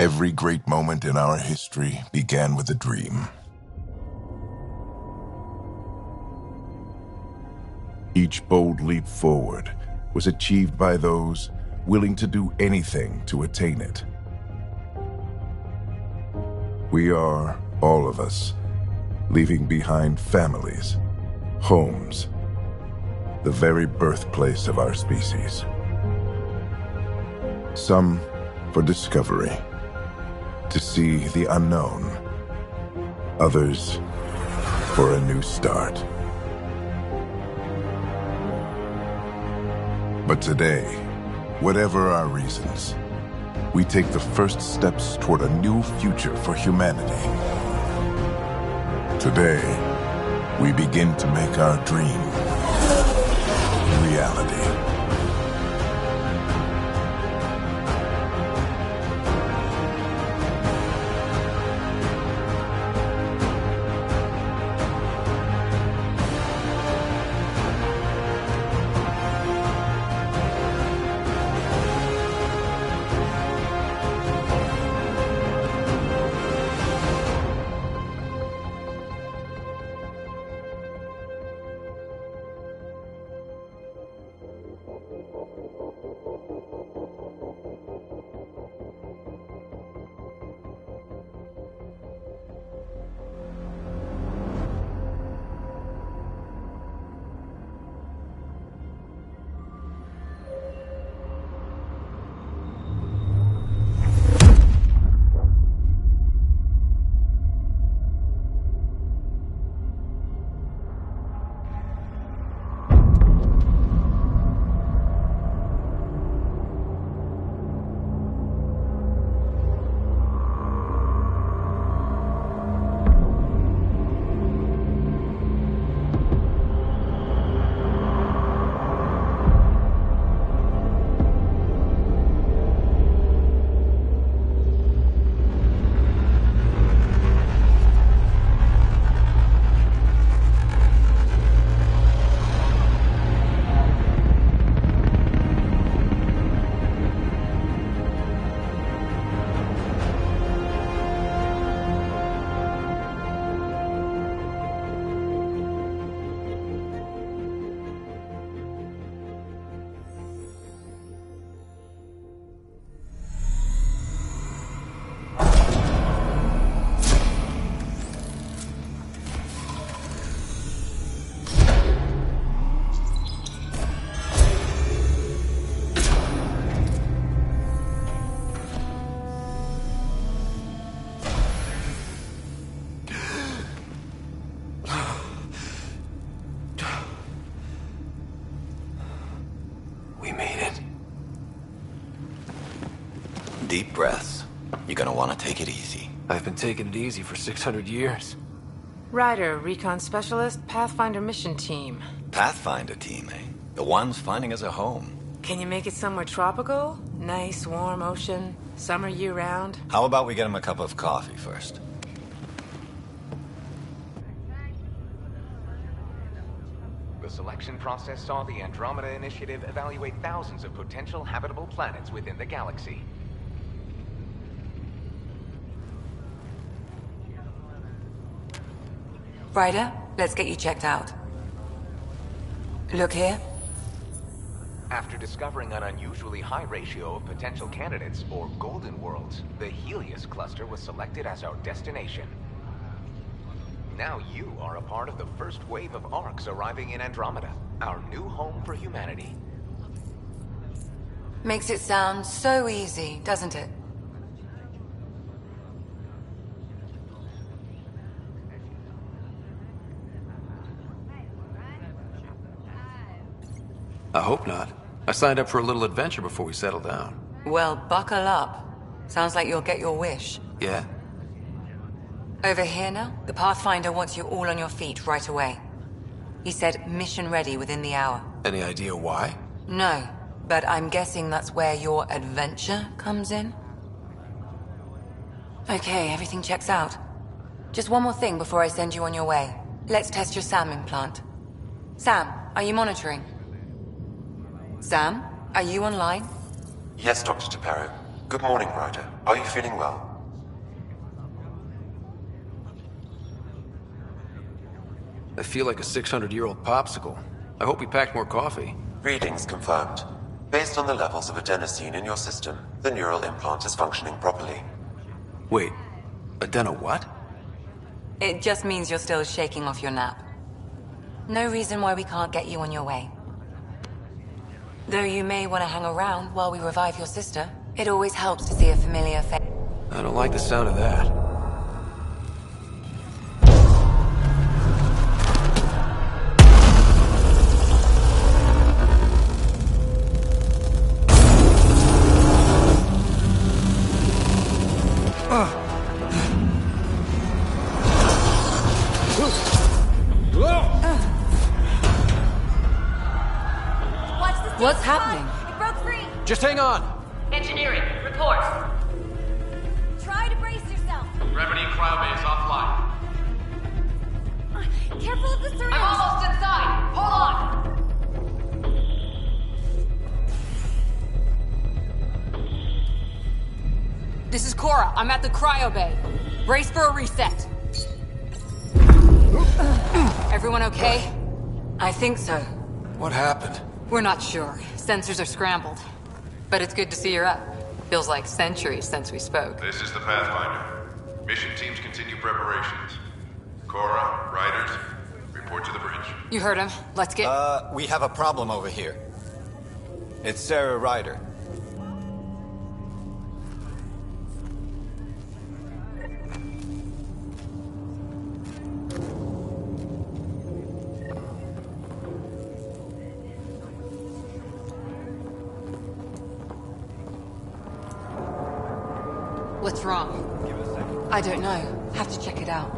Every great moment in our history began with a dream. Each bold leap forward was achieved by those willing to do anything to attain it. We are, all of us, leaving behind families, homes, the very birthplace of our species. Some for discovery, to see the unknown. Others for a new start. But today, whatever our reasons, we take the first steps toward a new future for humanity. Today, we begin to make our dream reality. Deep breaths. You're gonna want to take it easy. I've been taking it easy for 600 years. Ryder, recon specialist, Pathfinder mission team. Pathfinder team, eh? The ones finding us a home. Can you make it somewhere tropical? Nice, warm ocean, summer year-round? How about we get him a cup of coffee first? The selection process saw the Andromeda Initiative evaluate thousands of potential habitable planets within the galaxy. Ryder, let's get you checked out. Look here. After discovering an unusually high ratio of potential candidates, or golden worlds, the Helios cluster was selected as our destination. Now you are a part of the first wave of arcs arriving in Andromeda, our new home for humanity. Makes it sound so easy, doesn't it? I hope not. I signed up for a little adventure before we settle down. Well, buckle up. Sounds like you'll get your wish. Yeah? Over here now, the Pathfinder wants you all on your feet right away. He said mission ready within the hour. Any idea why? No, but I'm guessing that's where your adventure comes in? Okay, everything checks out. Just one more thing before I send you on your way. Let's test your SAM implant. Sam, are you monitoring? Sam, are you online? Yes, Dr. Taparo. Good morning, Ryder. Are you feeling well? I feel like a 600-year-old popsicle. I hope we packed more coffee. Readings confirmed. Based on the levels of adenosine in your system, the neural implant is functioning properly. Wait, adeno what? It just means you're still shaking off your nap. No reason why we can't get you on your way. Though you may want to hang around while we revive your sister, it always helps to see a familiar face. I don't like the sound of that. What's happening? It broke free! Just hang on! Engineering, report. Try to brace yourself. Gravity cryobase offline. Careful of the syringe. I'm almost inside! Hold on! This is Cora. I'm at the cryo bay. Brace for a reset. Everyone okay? I think so. What happened? We're not sure. Sensors are scrambled. But it's good to see you're up. Feels like centuries since we spoke. This is the Pathfinder. Mission teams continue preparations. Cora, Riders, report to the bridge. You heard him. Let's get... We have a problem over here. It's Sarah Ryder. What's wrong? I don't know. Have to check it out.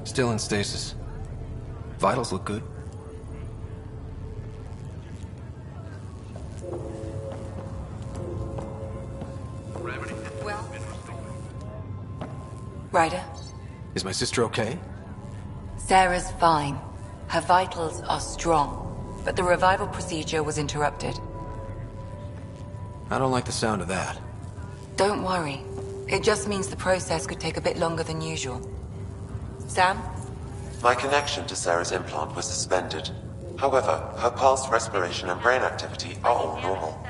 Still in stasis. Vitals look good. Well... Ryder? Is my sister okay? Sarah's fine. Her vitals are strong, but the revival procedure was interrupted. I don't like the sound of that. Don't worry. It just means the process could take a bit longer than usual. Sam? My connection to Sarah's implant was suspended. However, her pulse, respiration, and brain activity are all normal.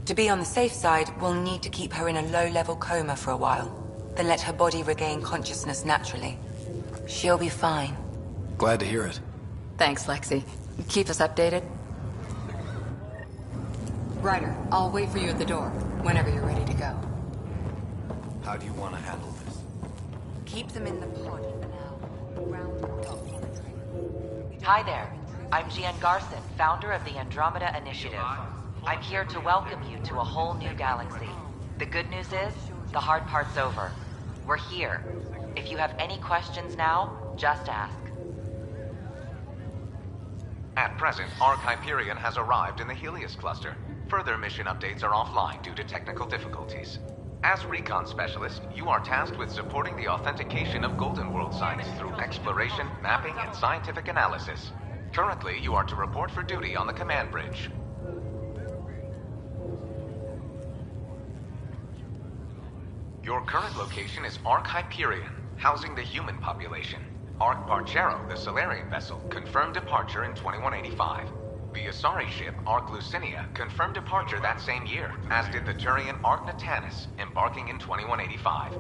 To be on the safe side, we'll need to keep her in a low-level coma for a while, then let her body regain consciousness naturally. She'll be fine. Glad to hear it. Thanks, Lexi. Keep us updated. Ryder, I'll wait for you at the door, whenever you're ready to go. How do you want to handle this? Keep them in the pod for now. Ground dot monitoring. Hi there. I'm Gian Garson, founder of the Andromeda Initiative. I'm here to welcome you to a whole new galaxy. The good news is, the hard part's over. We're here. If you have any questions now, just ask. At present, Ark Hyperion has arrived in the Helios cluster. Further mission updates are offline due to technical difficulties. As recon specialist, you are tasked with supporting the authentication of Golden World sites through exploration, mapping, and scientific analysis. Currently, you are to report for duty on the command bridge. Your current location is Ark Hyperion, housing the human population. Ark Parchero, the Solarian vessel, confirmed departure in 2185. The Asari ship, Ark Lucinia, confirmed departure that same year, as did the Turian Ark Natanus, embarking in 2185.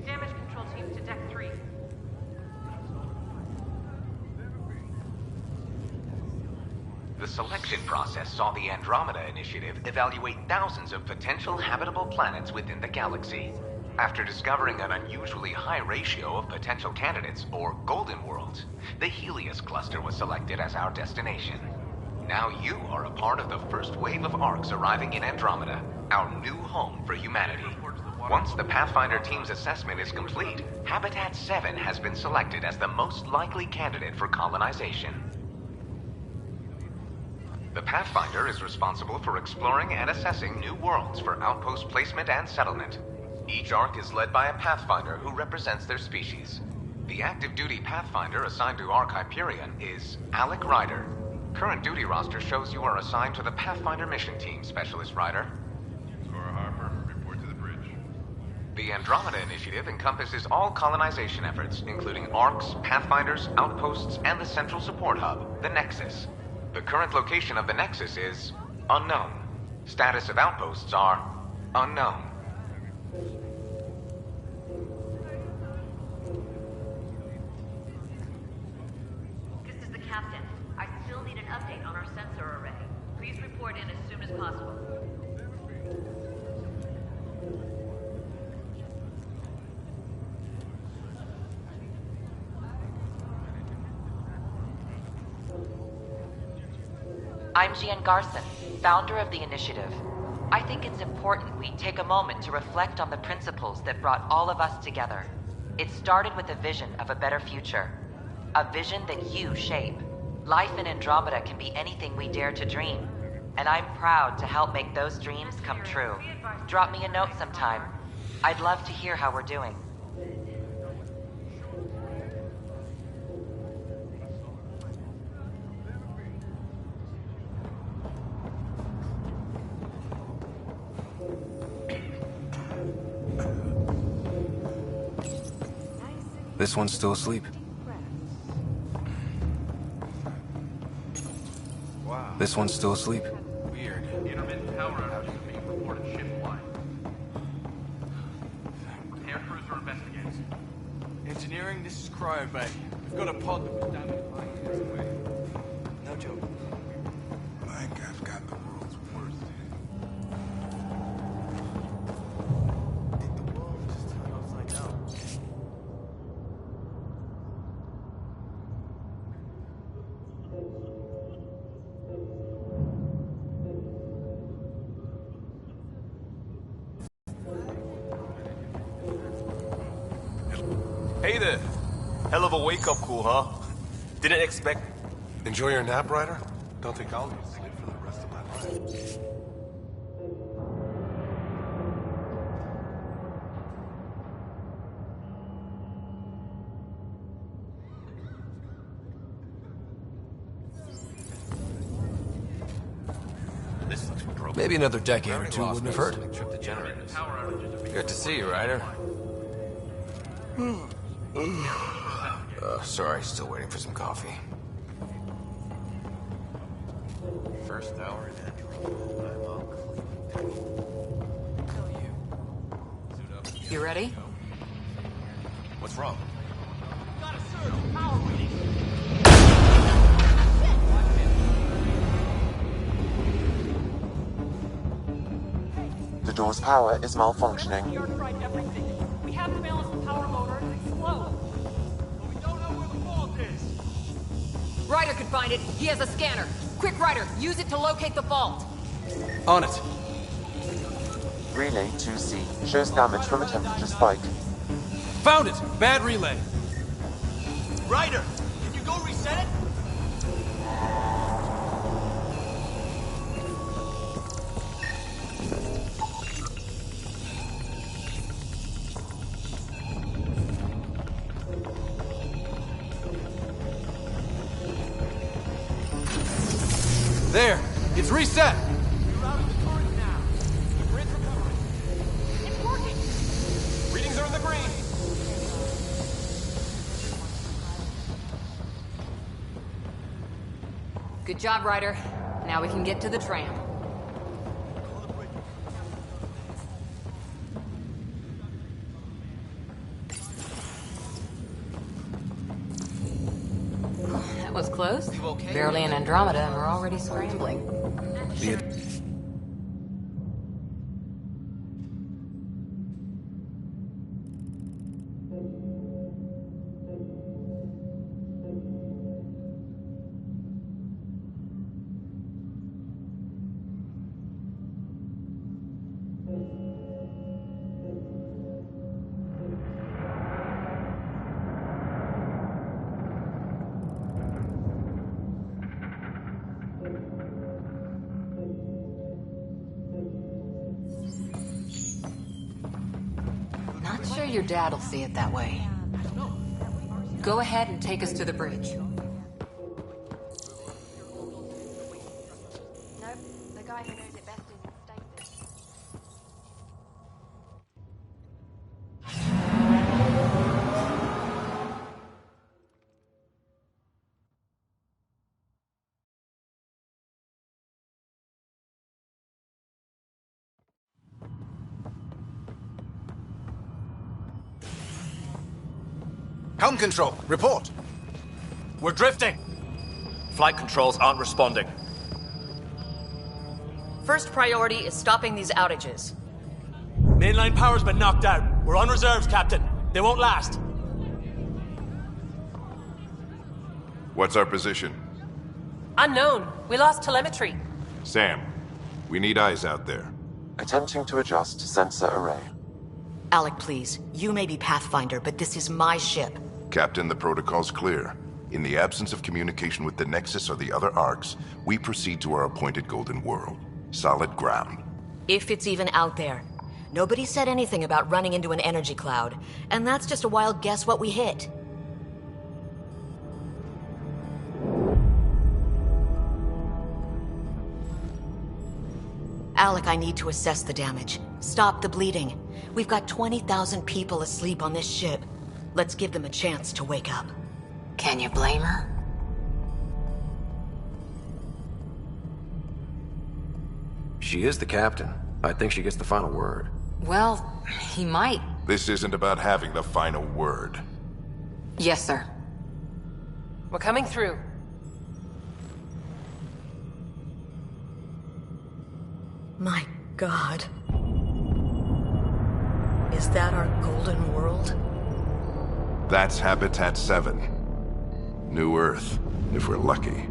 Damage control team to deck 3. The selection process saw the Andromeda Initiative evaluate thousands of potential habitable planets within the galaxy. After discovering an unusually high ratio of potential candidates, or Golden Worlds, the Helios cluster was selected as our destination. Now you are a part of the first wave of Arks arriving in Andromeda, our new home for humanity. Once the Pathfinder team's assessment is complete, Habitat 7 has been selected as the most likely candidate for colonization. The Pathfinder is responsible for exploring and assessing new worlds for outpost placement and settlement. Each Ark is led by a Pathfinder who represents their species. The active duty Pathfinder assigned to Ark Hyperion is Alec Ryder. Current duty roster shows you are assigned to the Pathfinder mission team, Specialist Ryder. Cora Harper, report to the bridge. The Andromeda Initiative encompasses all colonization efforts, including Arks, Pathfinders, outposts, and the central support hub, the Nexus. The current location of the Nexus is unknown. Status of outposts are unknown. This is the captain. I still need an update on our sensor array. Please report in as soon as possible. I'm Gian Garson, founder of the initiative. I think it's important we take a moment to reflect on the principles that brought all of us together. It started with a vision of a better future. A vision that you shape. Life in Andromeda can be anything we dare to dream. And I'm proud to help make those dreams come true. Drop me a note sometime. I'd love to hear how we're doing. This one's still asleep. Wow. This one's still asleep. Weird. Intermittent power outages are being reported ship-wide. Air crews are investigating. Engineering, this is Cryo Bay. We've got a pod that was damaged 5 years away. No joke. I think I've got the world's worst. Did the world just turn upside down? Hey there. Hell of a wake-up call, huh? Didn't expect... Enjoy your nap, Ryder? Don't think I'll need sleep for the rest of my life. This looks broken. Maybe another decade or two wouldn't have hurt. Trip the generators. Good to see you, Ryder. Sorry, still waiting for some coffee. First hour in Andromeda. You ready? What's wrong? Got a surge. Power waiting. The door's power is malfunctioning. We already tried everything. We have to balance the power motor and explode. But we don't know where the vault is. Ryder could find it. He has a scanner. Quick, Ryder, use it to locate the vault. On it. Relay 2C shows damage from a temperature spike. Found it! Bad relay. Ryder, can you go reset it? There! It's reset! You're out of the current now. The grid's recovering. It's working. Readings are in the green. Good job, Ryder. Now we can get to the tram. That was close. Barely in Andromeda, and we're already scrambling. your dad'll see it that way. Go ahead and take us to the bridge. Nope, the guy who knows it best is in stasis. Helm control, report. We're drifting. Flight controls aren't responding. First priority is stopping these outages. Mainline power's been knocked out. We're on reserves, Captain. They won't last. What's our position? Unknown. We lost telemetry. Sam, we need eyes out there. Attempting to adjust sensor array. Alec, please. You may be Pathfinder, but this is my ship. Captain, the protocol's clear. In the absence of communication with the Nexus or the other arcs, we proceed to our appointed Golden World. Solid ground. If it's even out there. Nobody said anything about running into an energy cloud, and that's just a wild guess what we hit. Alec, I need to assess the damage. Stop the bleeding. We've got 20,000 people asleep on this ship. Let's give them a chance to wake up. Can you blame her? She is the captain. I think she gets the final word. Well, he might. This isn't about having the final word. Yes, sir. We're coming through. My God. Is that our Golden World? That's Habitat 7. New Earth, if we're lucky.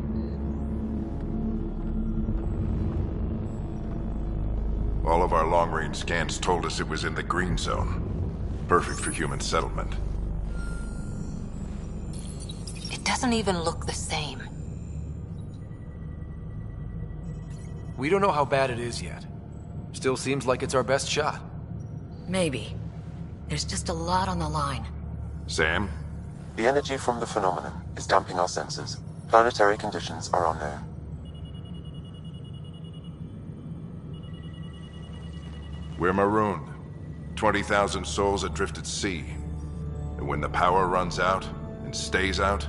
All of our long-range scans told us it was in the green zone. Perfect for human settlement. It doesn't even look the same. We don't know how bad it is yet. Still seems like it's our best shot. Maybe. There's just a lot on the line. Sam? The energy from the phenomenon is damping our sensors. Planetary conditions are unknown. We're marooned. 20,000 souls adrift at sea. And when the power runs out, and stays out,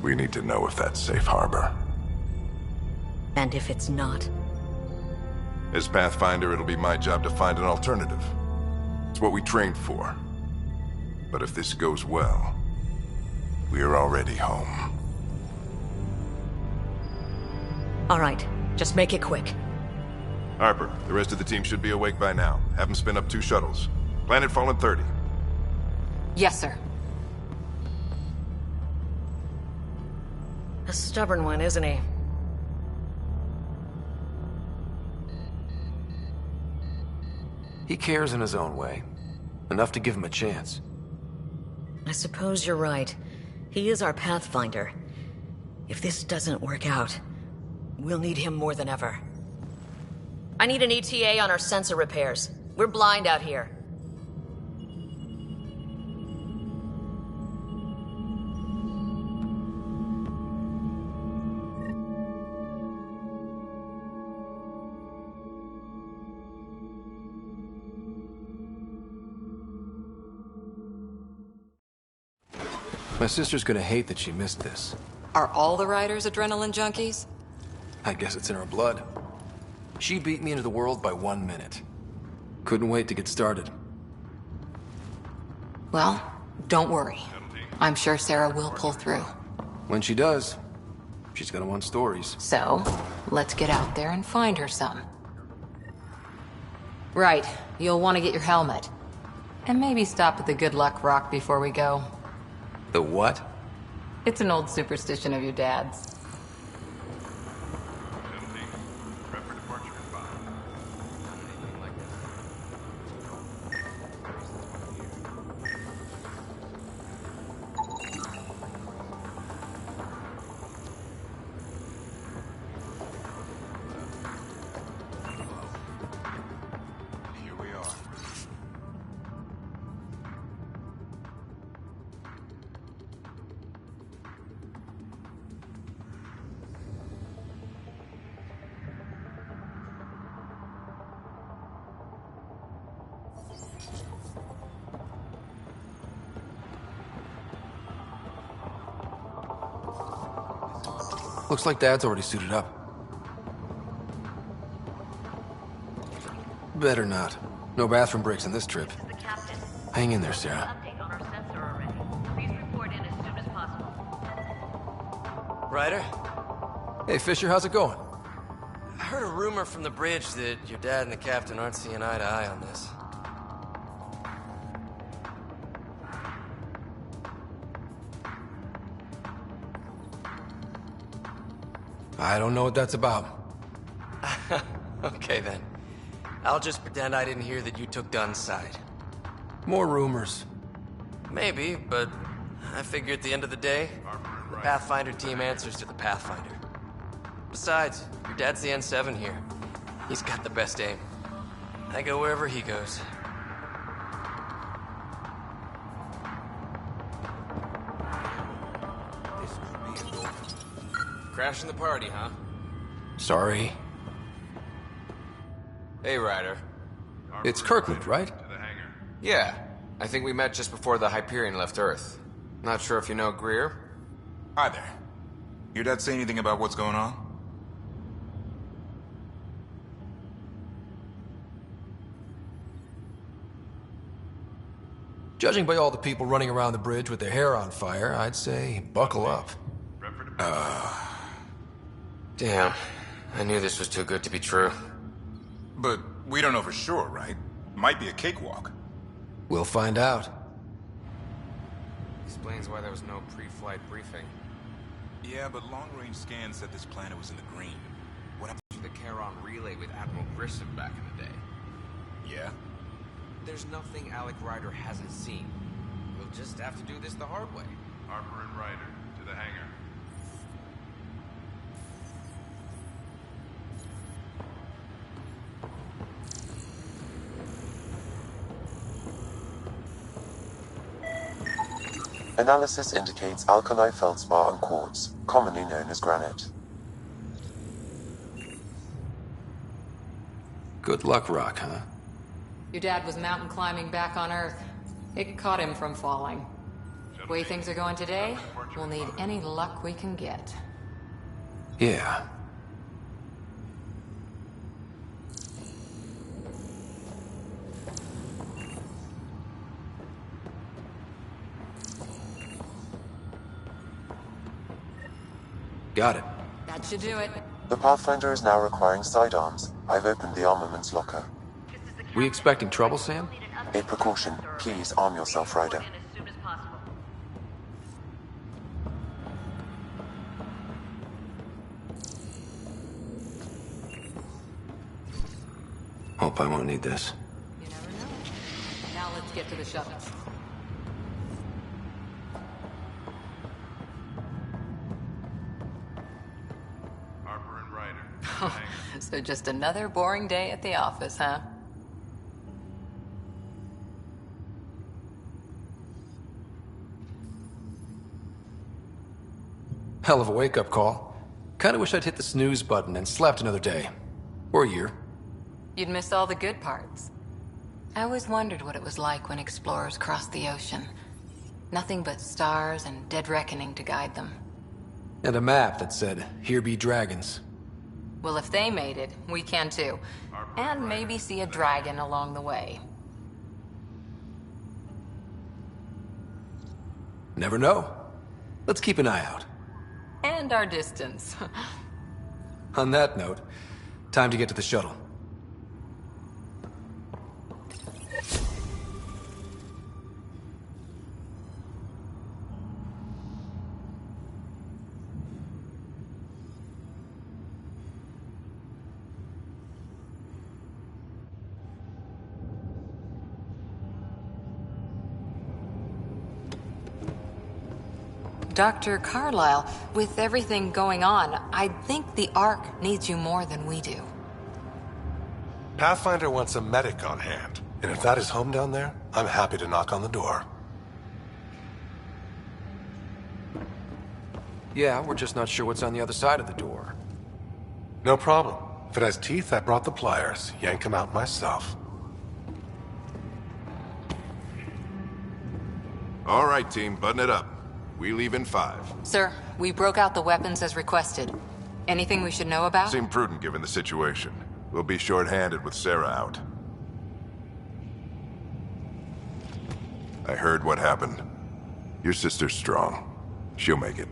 we need to know if that's safe harbor. And if it's not? As Pathfinder, it'll be my job to find an alternative. It's what we trained for. But if this goes well, we're already home. All right, just make it quick. Harper, the rest of the team should be awake by now. Have them spin up 2 shuttles. Planet Fallen 30. Yes, sir. A stubborn one, isn't he? He cares in his own way. Enough to give him a chance. I suppose you're right. He is our Pathfinder. If this doesn't work out, we'll need him more than ever. I need an ETA on our sensor repairs. We're blind out here. My sister's gonna hate that she missed this. Are all the riders adrenaline junkies? I guess it's in her blood. She beat me into the world by 1 minute. Couldn't wait to get started. Well, don't worry. I'm sure Sarah will pull through. When she does, she's gonna want stories. So, let's get out there and find her some. Right, you'll want to get your helmet. And maybe stop at the Good Luck Rock before we go. The what? It's an old superstition of your dad's. Looks like Dad's already suited up. Better not. No bathroom breaks in this trip. This is the captain. Hang in there, Sarah. Update on our sensor array. Please report in as soon as possible. Ryder? Hey, Fisher, how's it going? I heard a rumor from the bridge that your dad and the captain aren't seeing eye to eye on this. I don't know what that's about. Okay, then. I'll just pretend I didn't hear that you took Dunn's side. More rumors. Maybe, but I figure at the end of the day, the Pathfinder team answers to the Pathfinder. Besides, your dad's the N7 here. He's got the best aim. I go wherever he goes. Crashing the party, huh? Sorry. Hey, Ryder. It's Kirkland, right? Yeah. I think we met just before the Hyperion left Earth. Not sure if you know Greer? Hi there. Your dad say anything about what's going on? Judging by all the people running around the bridge with their hair on fire, I'd say buckle up. Damn. I knew this was too good to be true. But we don't know for sure, right? Might be a cakewalk. We'll find out. Explains why there was no pre-flight briefing. Yeah, but long-range scans said this planet was in the green. What happened To the Charon relay with Admiral Grissom back in the day. Yeah? There's nothing Alec Ryder hasn't seen. We'll just have to do this the hard way. Harper and Ryder, to the hangar. Analysis indicates alkali feldspar and quartz, commonly known as granite. Good luck, Rock, huh? Your dad was mountain climbing back on Earth. It caught him from falling. The way things are going today, we'll need any luck we can get. Yeah. Got it. That should do it. The Pathfinder is now requiring sidearms. I've opened the armaments locker. We expecting trouble, Sam? A precaution. Please arm yourself, Ryder. As soon as possible. Hope I won't need this. You never know. Now let's get to the shuttles. Harper and Ryder, to the hangar. So just another boring day at the office, huh? Hell of a wake-up call. Kinda wish I'd hit the snooze button and slept another day. Or a year. You'd miss all the good parts. I always wondered what it was like when explorers crossed the ocean. Nothing but stars and dead reckoning to guide them. And a map that said, "Here be dragons." Well, if they made it, we can too. And maybe see a dragon along the way. Never know. Let's keep an eye out. And our distance. On that note, time to get to the shuttle. Dr. Carlyle, with everything going on, I think the Ark needs you more than we do. Pathfinder wants a medic on hand. And if that is home down there, I'm happy to knock on the door. Yeah, we're just not sure what's on the other side of the door. No problem. If it has teeth, I brought the pliers. Yank them out myself. All right, team, button it up. We leave in 5. Sir, we broke out the weapons as requested. Anything we should know about? Seemed prudent given the situation. We'll be short-handed with Sarah out. I heard what happened. Your sister's strong. She'll make it.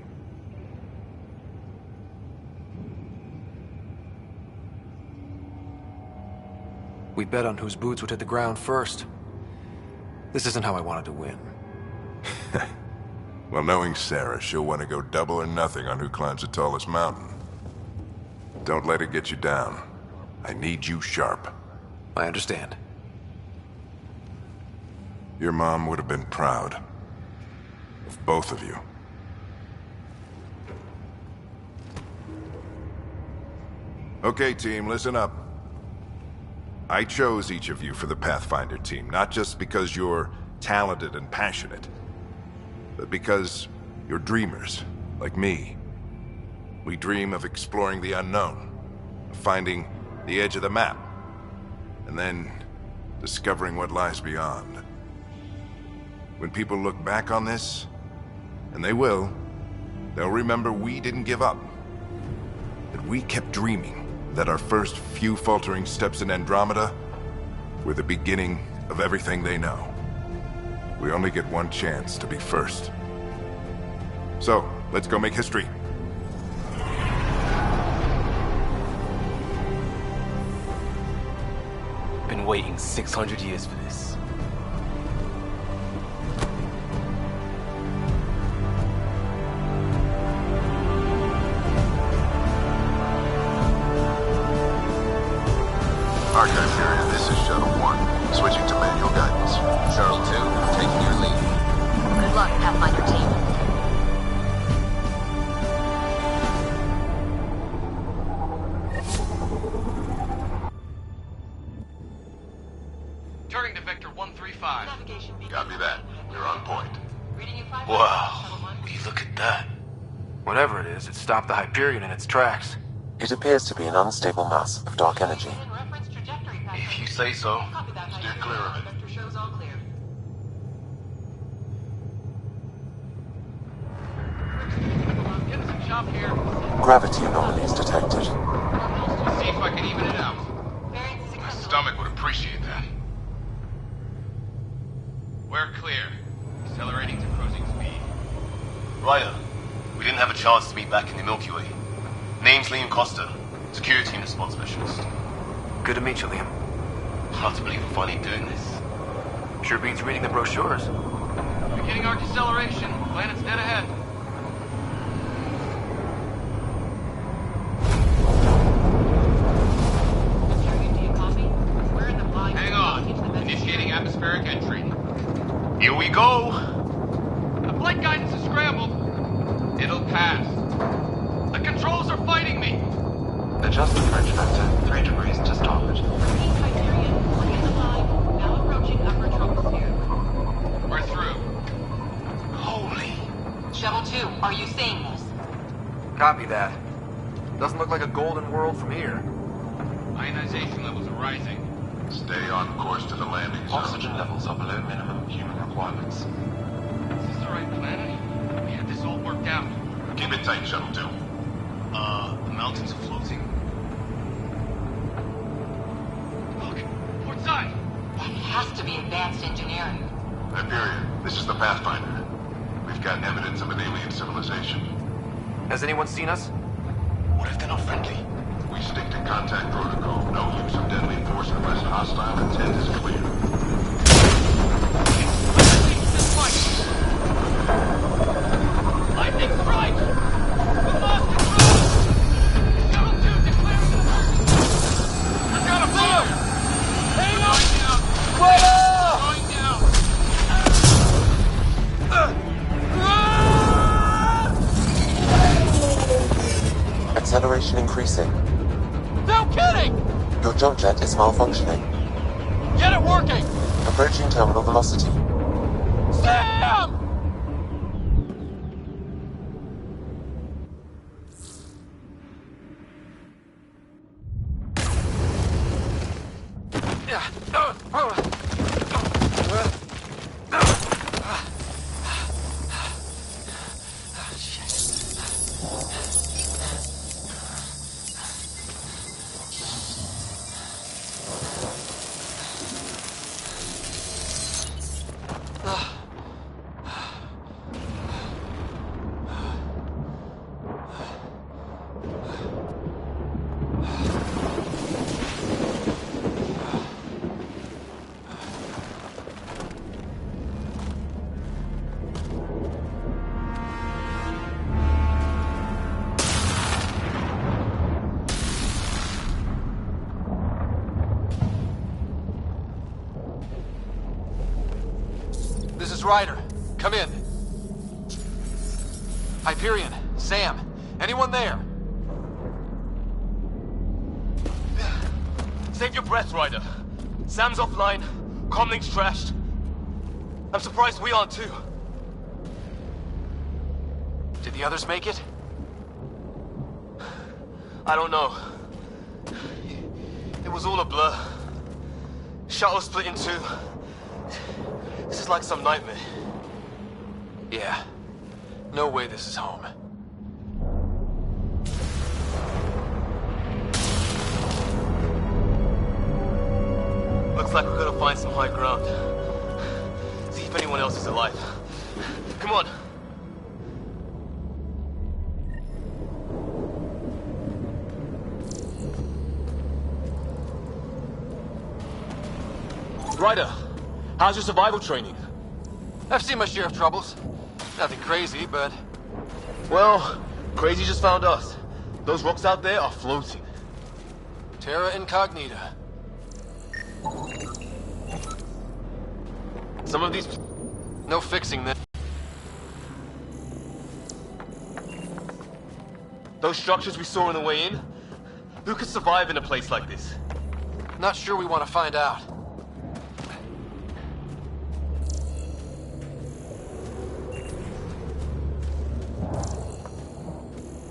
We bet on whose boots would hit the ground first. This isn't how I wanted to win. Well, knowing Sarah, she'll want to go double or nothing on who climbs the tallest mountain. Don't let it get you down. I need you sharp. I understand. Your mom would have been proud of both of you. Okay, team, listen up. I chose each of you for the Pathfinder team, not just because you're talented and passionate, but because you're dreamers, like me. We dream of exploring the unknown, of finding the edge of the map, and then discovering what lies beyond. When people look back on this, and they will, they'll remember we didn't give up. That we kept dreaming, that our first few faltering steps in Andromeda were the beginning of everything they know. We only get one chance to be first. So, let's go make history. Been waiting 600 years for this. Archive period, this is Shuttle 1. Switching to manual guidance. Shuttle 2, taking your lead. Good luck, Pathfinder team. Turning to Vector 135. Copy that. You're on point. Wow, will you look at that? Whatever it is, it stopped the Hyperion in its tracks. It appears to be an unstable mass of dark energy. If you say so. Steer clear of it. Getting some chop here. Gravity anomalies detected. See if I can even it out. My stomach would appreciate that. We're clear. Accelerating to cruising speed. Ryder, we didn't have a chance to meet back in the Milky Way. Name's Liam Costa, security and response specialist. Good to meet you, Liam. Hard to believe we're finally doing this. Sure beats reading the brochures. Beginning our deceleration. Planet's dead ahead. Hang on. Initiating atmospheric entry. Here we go! The flight guidance is scrambled. It'll pass. The controls are fighting me. Adjust the French vector 3 degrees to starboard. We're through. Holy. Shuttle 2, are you seeing this? Copy that. Doesn't look like a golden world from here. Ionization levels are rising. Stay on course to the landing zone. Oxygen levels are below minimum human requirements. Is this the right planet? We had this all worked out. Keep it tight, Shuttle 2. The mountains are floating. Look, port side. That has to be advanced engineering. Hyperion, this is the Pathfinder. We've got evidence of an alien civilization. Has anyone seen us? What if they're not friendly? We stick to contact protocol. No use of deadly force unless hostile intent is clear. Lightning strike! We lost control! Shuttle 2 declares the I got a fire! Hang on! Going down! Acceleration increasing. No kidding! Your jump jet is malfunctioning. Get it working! Approaching terminal velocity. Sam! Ryder. Come in. Hyperion, Sam, anyone there? Save your breath, Ryder. Sam's offline. Comlink's trashed. I'm surprised we aren't too. Did the others make it? I don't know. It was all a blur. Shuttle split in two. This is like some nightmare. Yeah. No way this is home. Looks like we're gonna find some high ground. See if anyone else is alive. Come on. Ryder, how's your survival training? I've seen my share of troubles. Nothing crazy, but... Well, crazy just found us. Those rocks out there are floating. Terra Incognita. Some of these... No fixing them. Those structures we saw on the way in? Who could survive in a place like this? Not sure we want to find out.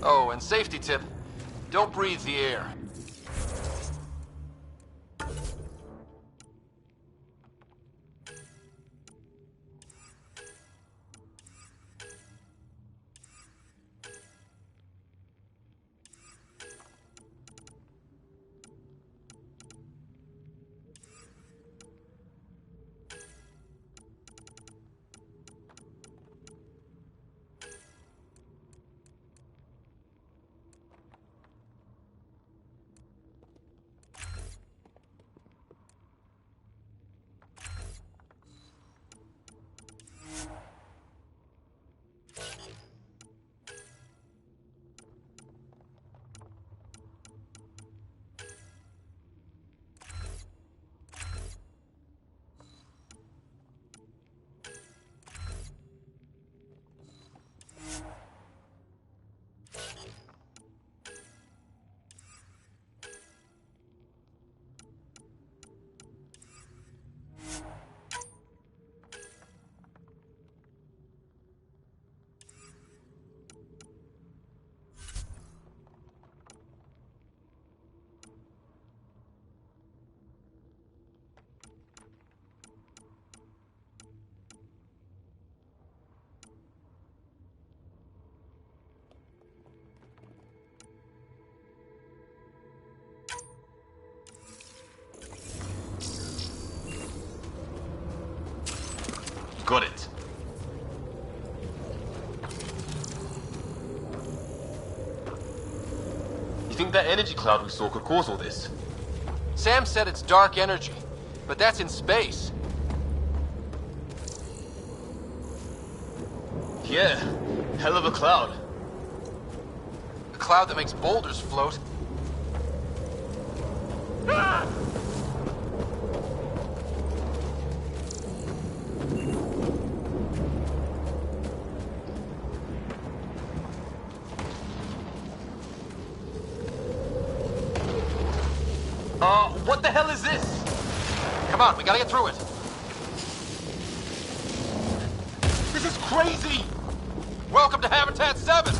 Oh, and safety tip. Don't breathe the air. Got it. You think that energy cloud we saw could cause all this? Sam said it's dark energy, but that's in space. Yeah, hell of a cloud. A cloud that makes boulders float. Ah! What the hell is this? Come on, we gotta get through it. This is crazy! Welcome to Habitat 7!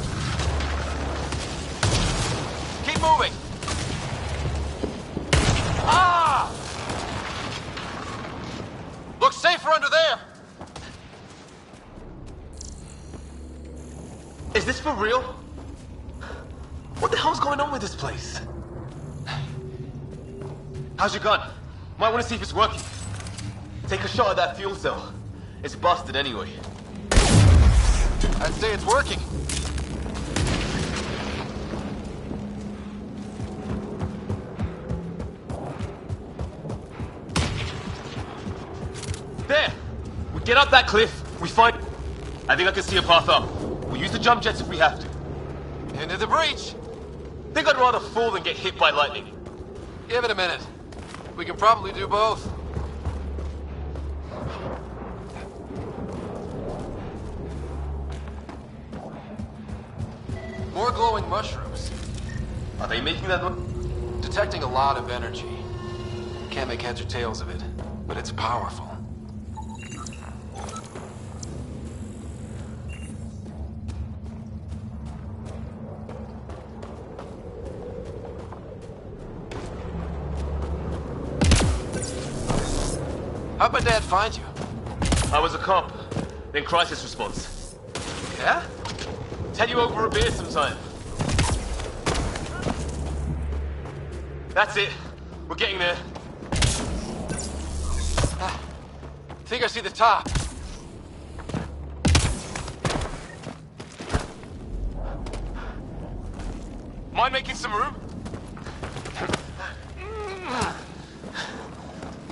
Keep moving! Ah! Looks safer under there! Is this for real? What the hell's going on with this place? How's your gun? Might want to see if it's working. Take a shot at that fuel cell. It's busted anyway. I'd say it's working. There! We get up that cliff, we find... I think I can see a path up. We'll use the jump jets if we have to. Into the breach! Think I'd rather fall than get hit by lightning. Give it a minute. We can probably do both. More glowing mushrooms. Are they making that noise? Detecting a lot of energy. Can't make heads or tails of it, but it's powerful. How'd my dad find you? I was a cop, then crisis response. Yeah? Tell you over a beer sometime. That's it. We're getting there. Think I see the top. Mind making some room?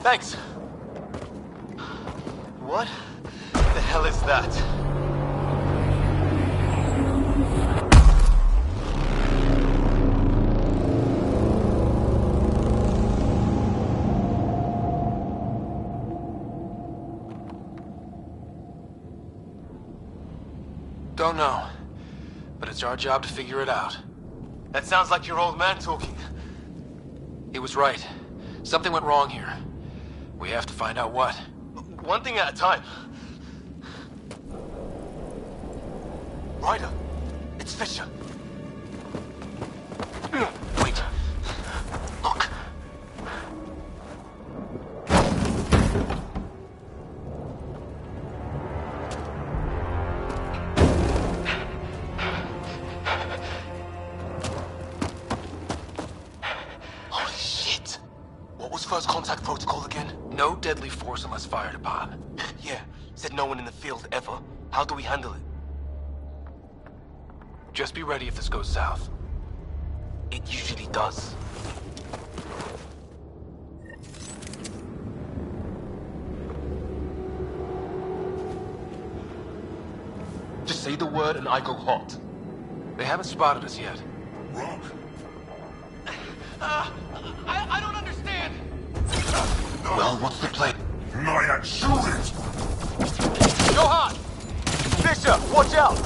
Thanks. What the hell is that? Don't know. But it's our job to figure it out. That sounds like your old man talking. He was right. Something went wrong here. We have to find out what. One thing at a time. Ryder, it's Fisher. Wait. Look. Holy shit. What was first contact protocol again? No deadly force unless fired upon. Yeah, said no one in the field ever. How do we handle it? Just be ready if this goes south. It usually does. Just say the word and I go hot. They haven't spotted us yet. Rock. I don't understand. Well, what's the play? Nyack, shoot it! Johan! Fisher, watch out!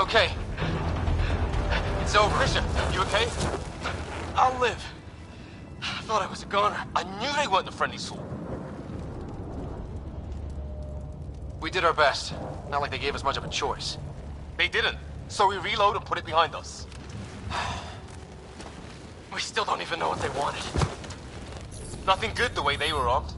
Okay. It's over. Fisher, you okay? I'll live. I thought I was a goner. I knew they weren't the friendly sort. We did our best. Not like they gave us much of a choice. They didn't. So we reload and put it behind us. We still don't even know what they wanted. Nothing good the way they were armed.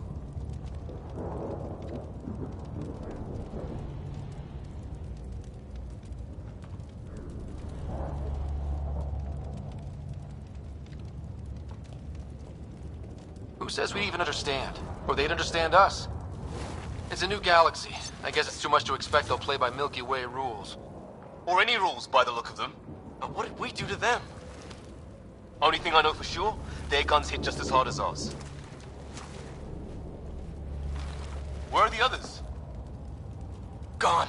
Who says we'd even understand? Or they'd understand us? It's a new galaxy. I guess it's too much to expect they'll play by Milky Way rules. Or any rules by the look of them. But what did we do to them? Only thing I know for sure, their guns hit just as hard as ours. Where are the others? Gone.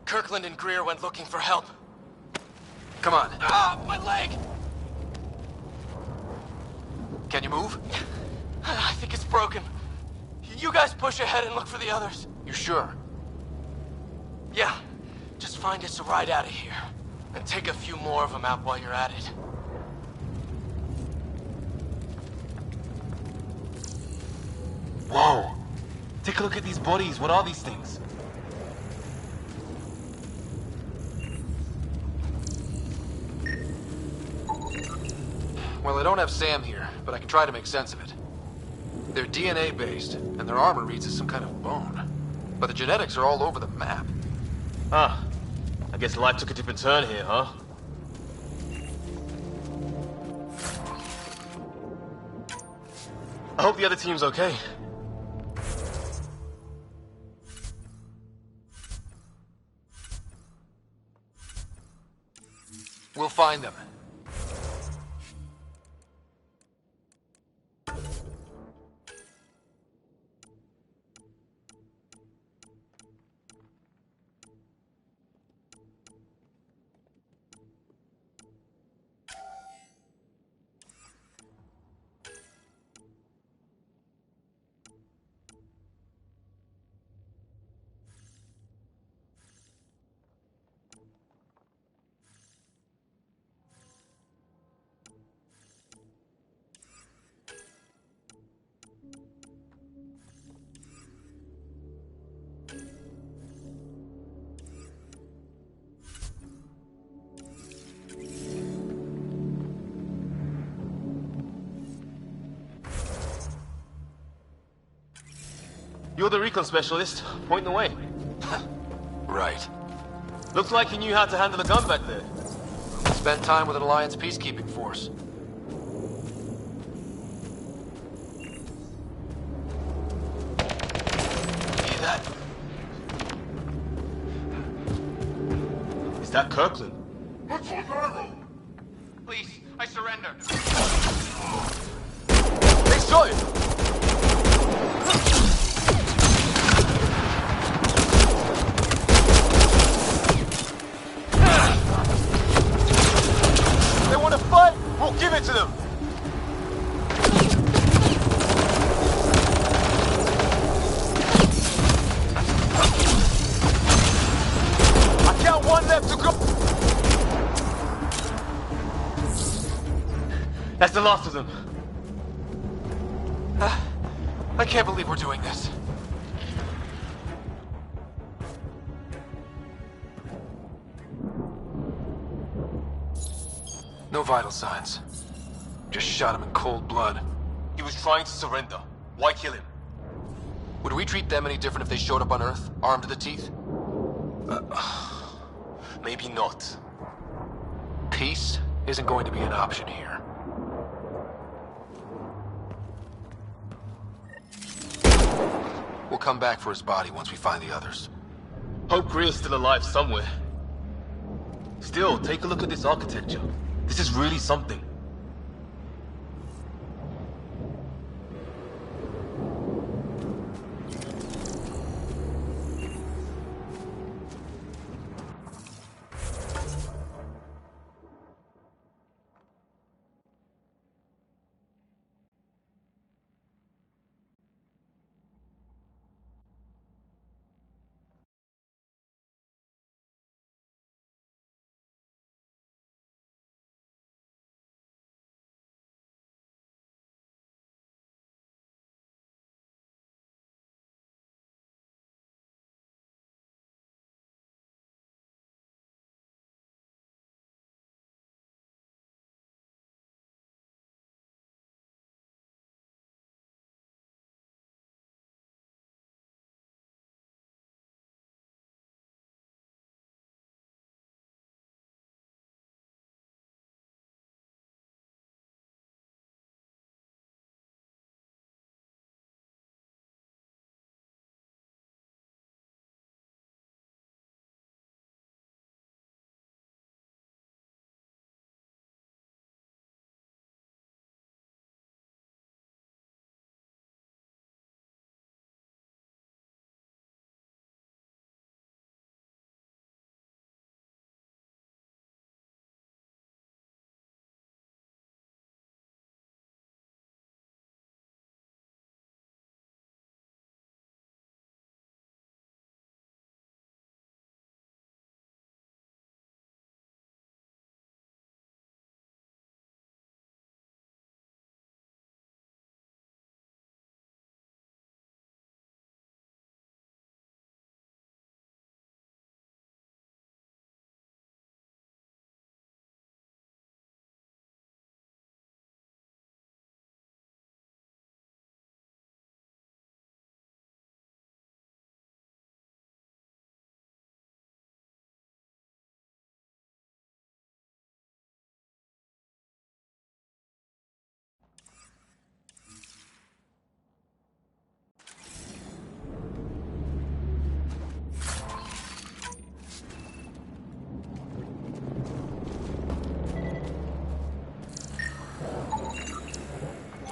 Kirkland and Greer went looking for help. Come on. Ah, my leg! Can you move? I think it's broken. You guys push ahead and look for the others. You sure? Yeah. Just find us a ride out of here. And take a few more of them out while you're at it. Whoa! Take a look at these bodies. What are these things? Well, I don't have Sam here, but I can try to make sense of it. They're DNA-based, and their armor reads as some kind of bone. But the genetics are all over the map. Ah, I guess life took a different turn here, huh? I hope the other team's okay. We'll find them. You're the recon specialist. Point the way. Right. Looks like you knew how to handle a gun back there. Spent time with an Alliance peacekeeping force. Hear that? Is that Kirkland? Please, I surrender. They shot him! They want to fight? We'll give it to them! I count one left to go! That's the last of them. I can't believe we're doing this. No vital signs. Just shot him in cold blood. He was trying to surrender. Why kill him? Would we treat them any different if they showed up on Earth, armed to the teeth? Maybe not. Peace isn't going to be an option here. We'll come back for his body once we find the others. Hope Greer's still alive somewhere. Still, take a look at this architecture. This is really something.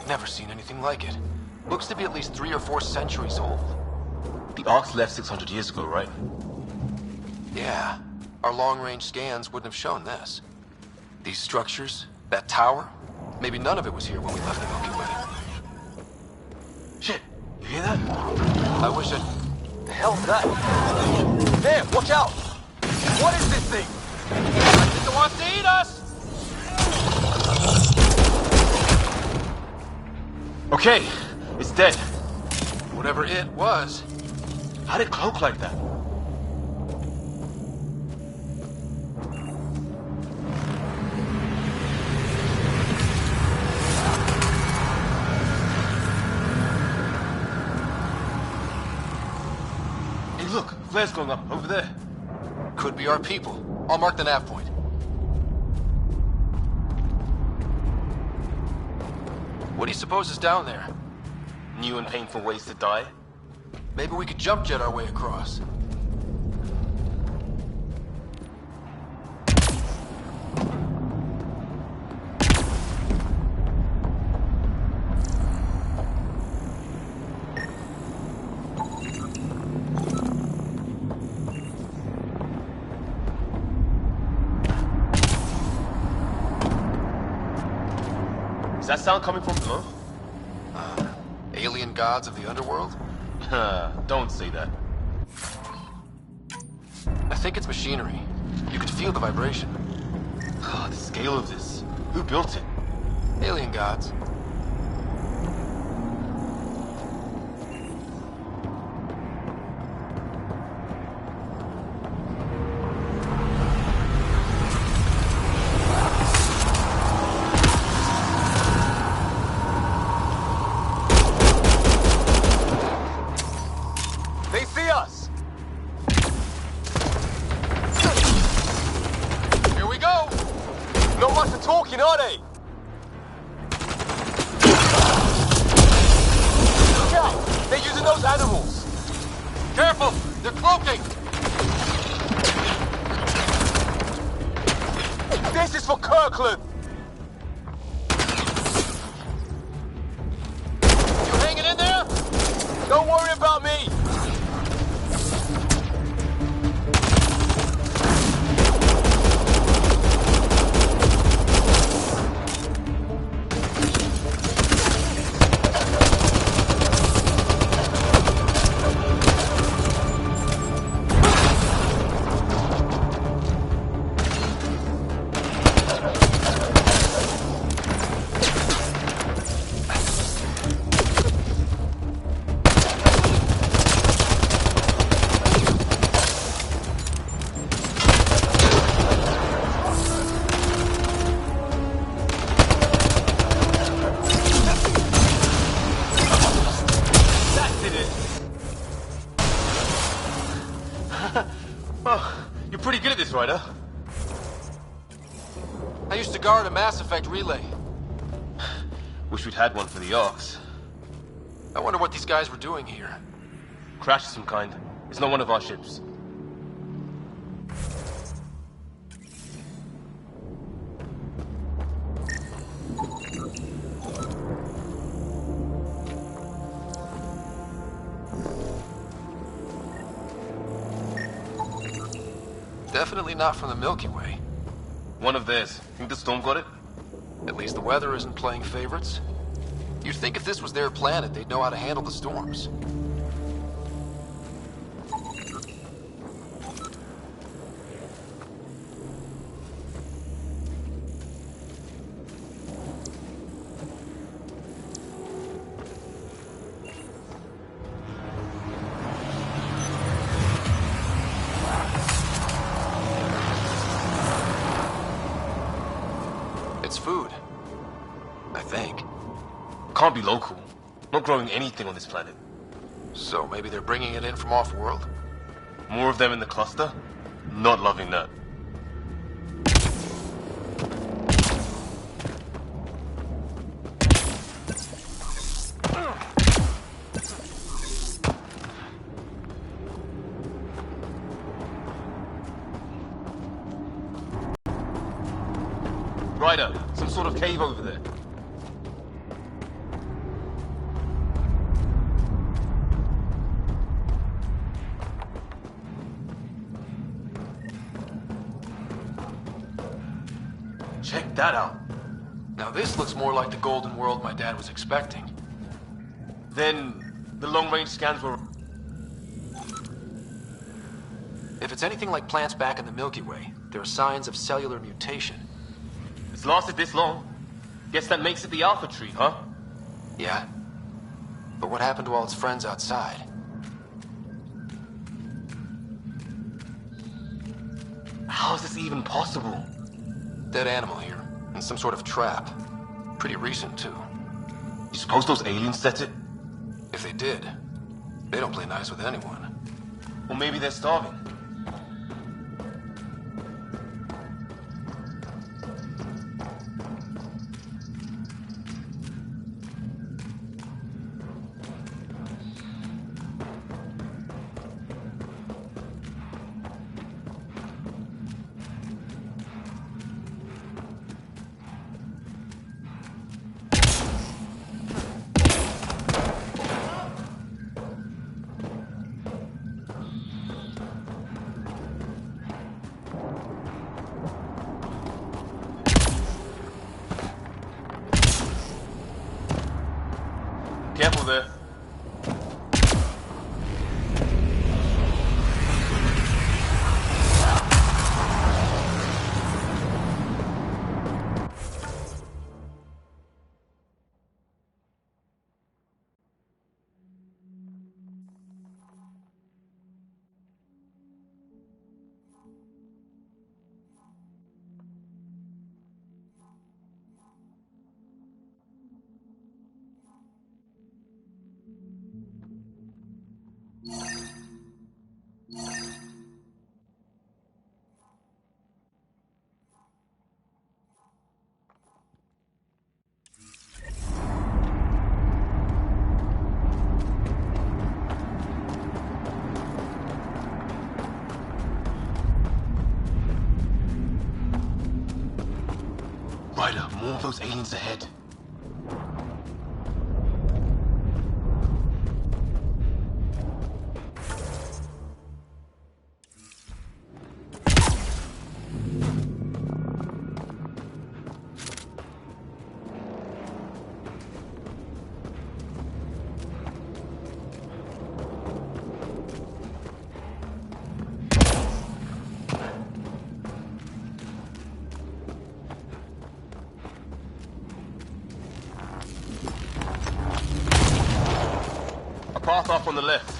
Never seen anything like it. Looks to be at least 3 or 4 centuries old. The Arks left 600 years ago, right? Yeah. Our long-range scans wouldn't have shown this. These structures, that tower, maybe none of it was here when we left the Milky Way. Shit! You hear that? I wish I'd... The hell's that? There! Watch out! What is this thing? I think it wants to eat us! Okay, it's dead. Whatever it was. How'd it cloak like that? Look, flares going up over there. Could be our people. I'll mark the nav point. What do you suppose is down there? New and painful ways to die? Maybe we could jump jet our way across. Is that sound coming from below? Alien gods of the underworld? Don't say that. I think it's machinery. You could feel the vibration. The scale of this. Who built it? Alien gods. They see us! Here we go! Not much for talking, are they? Look out! They're using those animals! Careful! They're cloaking! This is for Kirkland! You hanging in there? Don't worry about me! You're pretty good at this, Ryder. I used to guard a Mass Effect relay. Wish we'd had one for the Arks. I wonder what these guys were doing here. Crash of some kind. It's not one of our ships. Definitely not from the Milky Way. One of theirs. Think the storm got it? At least the weather isn't playing favorites. You'd think if this was their planet, they'd know how to handle the storms. It's food. I think. Can't be local. Not growing anything on this planet. So maybe they're bringing it in from off-world? More of them in the cluster? Not loving that. Ryder, some sort of cave over there. Check that out. Now this looks more like the golden world my dad was expecting. Then the long-range scans were... If it's anything like plants back in the Milky Way, there are signs of cellular mutation. It's lasted this long. Guess that makes it the Alpha Tree, huh? Yeah. But what happened to all its friends outside? How is this even possible? Dead animal here, in some sort of trap. Pretty recent, too. You suppose those aliens set it? If they did, they don't play nice with anyone. Or maybe they're starving. Careful there. Ryder, more of those aliens ahead. Path off on the left.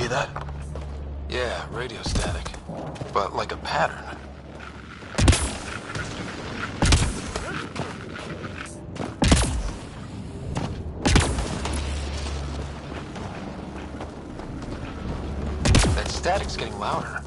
That? Yeah, radio static. But like a pattern. That static's getting louder.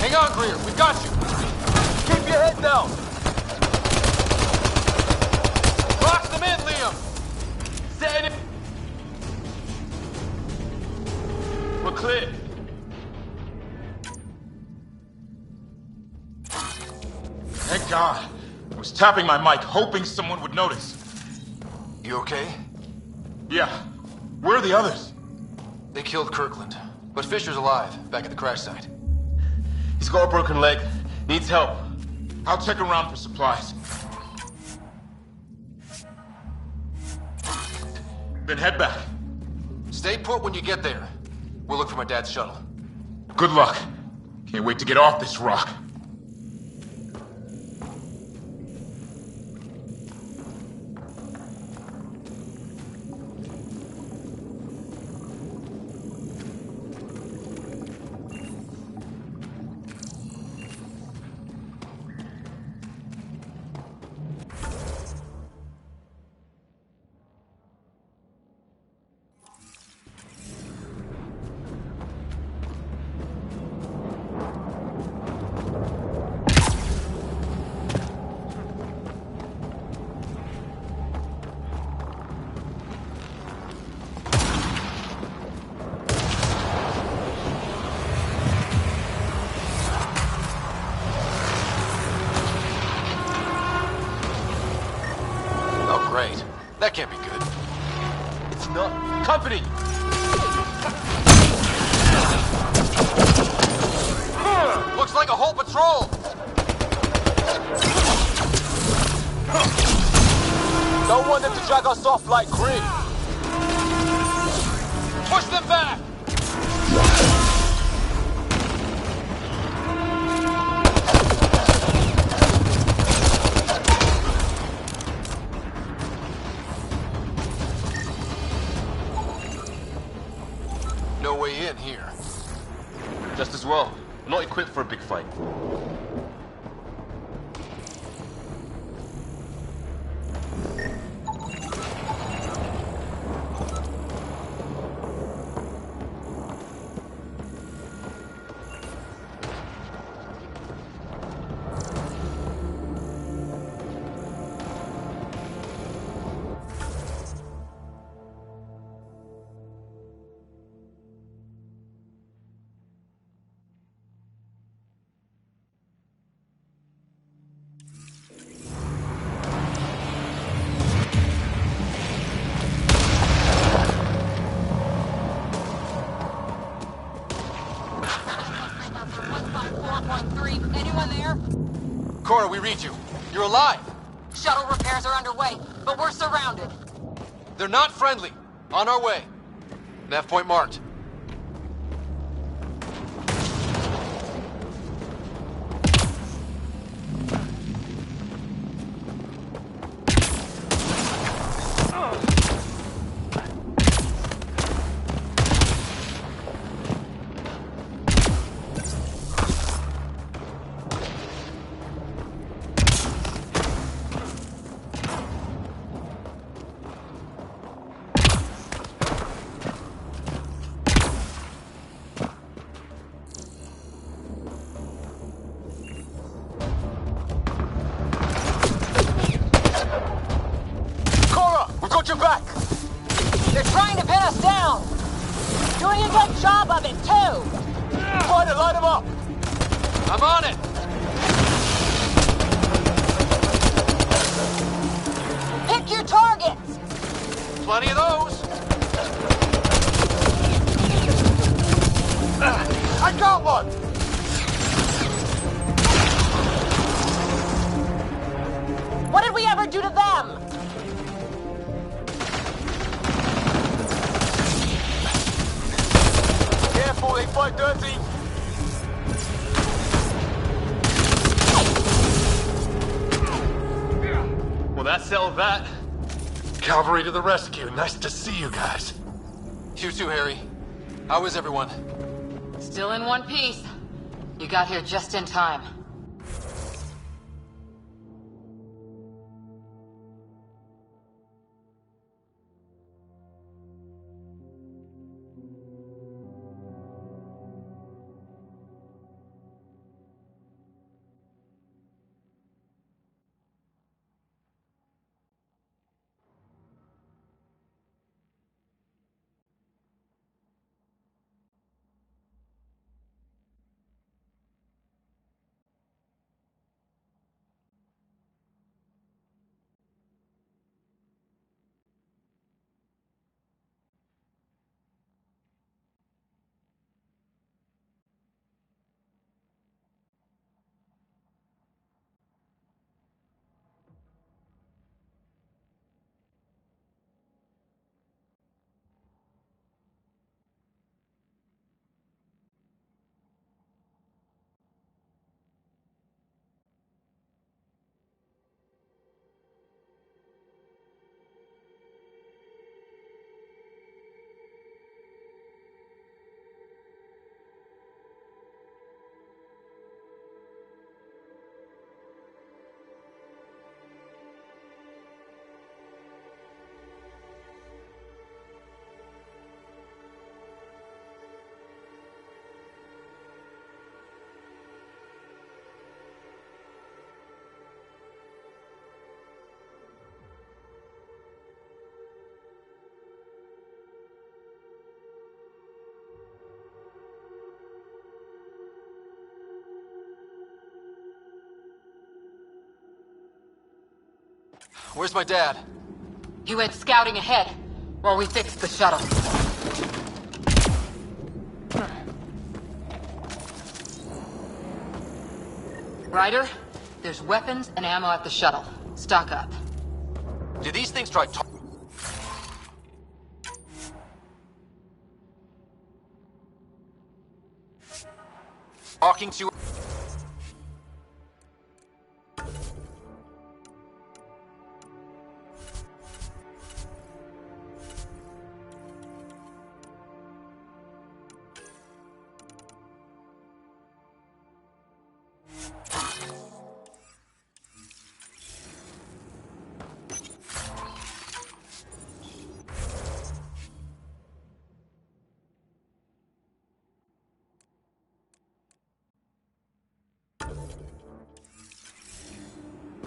Hang on, Greer. We got you. Keep your head down. Box them in, Liam. Set it. We're clear. Thank God. I was tapping my mic, hoping someone would notice. You okay? Yeah. Where are the others? They killed Kirkland. But Fisher's alive, back at the crash site. He's got a broken leg. Needs help. I'll check around for supplies. Then head back. Stay put when you get there. We'll look for my dad's shuttle. Good luck. Can't wait to get off this rock. company! Looks like a whole patrol! Don't want them to drag us off like Green. Push them back! No way in here. Just as well. We're not equipped for a big fight. Anyone there? Cora, we read you. You're alive. Shuttle repairs are underway, but we're surrounded. They're not friendly. On our way. Nav point marked. Your back! They're trying to pin us down! Doing a good job of it, too! Try to light them up! I'm on it! Pick your targets! Plenty of those! I got one! What did we ever do to them? Careful, they fight dirty! Well, that settled that. Cavalry to the rescue. Nice to see you guys. You too, Harry. How is everyone? Still in one piece. You got here just in time. Where's my dad? He went scouting ahead. While we fix the shuttle. Ryder, there's weapons and ammo at the shuttle. Stock up. Do these things try talking to you?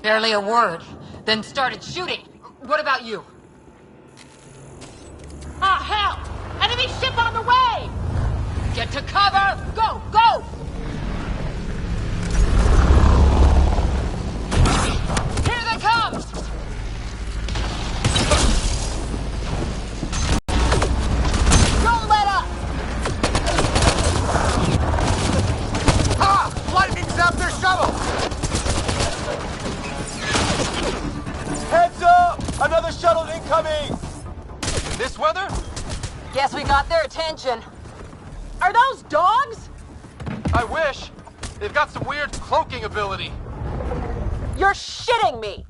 Barely a word, then started shooting. What about you? Ah, hell! Enemy ship on the way! Get to cover! Go, go! Here they come! Don't let up! Ha! Lightning zapped their shuttle! Heads up! Another shuttle incoming! In this weather? Guess we got their attention. Are those dogs? I wish. They've got some weird cloaking ability. You're shitting me!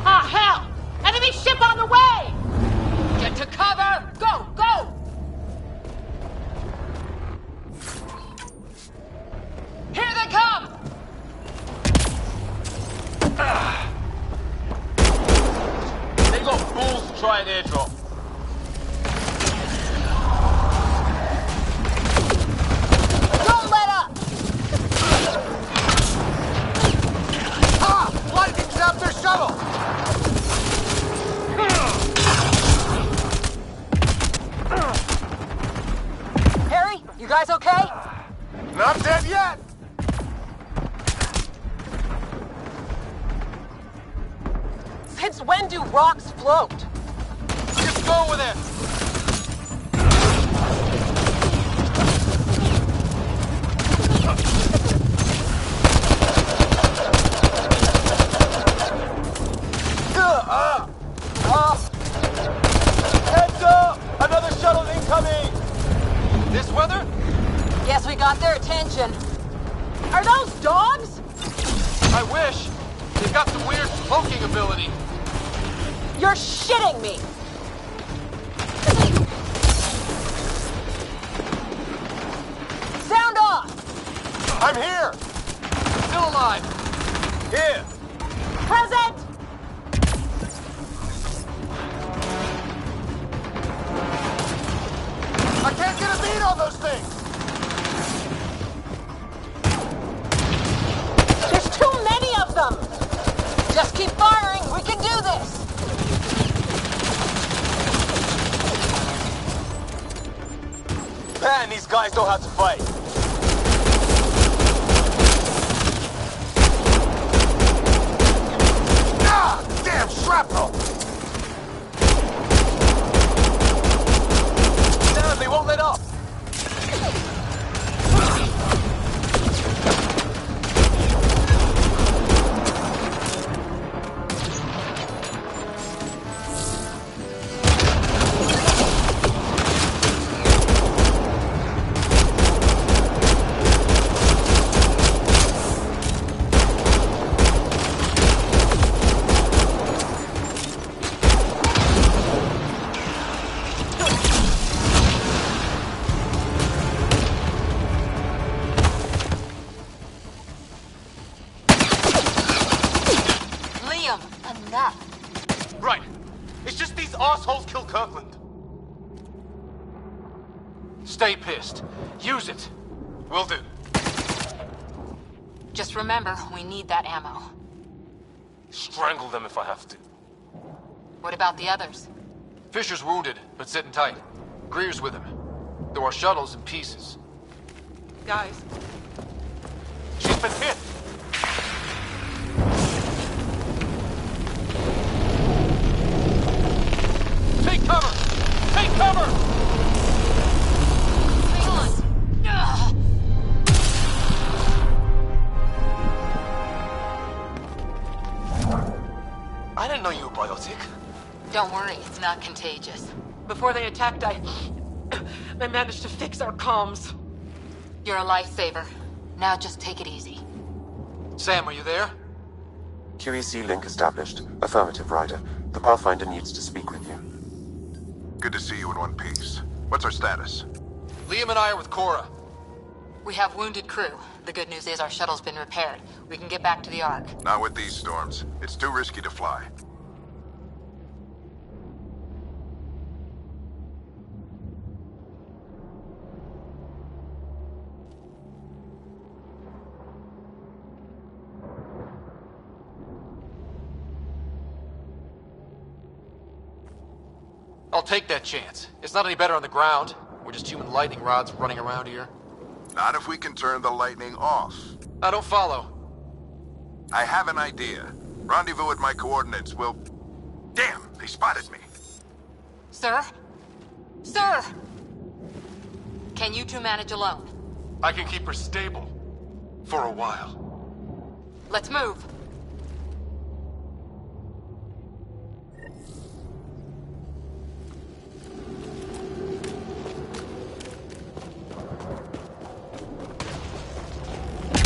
Ah, hell! Enemy ship on the way! Get to cover! Go, go! Here they come! They got balls to try an airdrop. Don't let up! Ah! Lightning zapped their shuttle! Harry, you guys okay? Not dead yet! Since when do rocks float? Just go with it! Heads up! Another shuttle incoming! This weather? Guess we got their attention. Are those dogs? I wish. They've got some weird cloaking ability. You're shitting me! Sound off! I'm here! Still alive. Here! Present! I can't get a beat on those things! There's too many of them! Just keep firing, we can do this! Man, these guys know how to fight. Ah! Damn shrapnel! Damn, they won't let up! Enough. Right. It's just these assholes killed Kirkland. Stay pissed. Use it. Will do. Just remember, we need that ammo. Strangle them if I have to. What about the others? Fisher's wounded, but sitting tight. Greer's with him. Though our shuttle's in pieces. Guys. She's been hit! Take cover! Take cover! Hang on! Ugh. I didn't know you were biotic. Don't worry, it's not contagious. Before they attacked, I managed to fix our comms. You're a lifesaver. Now just take it easy. Sam, are you there? QEC link established. Affirmative, Ryder. The Pathfinder needs to speak with you. Good to see you in one piece. What's our status? Liam and I are with Cora. We have wounded crew. The good news is our shuttle's been repaired. We can get back to the Ark. Not with these storms. It's too risky to fly. I'll take that chance. It's not any better on the ground. We're just human lightning rods running around here. Not if we can turn the lightning off. I don't follow. I have an idea. Rendezvous at my coordinates. We'll... Damn, they spotted me. Sir? Sir! Can you two manage alone? I can keep her stable. For a while. Let's move.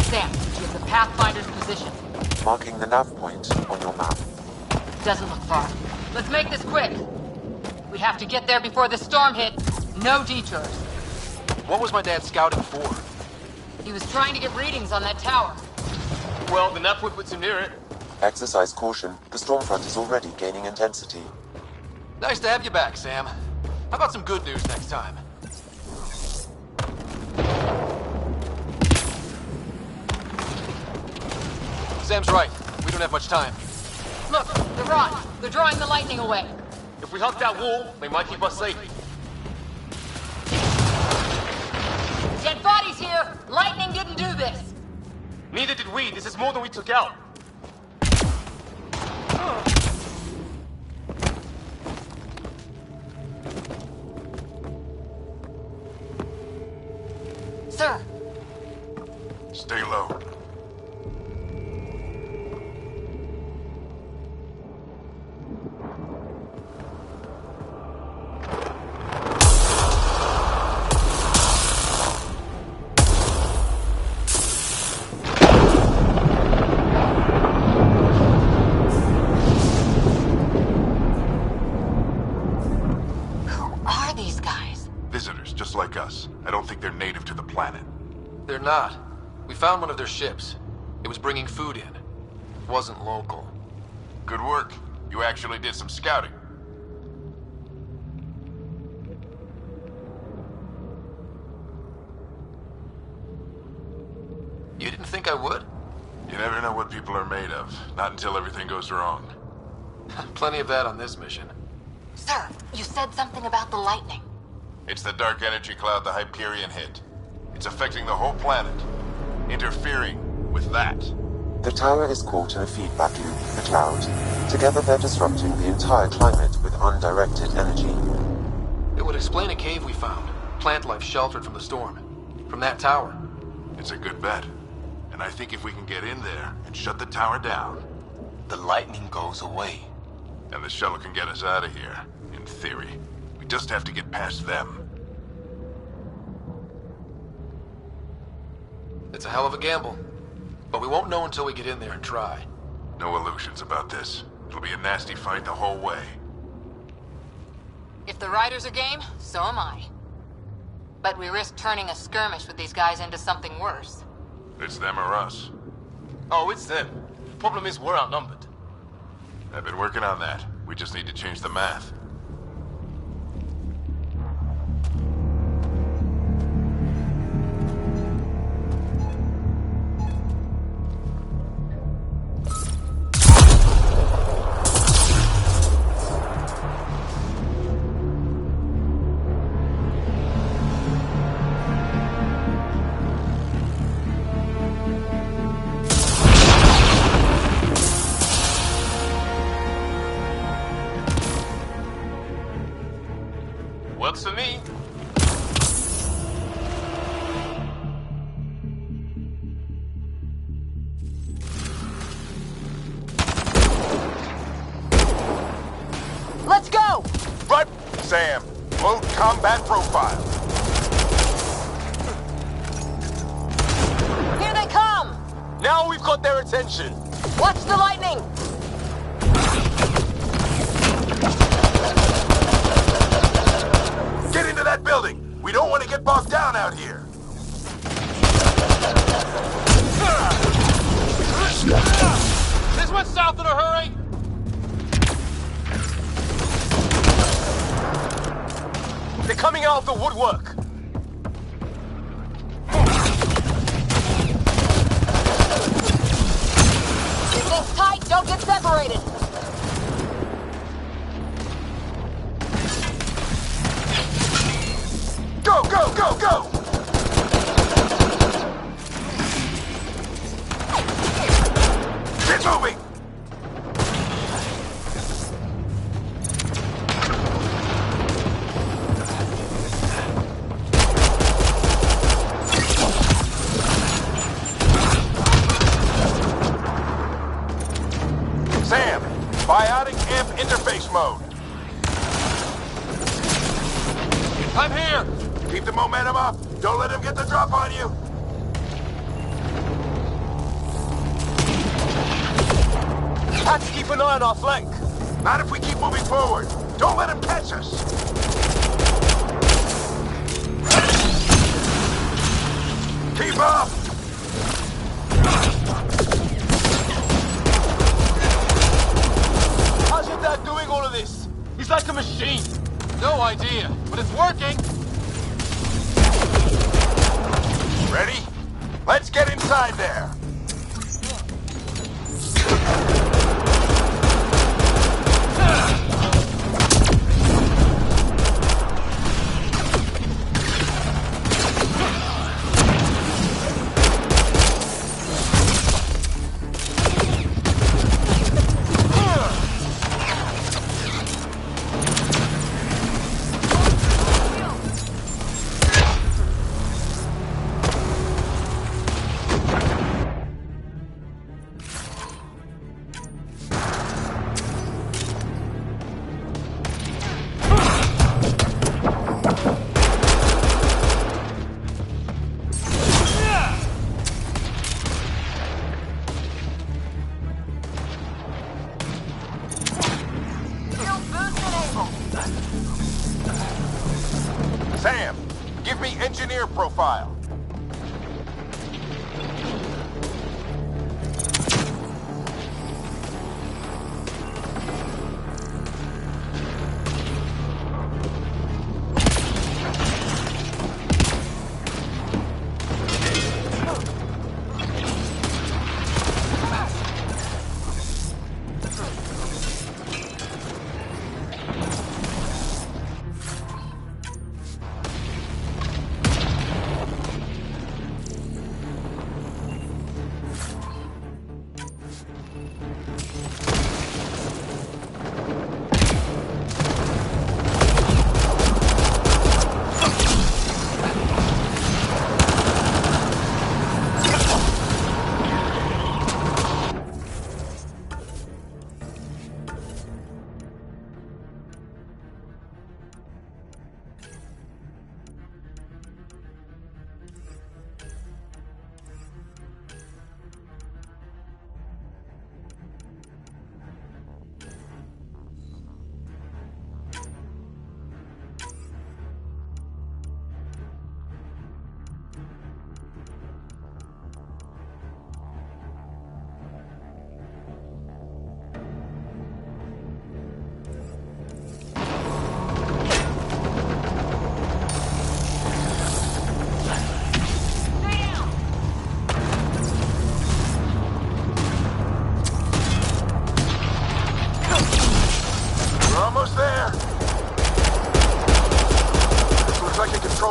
Sam, you have the Pathfinder's position. Marking the nav point on your map. Doesn't look far. Let's make this quick. We have to get there before the storm hits. No detours. What was my dad scouting for? He was trying to get readings on that tower. Well, the nav puts him near it. Exercise caution. The storm front is already gaining intensity. Nice to have you back, Sam. How about some good news next time? Sam's right. We don't have much time. Look, the rods. They're drawing the lightning away. If we hug that wall, they might keep us safe. Dead bodies here! Lightning didn't do this! Neither did we. This is more than we took out. Sir! Stay low. Like us. I don't think they're native to the planet. They're not. We found one of their ships. It was bringing food in. It wasn't local. Good work. You actually did some scouting. You didn't think I would? You never know what people are made of. Not until everything goes wrong. Plenty of that on this mission. Sir, you said something about the lightning. It's the dark energy cloud the Hyperion hit. It's affecting the whole planet. Interfering with that. The tower is caught in a feedback loop with the cloud. Together they're disrupting the entire climate with undirected energy. It would explain a cave we found. Plant life sheltered from the storm. From that tower. It's a good bet. And I think if we can get in there and shut the tower down... the lightning goes away. And the shuttle can get us out of here, in theory. We just have to get past them. It's a hell of a gamble. But we won't know until we get in there and try. No illusions about this. It'll be a nasty fight the whole way. If the riders are game, so am I. But we risk turning a skirmish with these guys into something worse. It's them or us. Oh, it's them. Problem is, we're outnumbered. I've been working on that. We just need to change the math. combat profile. Here they come! Now we've got their attention. Watch the lightning! Get into that building! We don't want to get bogged down out here! This one's south in a hurry! They're coming out of the woodwork. Keep this tight, don't get separated! Go, go, go, go! Get moving! Sam, biotic amp interface mode. I'm here! Keep the momentum up. Don't let him get the drop on you. Have to keep an eye on our flank. Not if we keep moving forward. Don't let him catch us. Keep up! How's your dad doing all of this? He's like a machine. No idea, but it's working! Ready? Let's get inside there. Sam, give me engineer profile.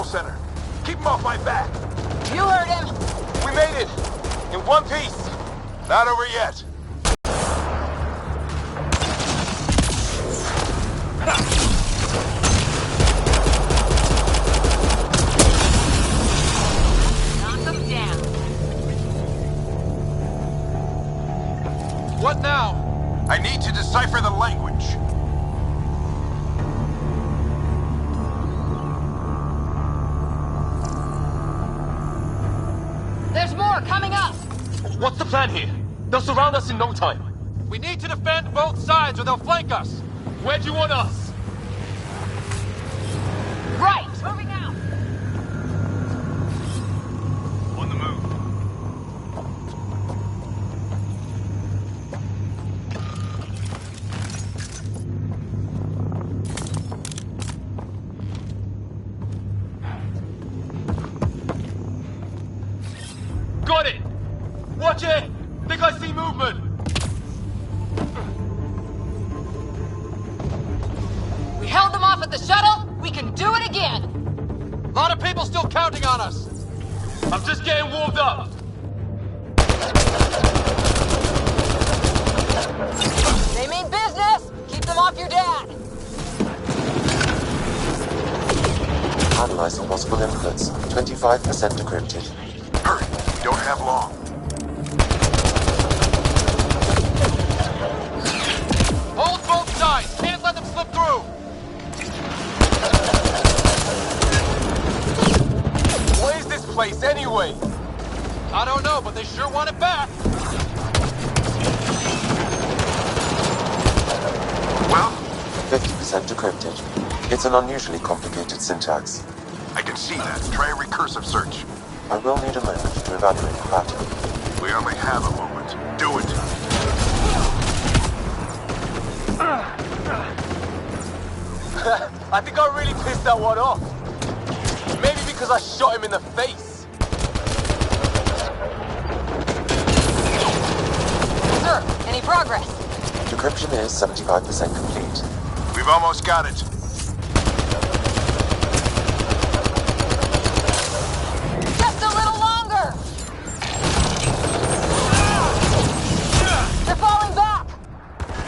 Center. Keep him off my back. You heard him. We made it. In one piece. Not over yet. Knock him down. What now? I need to decipher the language. There's more coming up! What's the plan here? They'll surround us in no time. We need to defend both sides or they'll flank us. Where do you want us? Right! Moving out! On the move. Got it! Watch it! Think I see movement! We held them off at the shuttle. We can do it again. A lot of people still counting on us. I'm just getting warmed up. They mean business. Keep them off your dad. Analyzing possible inputs. 25% decrypted. Hurry, we don't have long. Hold both sides. Can't let them slip through. What is this place anyway? I don't know, but they sure want it back. Well? 50% decrypted. It's an unusually complicated syntax. I can see that. Try a recursive search. I will need a moment to evaluate the pattern. We only have a moment. Do it. I think I really pissed that one off. Maybe because I shot him in the face. Sir, any progress? Decryption is 75% complete. We've almost got it. Just a little longer. They're falling back.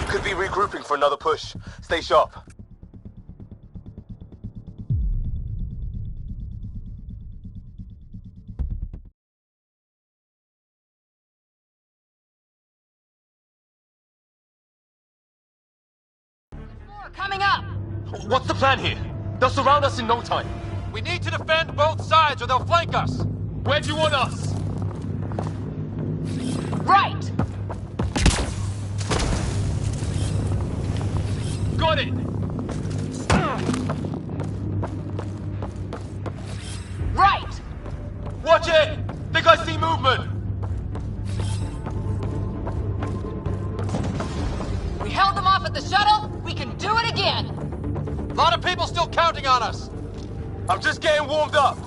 Could be regrouping for another push. Stay sharp. More coming up. What's the plan here? They'll surround us in no time. We need to defend both sides or they'll flank us. Where do you want us? Right. Got it! Right. Watch it! Think I see movement! We held them off at the shuttle. We can do it again. A lot of people still counting on us. I'm just getting warmed up.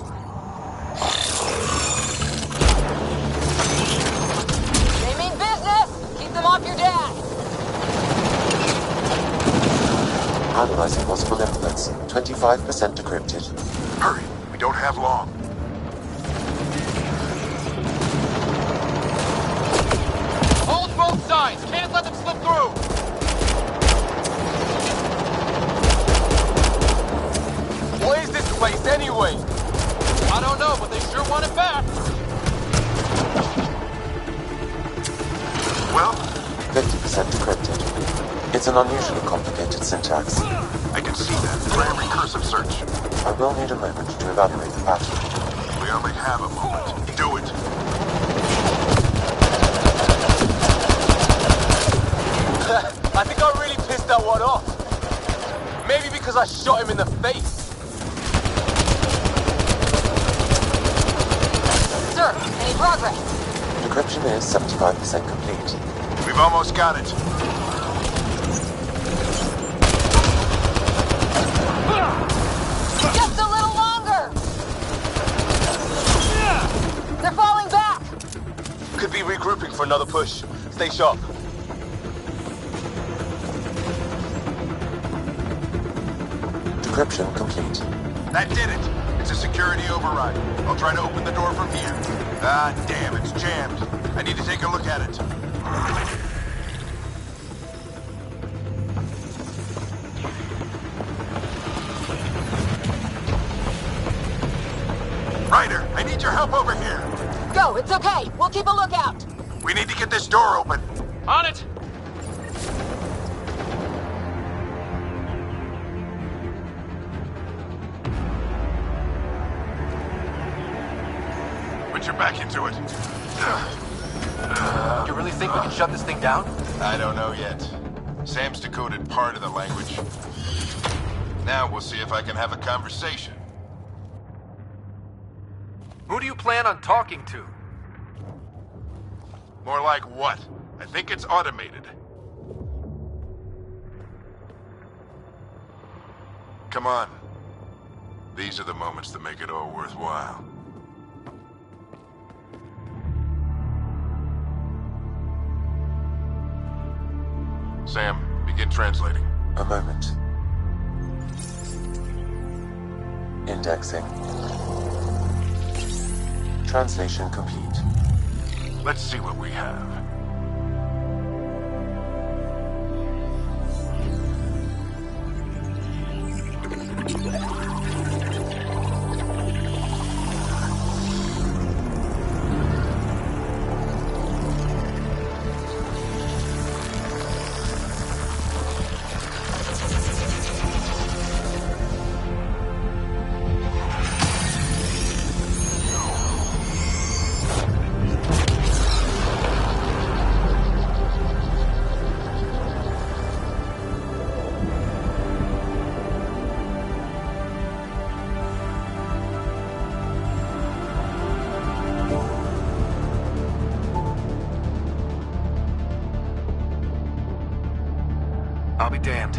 They mean business. Keep them off your dad. Analyzing possible inputs. 25% decrypted. Hurry, we don't have long. Hold both sides. Can't let them slip through. What is this place anyway? I don't know, but they sure want it back. Well? 50% decrypted. It's an unusually complicated syntax. I can see that. Try a recursive search. I will need a moment to evaluate the pattern. We only have a moment. Do it. I think I really pissed that one off. Maybe because I shot him in the face. Sir, any progress? Decryption is 75% complete. We've almost got it. Just a little longer. They're falling back. Could be regrouping for another push. Stay sharp. Decryption complete. That did it. It's a security override. I'll try to open the door from here. Ah, damn, it's jammed. I need to take a look at it. Ryder, I need your help over here. Go, it's okay. We'll keep a lookout. We need to get this door open. On it. We're put your back into it. You really think we can shut this thing down? I don't know yet. Sam's decoded part of the language. Now we'll see if I can have a conversation. Who do you plan on talking to? More like what? I think it's automated. Come on. These are the moments that make it all worthwhile. Sam, begin translating. A moment. Indexing. Translation complete. Let's see what we have. I'll be damned.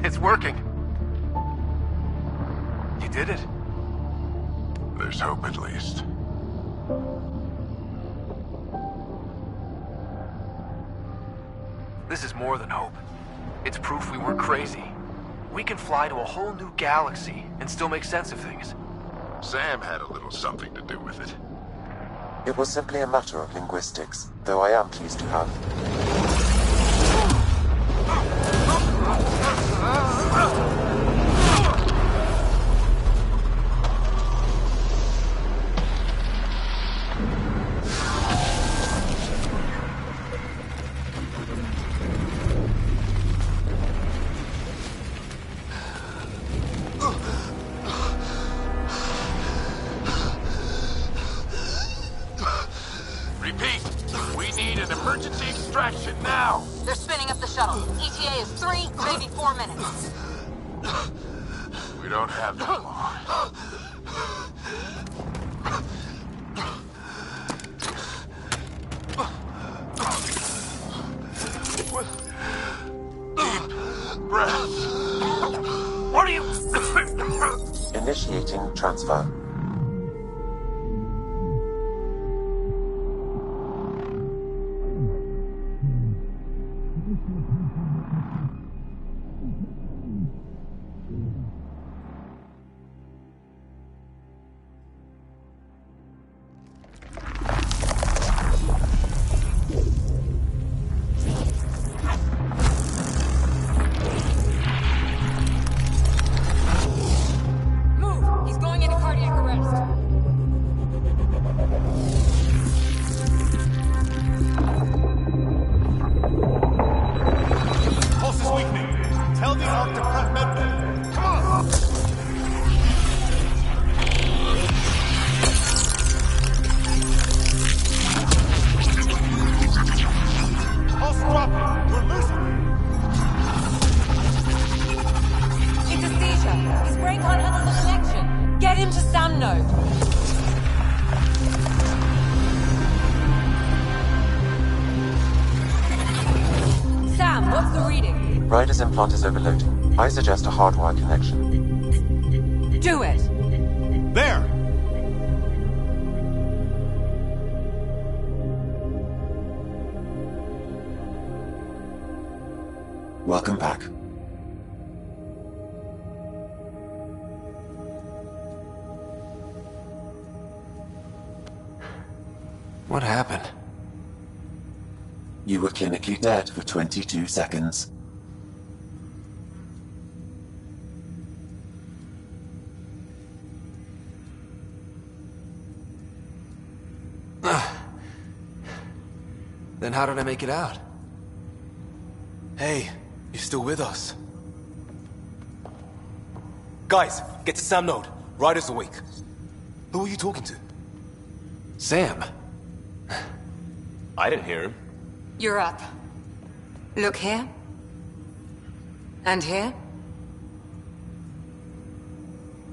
It's working. You did it. There's hope at least. This is more than hope. It's proof we weren't crazy. We can fly to a whole new galaxy and still make sense of things. Sam had a little something to do with it. It was simply a matter of linguistics, though I am pleased to have. Repeat, we need an emergency extraction now. They're spinning up the shuttle. ETA is 3, maybe 4 minutes. We don't have that long. Deep breaths. What are you... Initiating transfer. Ryder's implant is overloading. I suggest a hardwire connection. Do it! There! Welcome back. What happened? You were clinically dead for 22 seconds. Then how did I make it out? Hey, you're still with us. Guys, get to Sam Node. Ryder's awake. Who are you talking to? Sam. I didn't hear him. You're up. Look here. And here.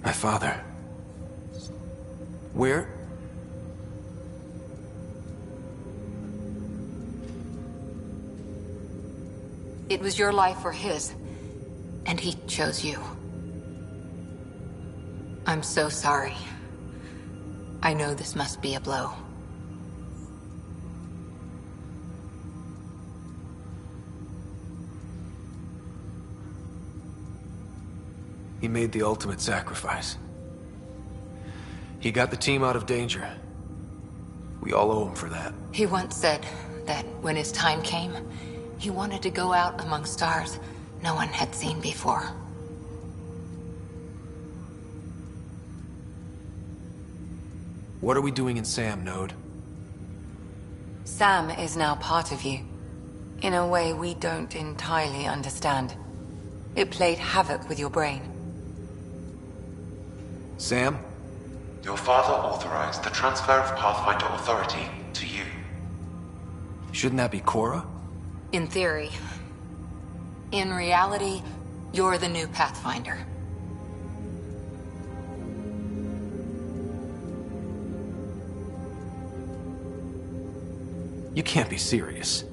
My father. Where? It was your life or his, and he chose you. I'm so sorry. I know this must be a blow. He made the ultimate sacrifice. He got the team out of danger. We all owe him for that. He once said that when his time came, he wanted to go out among stars no one had seen before. What are we doing in Sam, Node? Sam is now part of you. In a way we don't entirely understand. It played havoc with your brain. Sam? Your father authorized the transfer of Pathfinder authority to you. Shouldn't that be Cora? In theory. In reality, you're the new Pathfinder. You can't be serious.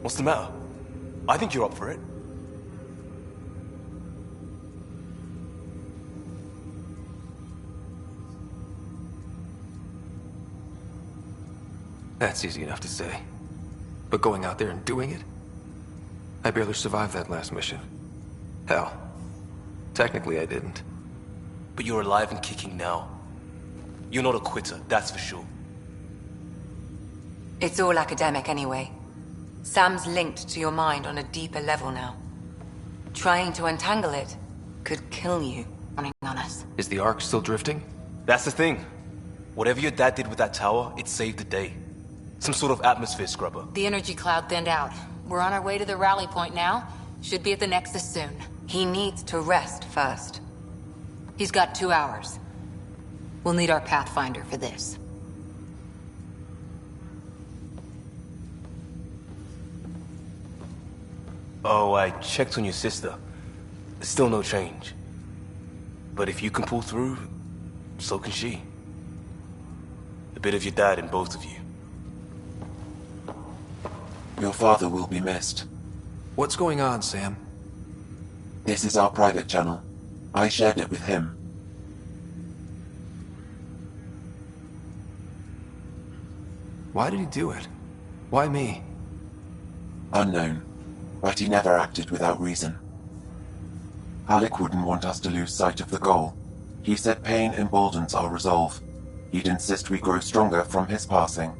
What's the matter? I think you're up for it. That's easy enough to say. But going out there and doing it? I barely survived that last mission. Hell, technically I didn't. But you're alive and kicking now. You're not a quitter, that's for sure. It's all academic anyway. Sam's linked to your mind on a deeper level now. Trying to untangle it could kill you. Running on us. Is the Ark still drifting? That's the thing. Whatever your dad did with that tower, it saved the day. Some sort of atmosphere scrubber. The energy cloud thinned out. We're on our way to the rally point now. Should be at the Nexus soon. He needs to rest first. He's got 2 hours. We'll need our Pathfinder for this. Oh, I checked on your sister. Still no change. But if you can pull through, so can she. A bit of your dad in both of you. Your father will be missed. What's going on, Sam? This is our private channel. I shared it with him. Why did he do it? Why me? Unknown, but he never acted without reason. Alec wouldn't want us to lose sight of the goal. He said pain emboldens our resolve. He'd insist we grow stronger from his passing.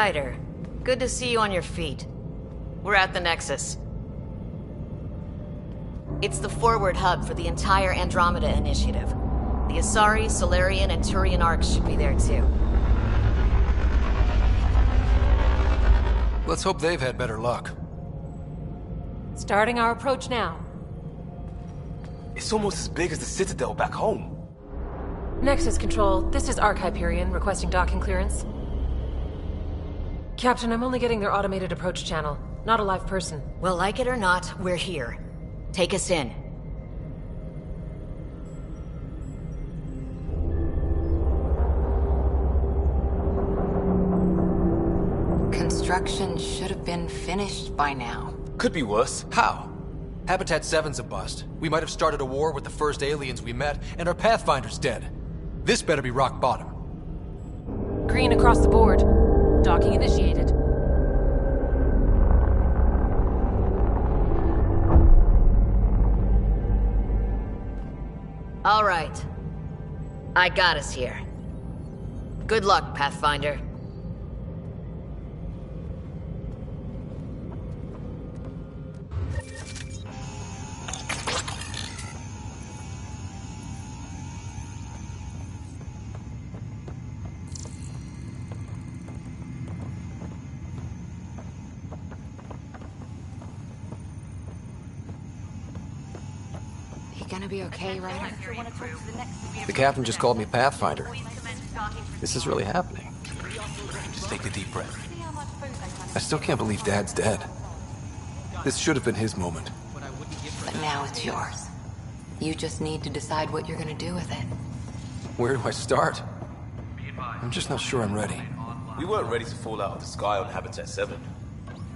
Ryder, good to see you on your feet. We're at the Nexus. It's the forward hub for the entire Andromeda initiative. The Asari, Solarian, and Turian arcs should be there too. Let's hope they've had better luck. Starting our approach now. It's almost as big as the Citadel back home. Nexus Control, this is Arc Hyperion requesting docking clearance. Captain, I'm only getting their automated approach channel, not a live person. Well, like it or not, we're here. Take us in. Construction should have been finished by now. Could be worse. How? Habitat 7's a bust. We might have started a war with the first aliens we met, and our Pathfinder's dead. This better be rock bottom. Green across the board. Docking initiated. All right. I got us here. Good luck, Pathfinder. Gonna be okay, Ryder? The captain just called me Pathfinder. This is really happening. Just take a deep breath. I still can't believe Dad's dead. This should have been his moment. But now it's yours. You just need to decide what you're gonna do with it. Where do I start? I'm just not sure I'm ready. We weren't ready to fall out of the sky on Habitat 7,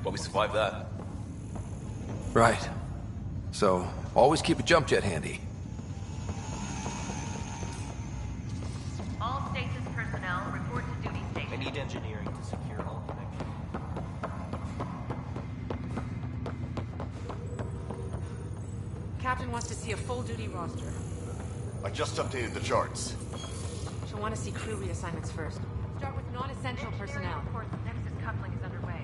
but we survived that. Right. So, always keep a jump jet handy. All stasis personnel report to duty station. I need engineering to secure all connections. Captain wants to see a full duty roster. I just updated the charts. She'll want to see crew reassignments first. Start with non-essential personnel. Reports Nexus coupling is underway.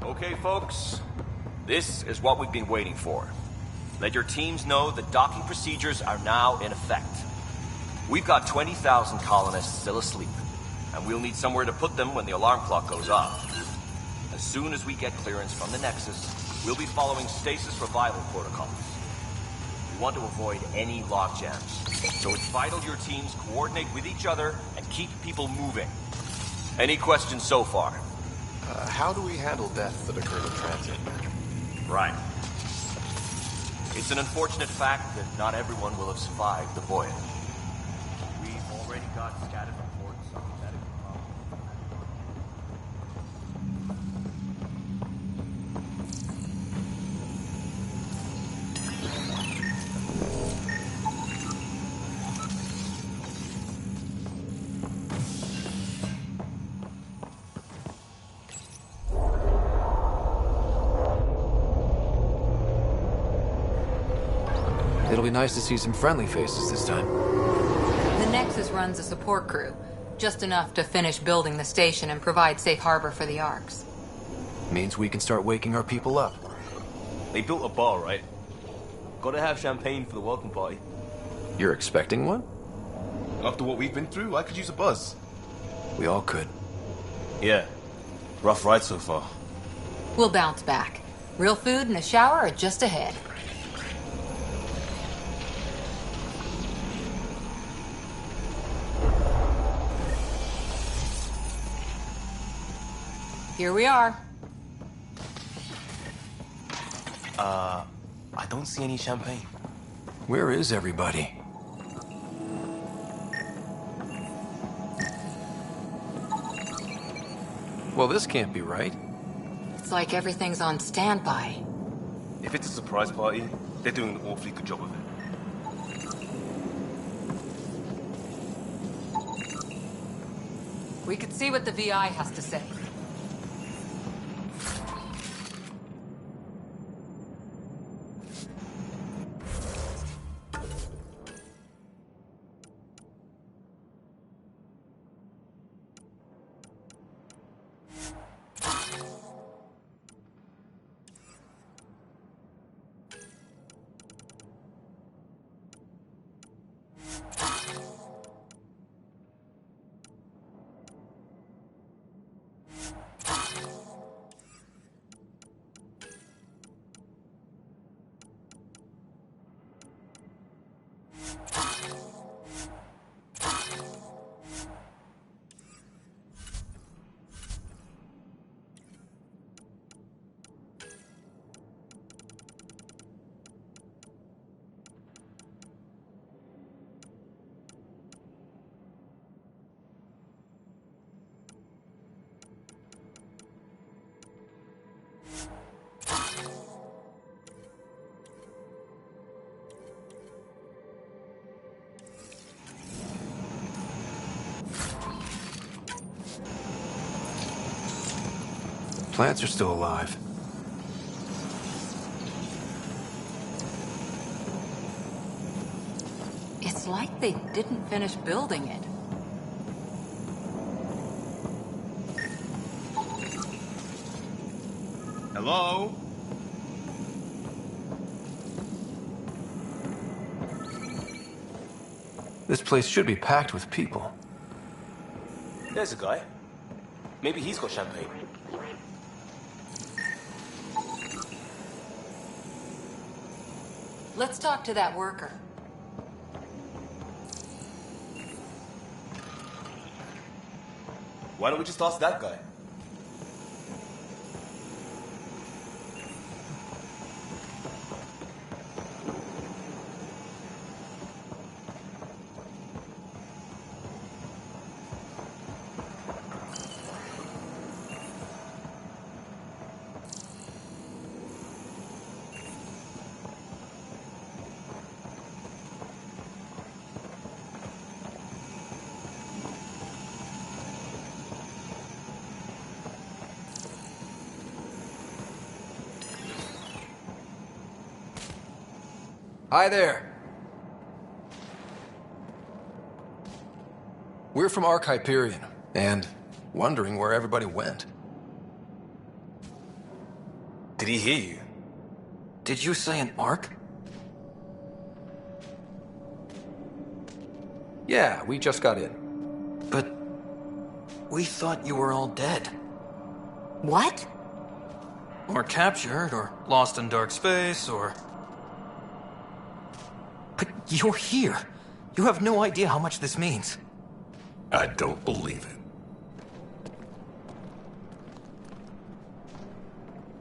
Okay, folks. This is what we've been waiting for. Let your teams know that docking procedures are now in effect. We've got 20,000 colonists still asleep, and we'll need somewhere to put them when the alarm clock goes off. As soon as we get clearance from the Nexus, we'll be following stasis revival protocols. We want to avoid any logjams, so it's vital your teams coordinate with each other and keep people moving. Any questions so far? How do we handle deaths that occur in transit? Right. It's an unfortunate fact that not everyone will have survived the voyage. We've already got scattered reports on medical It'll be nice to see some friendly faces this time. The Nexus runs a support crew. Just enough to finish building the station and provide safe harbor for the Arks. Means we can start waking our people up. They built a bar, right? Gotta have champagne for the welcome party. You're expecting one? After what we've been through, I could use a buzz. We all could. Yeah. Rough ride so far. We'll bounce back. Real food and a shower are just ahead. Here we are. I don't see any champagne. Where is everybody? Well, this can't be right. It's like everything's on standby. If it's a surprise party, they're doing an awfully good job of it. We could see what the VI has to say. Plants are still alive. It's like they didn't finish building it. Hello? This place should be packed with people. There's a guy. Maybe he's got champagne. Let's talk to that worker. Why don't we just ask that guy? Hi there. We're from Ark Hyperion, and wondering where everybody went. Did he hear you? Did you say an Ark? Yeah, we just got in. But we thought you were all dead. What? Or captured, or lost in dark space, or... But you're here. You have no idea how much this means. I don't believe it.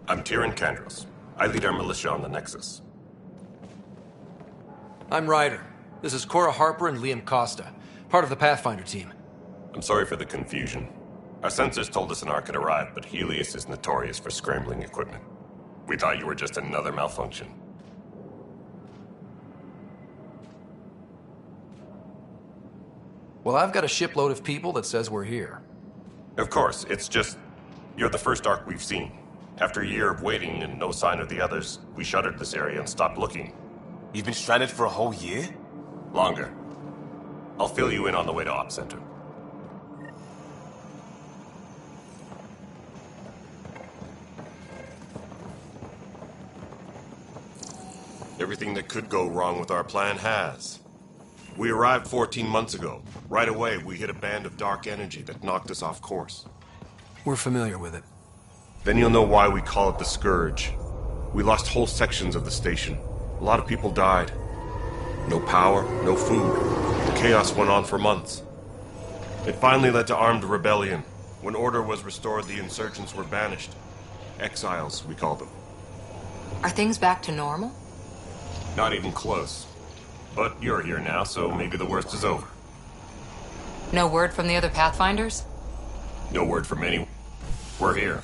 I'm Tyrion Kandros. I lead our militia on the Nexus. I'm Ryder. This is Cora Harper and Liam Costa, part of the Pathfinder team. I'm sorry for the confusion. Our sensors told us an Ark had arrived, but Helios is notorious for scrambling equipment. We thought you were just another malfunction. Well, I've got a shipload of people that says we're here. Of course, it's just... you're the first Ark we've seen. After a year of waiting and no sign of the others, we shuttered this area and stopped looking. You've been stranded for a whole year? Longer. I'll fill you in on the way to Op Center. Everything that could go wrong with our plan has. We arrived 14 months ago. Right away, we hit a band of dark energy that knocked us off course. We're familiar with it. Then you'll know why we call it the Scourge. We lost whole sections of the station. A lot of people died. No power, no food. The chaos went on for months. It finally led to armed rebellion. When order was restored, the insurgents were banished. Exiles, we call them. Are things back to normal? Not even close. But you're here now, so maybe the worst is over. No word from the other Pathfinders? No word from anyone. We're here.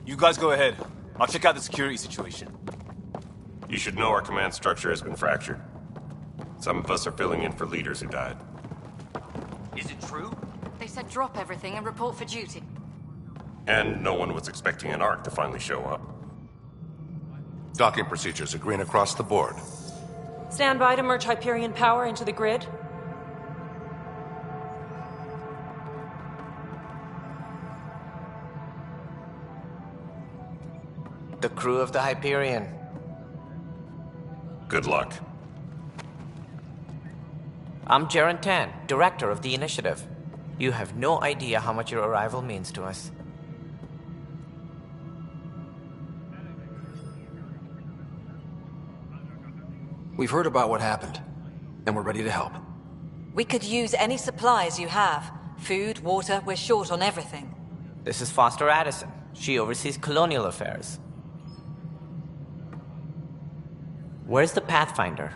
You guys go ahead. I'll check out the security situation. You should know our command structure has been fractured. Some of us are filling in for leaders who died. Is it true? They said drop everything and report for duty. And no one was expecting an Ark to finally show up. Docking procedures are green across the board. Stand by to merge Hyperion power into the grid. The crew of the Hyperion. Good luck. I'm Jaren Tan, director of the initiative. You have no idea how much your arrival means to us. We've heard about what happened, and we're ready to help. We could use any supplies you have. Food, water, we're short on everything. This is Foster Addison. She oversees colonial affairs. Where's the Pathfinder?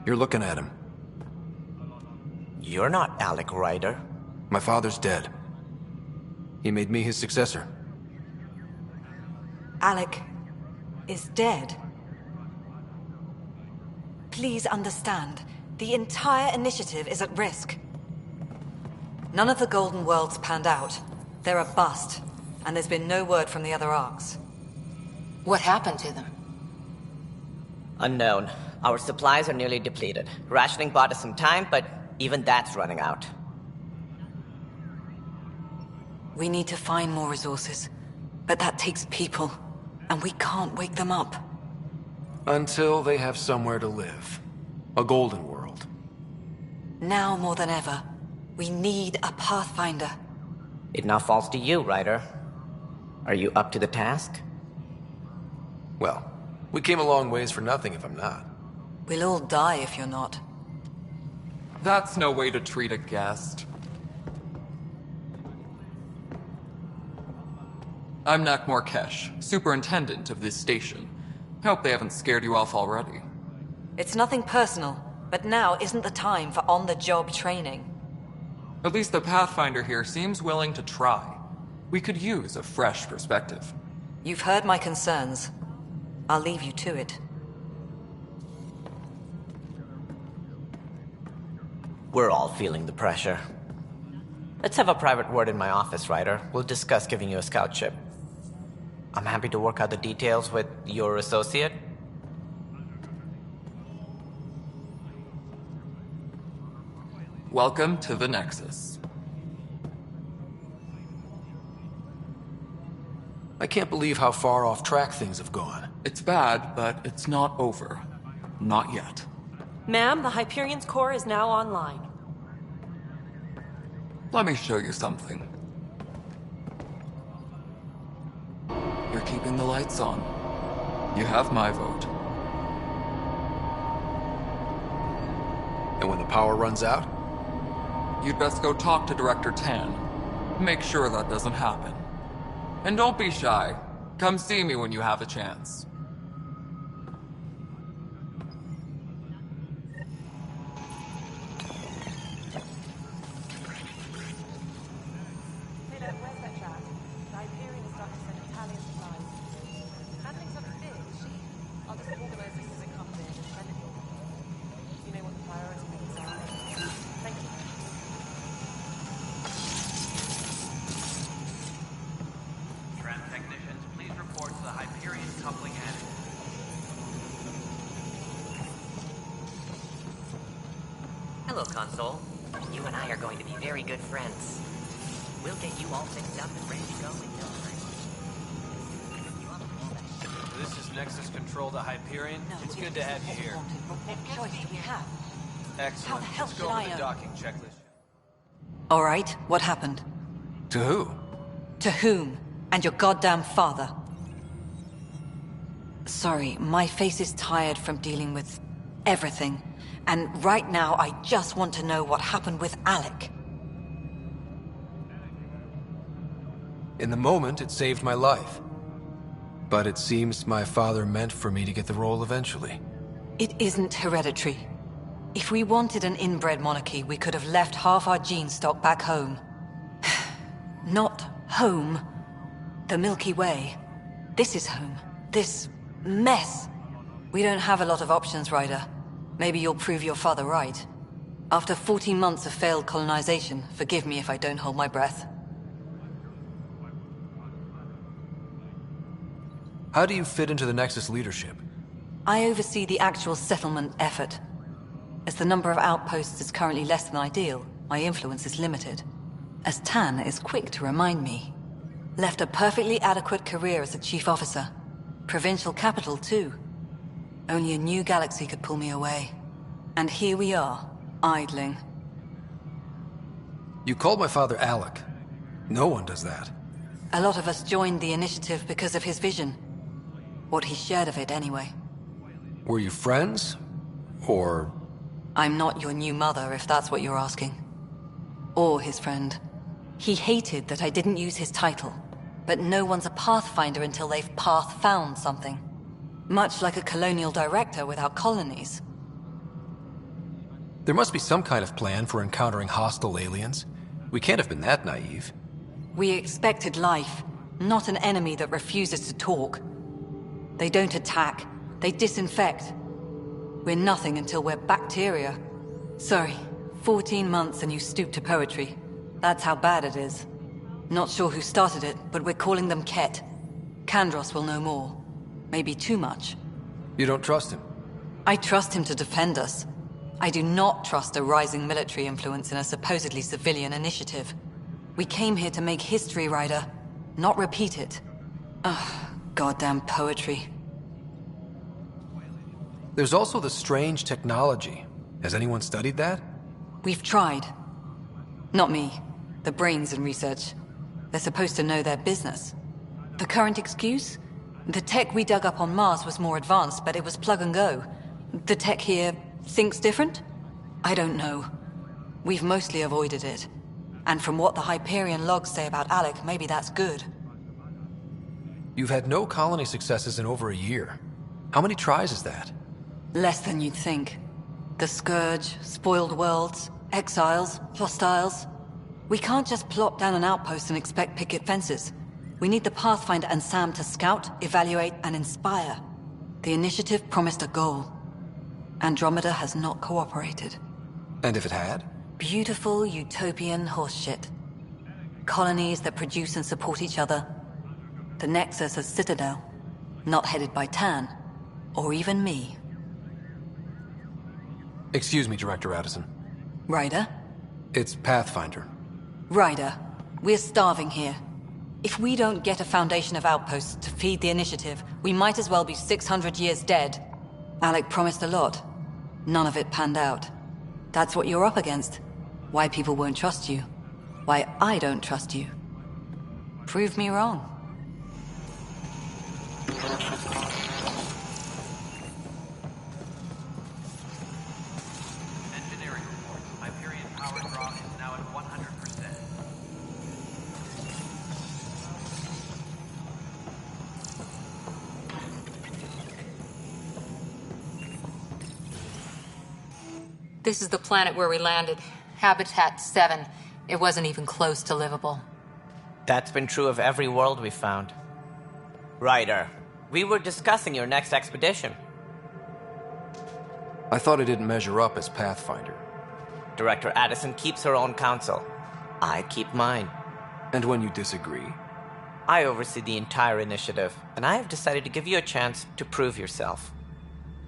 You're looking at him. You're not Alec Ryder. My father's dead. He made me his successor. Alec is dead. Please understand, the entire initiative is at risk. None of the Golden Worlds panned out. They're a bust, and there's been no word from the other arcs. What happened to them? Unknown. Our supplies are nearly depleted. Rationing bought us some time, but even that's running out. We need to find more resources, but that takes people, and we can't wake them up. Until they have somewhere to live. A golden world. Now more than ever, we need a Pathfinder. It now falls to you, Ryder. Are you up to the task? Well, we came a long ways for nothing if I'm not. We'll all die if you're not. That's no way to treat a guest. I'm Nak Morkesh, superintendent of this station. Hope they haven't scared you off already. It's nothing personal, but now isn't the time for on-the-job training. At least the Pathfinder here seems willing to try. We could use a fresh perspective. You've heard my concerns. I'll leave you to it. We're all feeling the pressure. Let's have a private word in my office, Ryder. We'll discuss giving you a scout ship. I'm happy to work out the details with your associate. Welcome to the Nexus. I can't believe how far off track things have gone. It's bad, but it's not over. Not yet. Ma'am, the Hyperion's core is now online. Let me show you something. You're keeping the lights on. You have my vote. And when the power runs out? You'd best go talk to Director Tan. Make sure that doesn't happen. And don't be shy. Come see me when you have a chance. Hello, Console. You and I are going to be very good friends. We'll get you all fixed up and ready to go in no time. This is Nexus Control to Hyperion. It's good to have you here. What choice do we have? Excellent. How the hell Let's should go over I the know? docking checklist. All right, what happened? To who? To whom? And your goddamn father. Sorry, my face is tired from dealing with everything. And right now, I just want to know what happened with Alec. In the moment, it saved my life. But it seems my father meant for me to get the role eventually. It isn't hereditary. If we wanted an inbred monarchy, we could have left half our gene stock back home. Not home. The Milky Way. This is home. This mess. We don't have a lot of options, Ryder. Maybe you'll prove your father right. After 14 months of failed colonization, forgive me if I don't hold my breath. How do you fit into the Nexus leadership? I oversee the actual settlement effort. As the number of outposts is currently less than ideal, my influence is limited. As Tan is quick to remind me. Left a perfectly adequate career as a chief officer. Provincial capital, too. Only a new galaxy could pull me away. And here we are, idling. You called my father Alec. No one does that. A lot of us joined the initiative because of his vision. What he shared of it, anyway. Were you friends? Or... I'm not your new mother, if that's what you're asking. Or his friend. He hated that I didn't use his title. But no one's a pathfinder until they've path-found something. Much like a colonial director without colonies. There must be some kind of plan for encountering hostile aliens. We can't have been that naive. We expected life, not an enemy that refuses to talk. They don't attack, they disinfect. We're nothing until we're bacteria. Sorry, 14 months and you stoop to poetry. That's how bad it is. Not sure who started it, but we're calling them Ket. Kandros will know more. Maybe too much. You don't trust him? I trust him to defend us. I do not trust a rising military influence in a supposedly civilian initiative. We came here to make history, Ryder, not repeat it. Ugh, goddamn poetry. There's also the strange technology. Has anyone studied that? We've tried. Not me. The brains in research. They're supposed to know their business. The current excuse? The tech we dug up on Mars was more advanced, but it was plug and go. The tech here thinks different? I don't know. We've mostly avoided it. And from what the Hyperion logs say about Alec, maybe that's good. You've had no colony successes in over a year. How many tries is that? Less than you'd think. The Scourge, spoiled worlds, exiles, hostiles. We can't just plop down an outpost and expect picket fences. We need the Pathfinder and Sam to scout, evaluate, and inspire. The initiative promised a goal. Andromeda has not cooperated. And if it had? Beautiful utopian horseshit. Colonies that produce and support each other. The Nexus a citadel. Not headed by Tan. Or even me. Excuse me, Director Addison. Ryder? It's Pathfinder. Ryder, we're starving here. If we don't get a foundation of outposts to feed the initiative, we might as well be 600 years dead. Alec promised a lot. None of it panned out. That's what you're up against. Why people won't trust you. Why I don't trust you. Prove me wrong. Engineering report. Hyperion power draw is now at 100%. This is the planet where we landed. Habitat 7. It wasn't even close to livable. That's been true of every world we've found. Ryder, we were discussing your next expedition. I thought I didn't measure up as Pathfinder. Director Addison keeps her own counsel. I keep mine. And when you disagree? I oversee the entire initiative, and I have decided to give you a chance to prove yourself.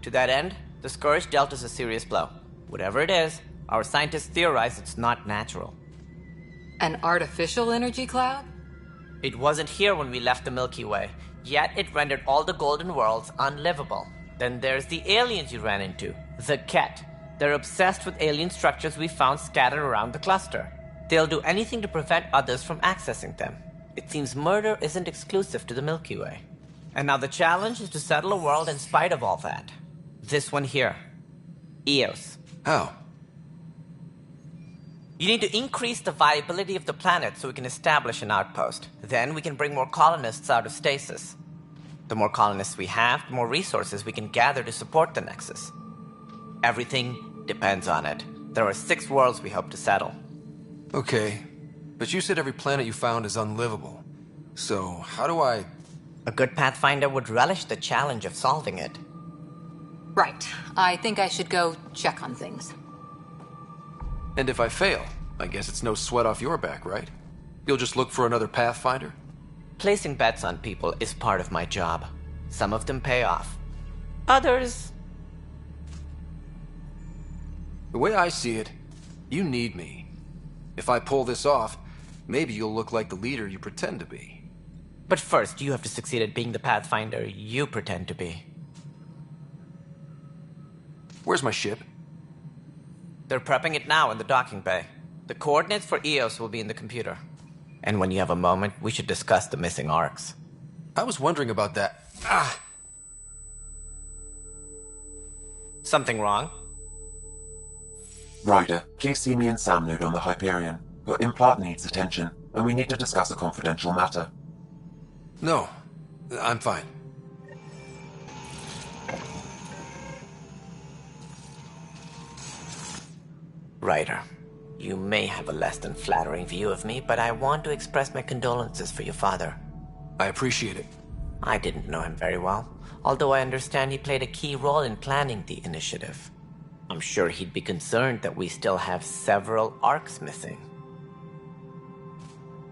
To that end, the Scourge dealt us a serious blow. Whatever it is, our scientists theorize it's not natural. An artificial energy cloud? It wasn't here when we left the Milky Way, yet it rendered all the golden worlds unlivable. Then there's the aliens you ran into, the Ket. They're obsessed with alien structures we found scattered around the cluster. They'll do anything to prevent others from accessing them. It seems murder isn't exclusive to the Milky Way. And now the challenge is to settle a world in spite of all that. This one here. Eos. How? You need to increase the viability of the planet so we can establish an outpost. Then we can bring more colonists out of stasis. The more colonists we have, the more resources we can gather to support the Nexus. Everything depends on it. There are 6 worlds we hope to settle. Okay, but you said every planet you found is unlivable. So, how do I... A good Pathfinder would relish the challenge of solving it. Right. I think I should go check on things. And if I fail, I guess it's no sweat off your back, right? You'll just look for another Pathfinder? Placing bets on people is part of my job. Some of them pay off. Others... The way I see it, you need me. If I pull this off, maybe you'll look like the leader you pretend to be. But first, you have to succeed at being the Pathfinder you pretend to be. Where's my ship? They're prepping it now in the docking bay. The coordinates for EOS will be in the computer. And when you have a moment, we should discuss the missing arcs. I was wondering about that. Something wrong? Ryder, please see me and Sam load on the Hyperion. Your implant needs attention, and we need to discuss a confidential matter. No, I'm fine. Ryder, you may have a less than flattering view of me, but I want to express my condolences for your father. I appreciate it. I didn't know him very well, although I understand he played a key role in planning the initiative. I'm sure he'd be concerned that we still have several arcs missing.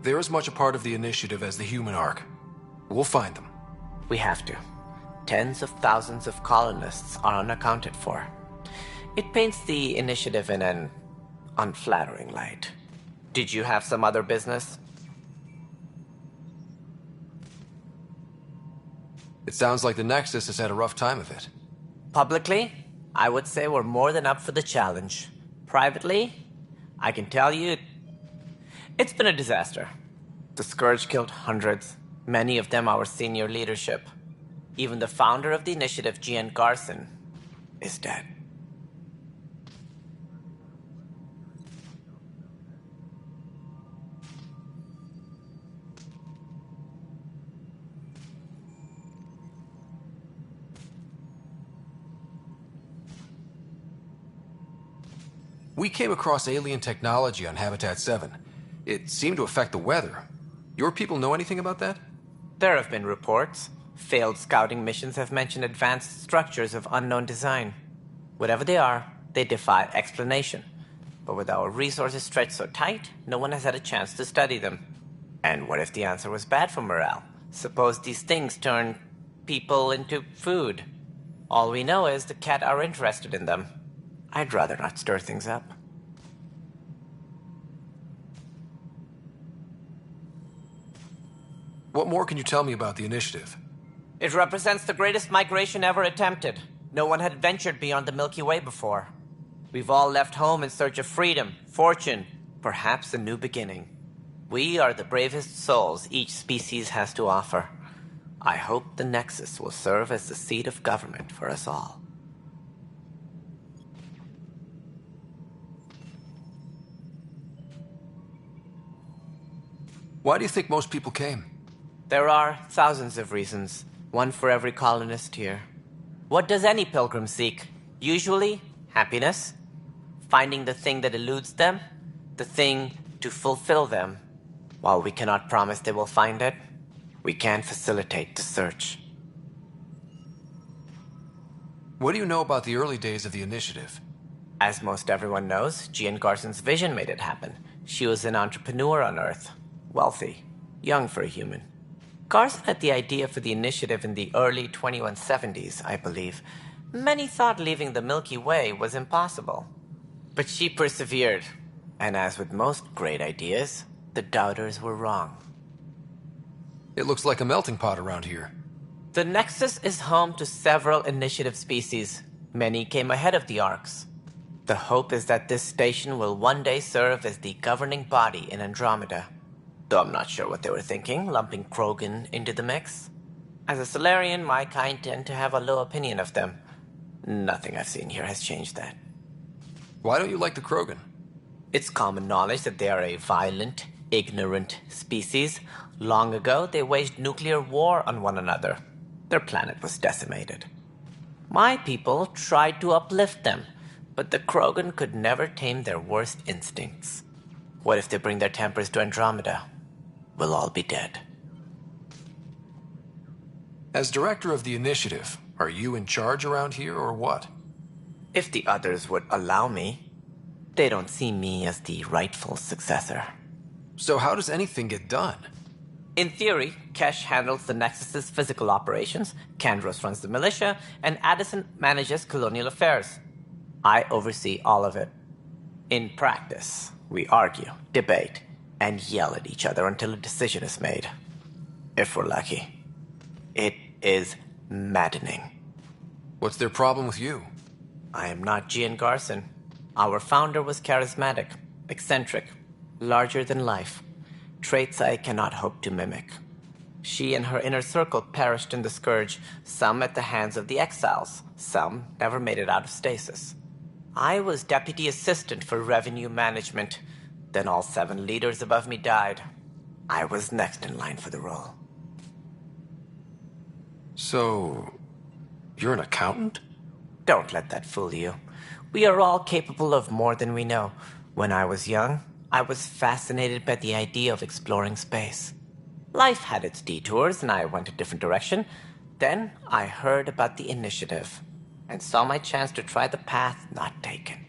They're as much a part of the initiative as the human arc. We'll find them. We have to. Tens of thousands of colonists are unaccounted for. It paints the initiative in an unflattering light. Did you have some other business? It sounds like the Nexus has had a rough time of it. Publicly, I would say we're more than up for the challenge. Privately, I can tell you, it's been a disaster. The Scourge killed hundreds, many of them our senior leadership. Even the founder of the initiative, Gian Garson, is dead. We came across alien technology on Habitat 7. It seemed to affect the weather. Your people know anything about that? There have been reports. Failed scouting missions have mentioned advanced structures of unknown design. Whatever they are, they defy explanation. But with our resources stretched so tight, no one has had a chance to study them. And what if the answer was bad for morale? Suppose these things turn people into food. All we know is the Cat are interested in them. I'd rather not stir things up. What more can you tell me about the initiative? It represents the greatest migration ever attempted. No one had ventured beyond the Milky Way before. We've all left home in search of freedom, fortune, perhaps a new beginning. We are the bravest souls each species has to offer. I hope the Nexus will serve as the seat of government for us all. Why do you think most people came? There are thousands of reasons, one for every colonist here. What does any pilgrim seek? Usually, happiness. Finding the thing that eludes them, the thing to fulfill them. While we cannot promise they will find it, we can facilitate the search. What do you know about the early days of the initiative? As most everyone knows, Gian Garson's vision made it happen. She was an entrepreneur on Earth. Wealthy. Young for a human. Garson had the idea for the initiative in the early 2170s, I believe. Many thought leaving the Milky Way was impossible. But she persevered. And as with most great ideas, the doubters were wrong. It looks like a melting pot around here. The Nexus is home to several initiative species. Many came ahead of the Arks. The hope is that this station will one day serve as the governing body in Andromeda. Though I'm not sure what they were thinking, lumping Krogan into the mix. As a Solarian, my kind tend to have a low opinion of them. Nothing I've seen here has changed that. Why don't you like the Krogan? It's common knowledge that they are a violent, ignorant species. Long ago, they waged nuclear war on one another. Their planet was decimated. My people tried to uplift them, but the Krogan could never tame their worst instincts. What if they bring their tempers to Andromeda? We'll all be dead. As director of the initiative, are you in charge around here or what? If the others would allow me. They don't see me as the rightful successor. So how does anything get done? In theory, Kesh handles the Nexus's physical operations, Kandros runs the militia, and Addison manages colonial affairs. I oversee all of it. In practice, we argue, debate, and yell at each other until a decision is made. If we're lucky. It is maddening. What's their problem with you? I am not Gian Garson. Our founder was charismatic, eccentric, larger than life. Traits I cannot hope to mimic. She and her inner circle perished in the Scourge, some at the hands of the Exiles, some never made it out of stasis. I was deputy assistant for revenue management. Then all 7 leaders above me died. I was next in line for the role. So, you're an accountant? Don't let that fool you. We are all capable of more than we know. When I was young, I was fascinated by the idea of exploring space. Life had its detours, and I went a different direction. Then I heard about the initiative, and saw my chance to try the path not taken.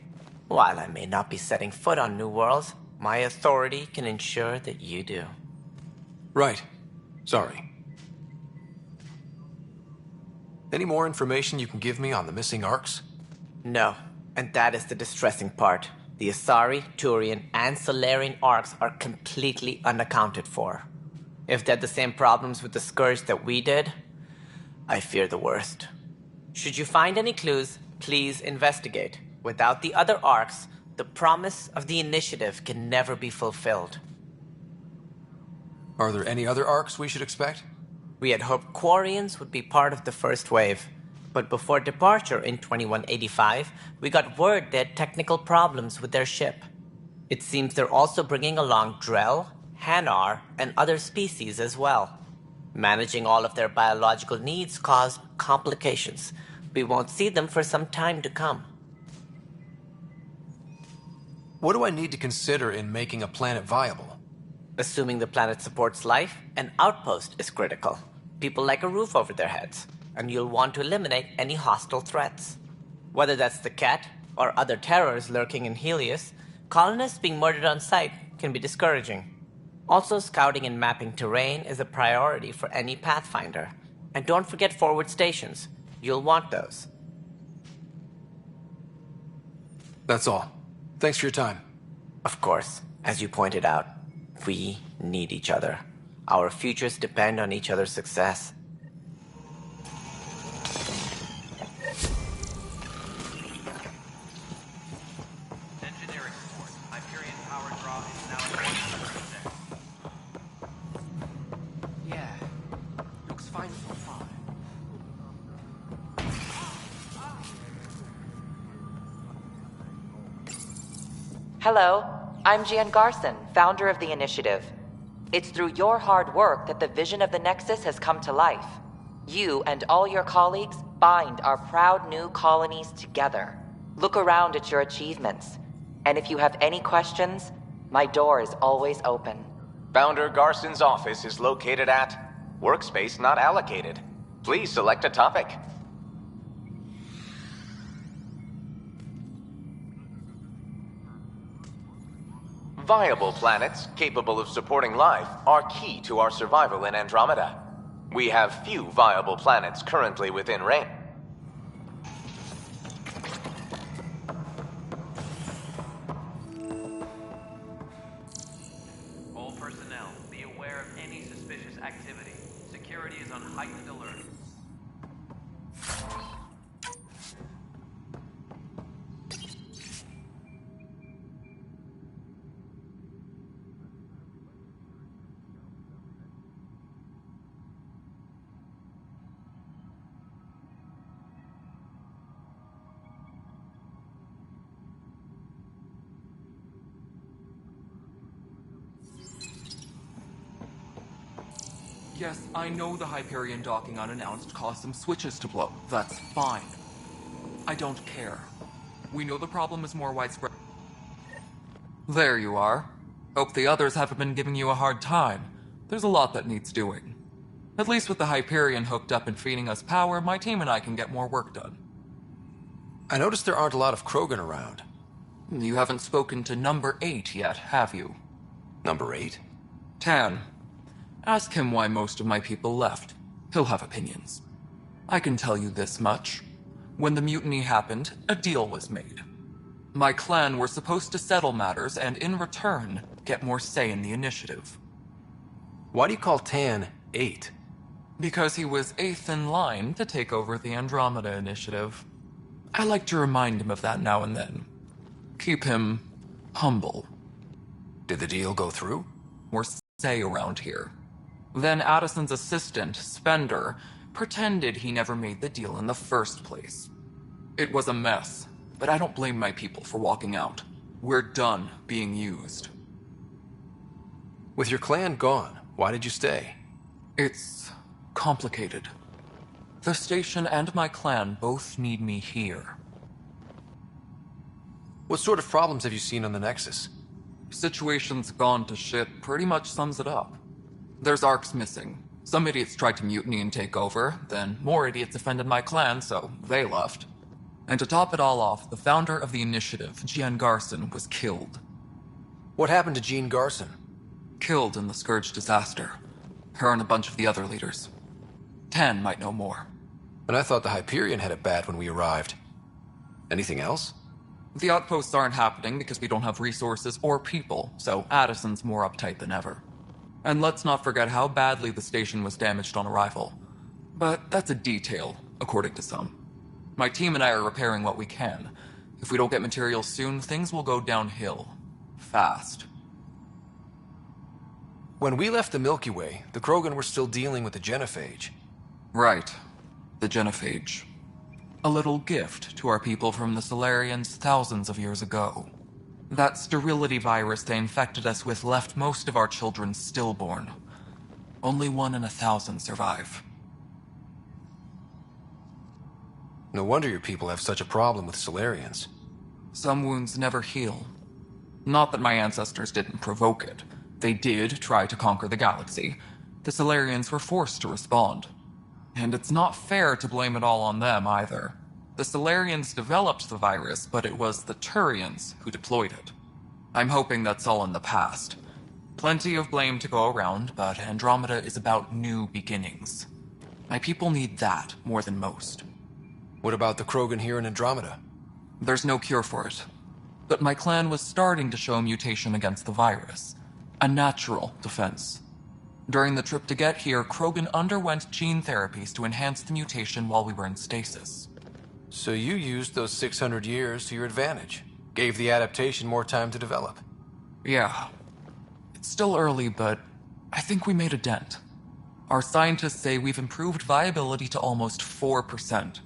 While I may not be setting foot on New Worlds, my authority can ensure that you do. Right. Sorry. Any more information you can give me on the missing arcs? No, and that is the distressing part. The Asari, Turian, and Solarian arcs are completely unaccounted for. If they had the same problems with the Scourge that we did, I fear the worst. Should you find any clues, please investigate. Without the other arcs, the promise of the initiative can never be fulfilled. Are there any other arcs we should expect? We had hoped Quarians would be part of the first wave, but before departure in 2185, we got word they had technical problems with their ship. It seems they're also bringing along Drell, Hanar, and other species as well. Managing all of their biological needs caused complications. We won't see them for some time to come. What do I need to consider in making a planet viable? Assuming the planet supports life, an outpost is critical. People like a roof over their heads, and you'll want to eliminate any hostile threats. Whether that's the Cat or other terrors lurking in Helios, colonists being murdered on sight can be discouraging. Also, scouting and mapping terrain is a priority for any Pathfinder. And don't forget forward stations. You'll want those. That's all. Thanks for your time. Of course, as you pointed out, we need each other. Our futures depend on each other's success. Engineering report. Hyperion power draw is now at 100%. Yeah. Looks fine so far. Hello, I'm Gian Garson, founder of the Initiative. It's through your hard work that the vision of the Nexus has come to life. You and all your colleagues bind our proud new colonies together. Look around at your achievements. And if you have any questions, my door is always open. Founder Garson's office is located at Workspace Not Allocated. Please select a topic. Viable planets capable of supporting life are key to our survival in Andromeda. We have few viable planets currently within range. All personnel, be aware of any suspicious activity. Security is on heightened alert. Yes, I know the Hyperion docking unannounced caused some switches to blow. That's fine. I don't care. We know the problem is more widespread. There you are. Hope the others haven't been giving you a hard time. There's a lot that needs doing. At least with the Hyperion hooked up and feeding us power, my team and I can get more work done. I noticed there aren't a lot of Krogan around. You haven't spoken to number 8 yet, have you? Number 8? Tan. Ask him why most of my people left. He'll have opinions. I can tell you this much. When the mutiny happened, a deal was made. My clan were supposed to settle matters and, in return, get more say in the initiative. Why do you call Tan 8? Because he was 8th in line to take over the Andromeda initiative. I like to remind him of that now and then. Keep him humble. Did the deal go through? Or say around here. Then Addison's assistant, Spender, pretended he never made the deal in the first place. It was a mess, but I don't blame my people for walking out. We're done being used. With your clan gone, why did you stay? It's complicated. The station and my clan both need me here. What sort of problems have you seen on the Nexus? Situation's gone to shit pretty much sums it up. There's arcs missing. Some idiots tried to mutiny and take over, then more idiots offended my clan, so they left. And to top it all off, the founder of the initiative, Jean Garson, was killed. What happened to Jean Garson? Killed in the Scourge disaster. Her and a bunch of the other leaders. Tan might know more. And I thought the Hyperion had it bad when we arrived. Anything else? The outposts aren't happening because we don't have resources or people, so Addison's more uptight than ever. And let's not forget how badly the station was damaged on arrival. But that's a detail, according to some. My team and I are repairing what we can. If we don't get materials soon, things will go downhill. Fast. When we left the Milky Way, the Krogan were still dealing with the genophage. Right. The genophage. A little gift to our people from the Solarians thousands of years ago. That sterility virus they infected us with left most of our children stillborn. Only 1 in 1,000 survive. No wonder your people have such a problem with Solarians. Some wounds never heal. Not that my ancestors didn't provoke it. They did try to conquer the galaxy. The Solarians were forced to respond. And it's not fair to blame it all on them, either. The Solarians developed the virus, but it was the Turians who deployed it. I'm hoping that's all in the past. Plenty of blame to go around, but Andromeda is about new beginnings. My people need that more than most. What about the Krogan here in Andromeda? There's no cure for it. But my clan was starting to show a mutation against the virus. A natural defense. During the trip to get here, Krogan underwent gene therapies to enhance the mutation while we were in stasis. So you used those 600 years to your advantage. Gave the adaptation more time to develop. Yeah. It's still early, but I think we made a dent. Our scientists say we've improved viability to almost 4%,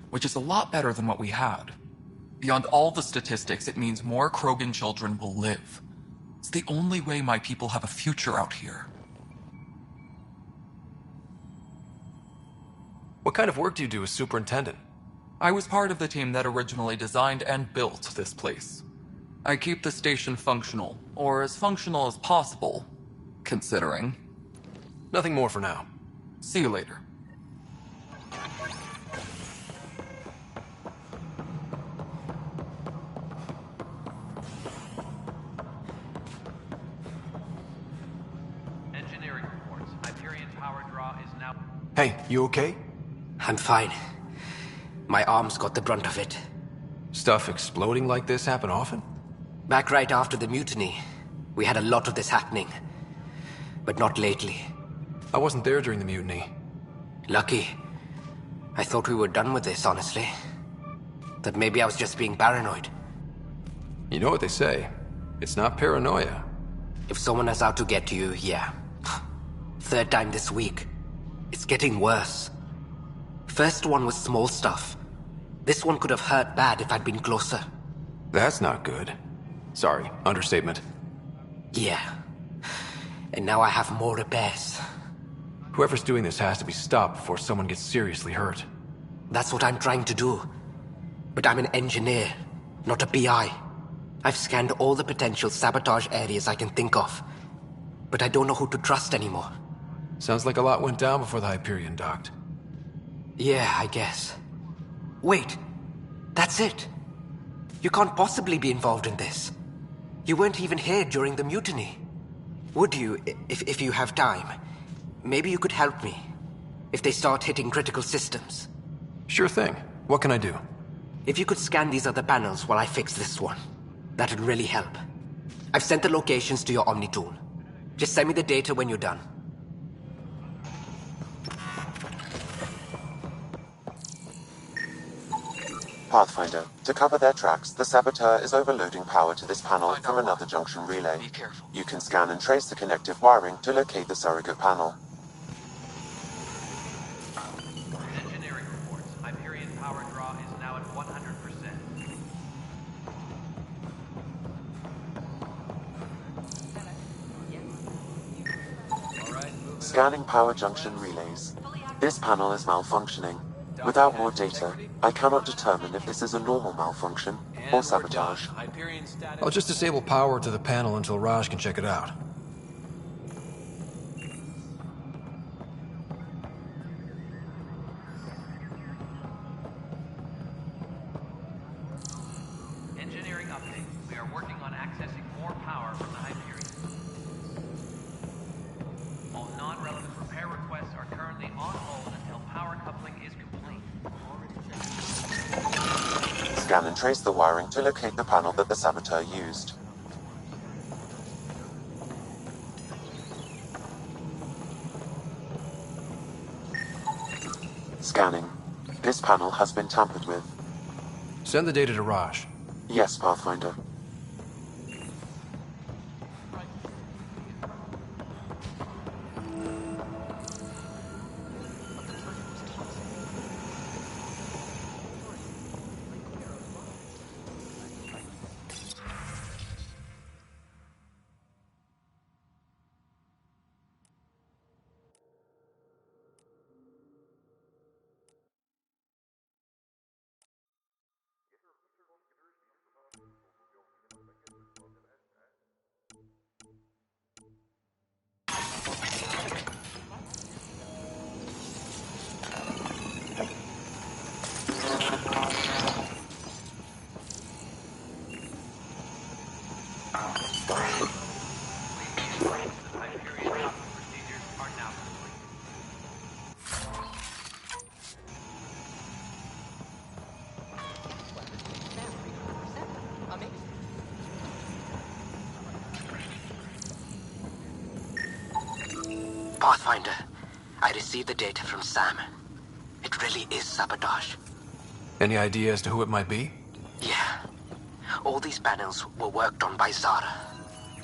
which is a lot better than what we had. Beyond all the statistics, it means more Krogan children will live. It's the only way my people have a future out here. What kind of work do you do as superintendent? I was part of the team that originally designed and built this place. I keep the station functional, or as functional as possible, considering. Nothing more for now. See you later. Engineering reports. Hyperion power draw is now... Hey, you okay? I'm fine. My arms got the brunt of it. Stuff exploding like this happen often? Back right after the mutiny, we had a lot of this happening. But not lately. I wasn't there during the mutiny. Lucky. I thought we were done with this, honestly. That maybe I was just being paranoid. You know what they say. It's not paranoia. If someone is out to get you, yeah. 3rd time this week. It's getting worse. First one was small stuff. This one could have hurt bad if I'd been closer. That's not good. Sorry, understatement. Yeah. And now I have more repairs. Whoever's doing this has to be stopped before someone gets seriously hurt. That's what I'm trying to do. But I'm an engineer, not a PI. I've scanned all the potential sabotage areas I can think of. But I don't know who to trust anymore. Sounds like a lot went down before the Hyperion docked. Yeah, I guess. Wait. That's it. You can't possibly be involved in this. You weren't even here during the mutiny. Would you, if you have time? Maybe you could help me. If they start hitting critical systems. Sure thing. What can I do? If you could scan these other panels while I fix this one, that'd really help. I've sent the locations to your Omni tool. Just send me the data when you're done. Pathfinder, to cover their tracks, the Saboteur is overloading power to this panel from another junction relay. Be careful. You can scan and trace the connective wiring to locate the surrogate panel. Engineering reports. Hyperion power draw is now at 100%. Scanning power junction relays. This panel is malfunctioning. Without more data, I cannot determine if this is a normal malfunction or sabotage. I'll just disable power to the panel until Raj can check it out. Engineering update. We are working on accessing more power from the Hyperion. All non-relevant repair requests are currently on hold until power coupling is complete. Scan and trace the wiring to locate the panel that the Saboteur used. Scanning. This panel has been tampered with. Send the data to Raj. Yes, Pathfinder. Pathfinder, I received the data from Sam. It really is sabotage. Any idea as to who it might be? Yeah. All these panels were worked on by Zara.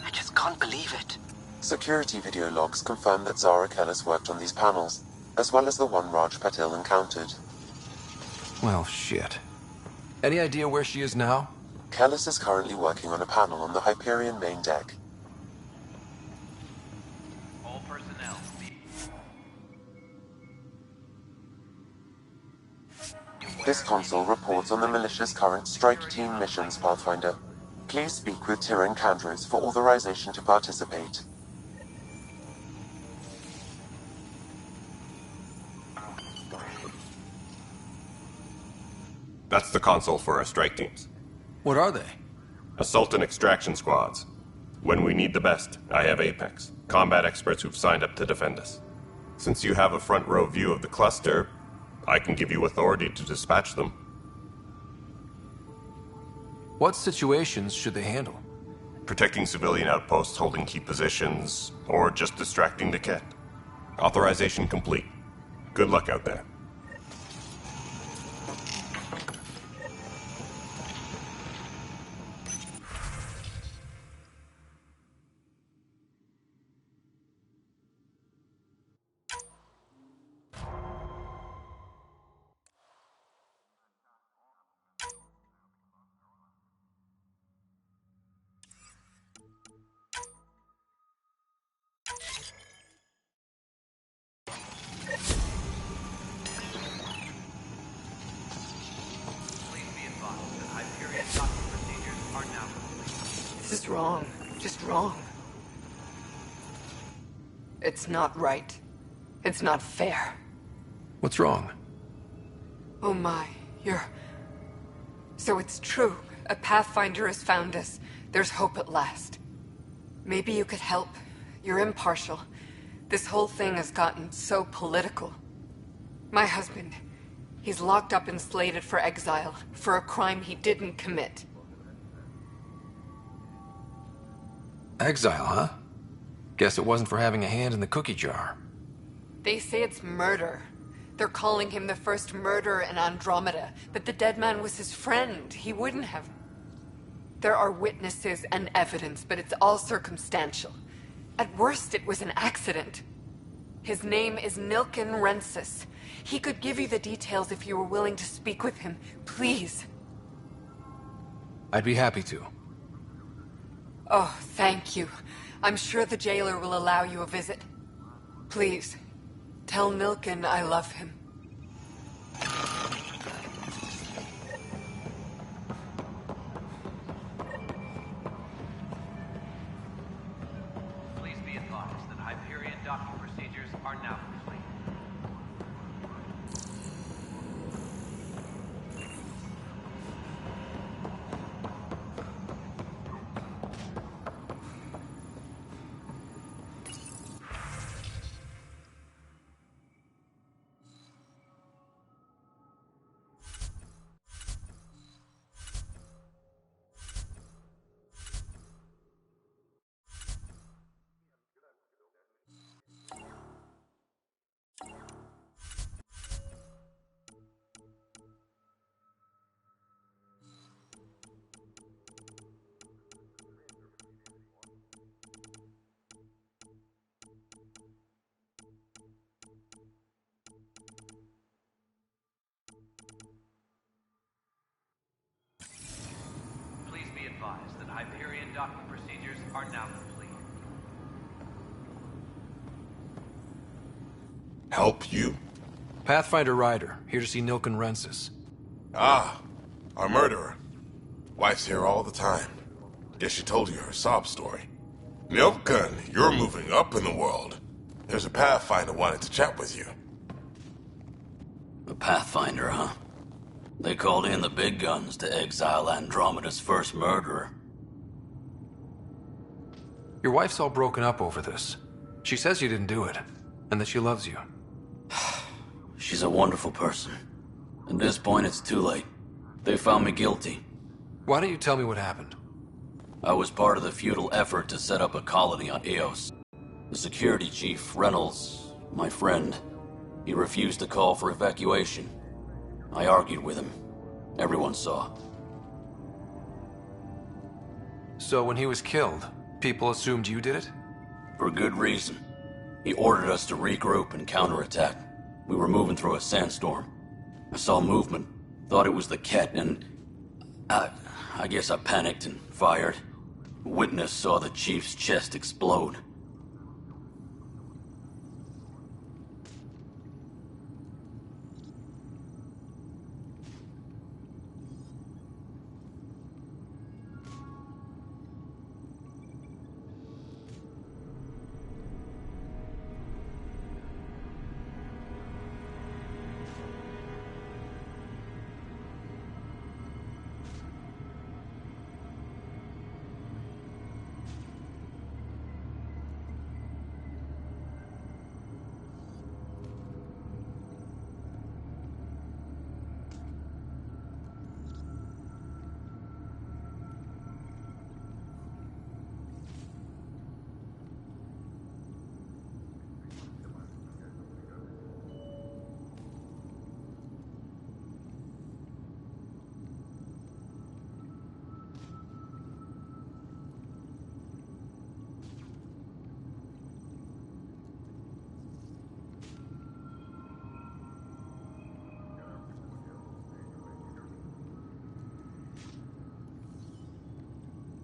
I just can't believe it. Security video logs confirm that Zara Kellis worked on these panels, as well as the one Raj Patil encountered. Well, shit. Any idea where she is now? Kellis is currently working on a panel on the Hyperion main deck. All personnel. This console reports on the militia's current strike team missions, Pathfinder. Please speak with Tyrion Candros for authorization to participate. That's the console for our strike teams. What are they? Assault and extraction squads. When we need the best, I have Apex, combat experts who've signed up to defend us. Since you have a front row view of the cluster, I can give you authority to dispatch them. What situations should they handle? Protecting civilian outposts holding key positions, or just distracting the Ket. Authorization complete. Good luck out there. This is wrong. Just wrong. It's not right. It's not fair. What's wrong? Oh my, So it's true. A Pathfinder has found us. There's hope at last. Maybe you could help. You're impartial. This whole thing has gotten so political. My husband, he's locked up and slated for exile for a crime he didn't commit. Exile, huh? Guess it wasn't for having a hand in the cookie jar. They say it's murder. They're calling him the first murderer in Andromeda, but the dead man was his friend. He wouldn't have... There are witnesses and evidence, but it's all circumstantial. At worst, it was an accident. His name is Nilken Rensis. He could give you the details if you were willing to speak with him. Please. I'd be happy to. Oh, thank you. I'm sure the jailer will allow you a visit. Please, tell Nilken I love him. Please be advised that Hyperion docking procedures are now complete. Please be advised that Hyperion docking procedures are now complete. Help you? Pathfinder Ryder, here to see Nilken Rensis. Ah, our murderer. Wife's here all the time. Guess she told you her sob story. Nilken, you're moving up in the world. There's a Pathfinder wanting to chat with you. A Pathfinder, huh? They called in the big guns to exile Andromeda's first murderer. Your wife's all broken up over this. She says you didn't do it, and that she loves you. She's a wonderful person. At this point, it's too late. They found me guilty. Why don't you tell me what happened? I was part of the futile effort to set up a colony on Eos. The security chief, Reynolds, my friend, he refused to call for evacuation. I argued with him. Everyone saw. So when he was killed, people assumed you did it? For good reason. He ordered us to regroup and counterattack. We were moving through a sandstorm. I saw movement, thought it was the Ket, and... I guess I panicked and fired. Witness saw the chief's chest explode.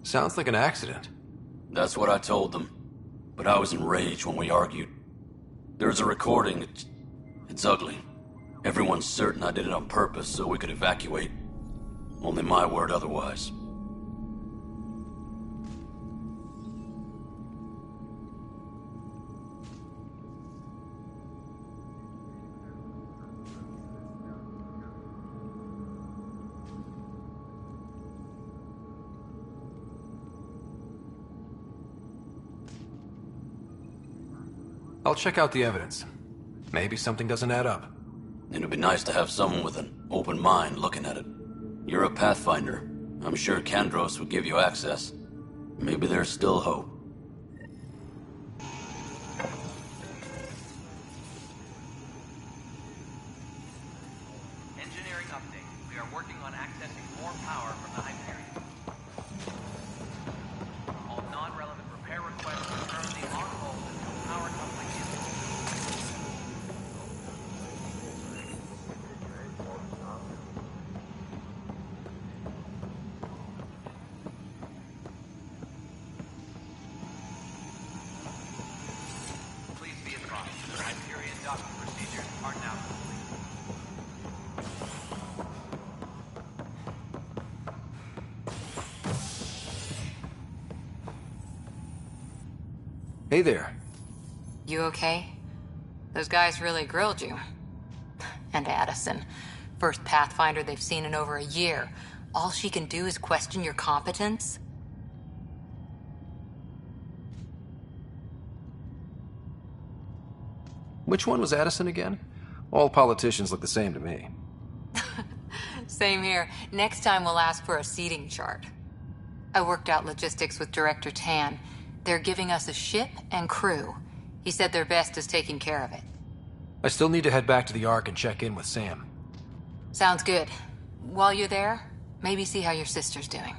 Sounds like an accident. That's what I told them. But I was enraged when we argued. There's a recording. It's ugly. Everyone's certain I did it on purpose so we could evacuate. Only my word otherwise. I'll check out the evidence. Maybe something doesn't add up. It'd be nice to have someone with an open mind looking at it. You're a Pathfinder. I'm sure Kandros would give you access. Maybe there's still hope. Engineering update. We are working on accessing more power from the Hyperion. All non-relevant repair requests are currently on hold until power coupling is Please be advised, the Hyperion docking procedures are now complete. Hey there. You okay? Those guys really grilled you. And Addison. First Pathfinder they've seen in over a year. All she can do is question your competence? Which one was Addison again? All politicians look the same to me. Same here. Next time we'll ask for a seating chart. I worked out logistics with Director Tan. They're giving us a ship and crew. He said their best is taking care of it. I still need to head back to the Ark and check in with Sam. Sounds good. While you're there, maybe see how your sister's doing.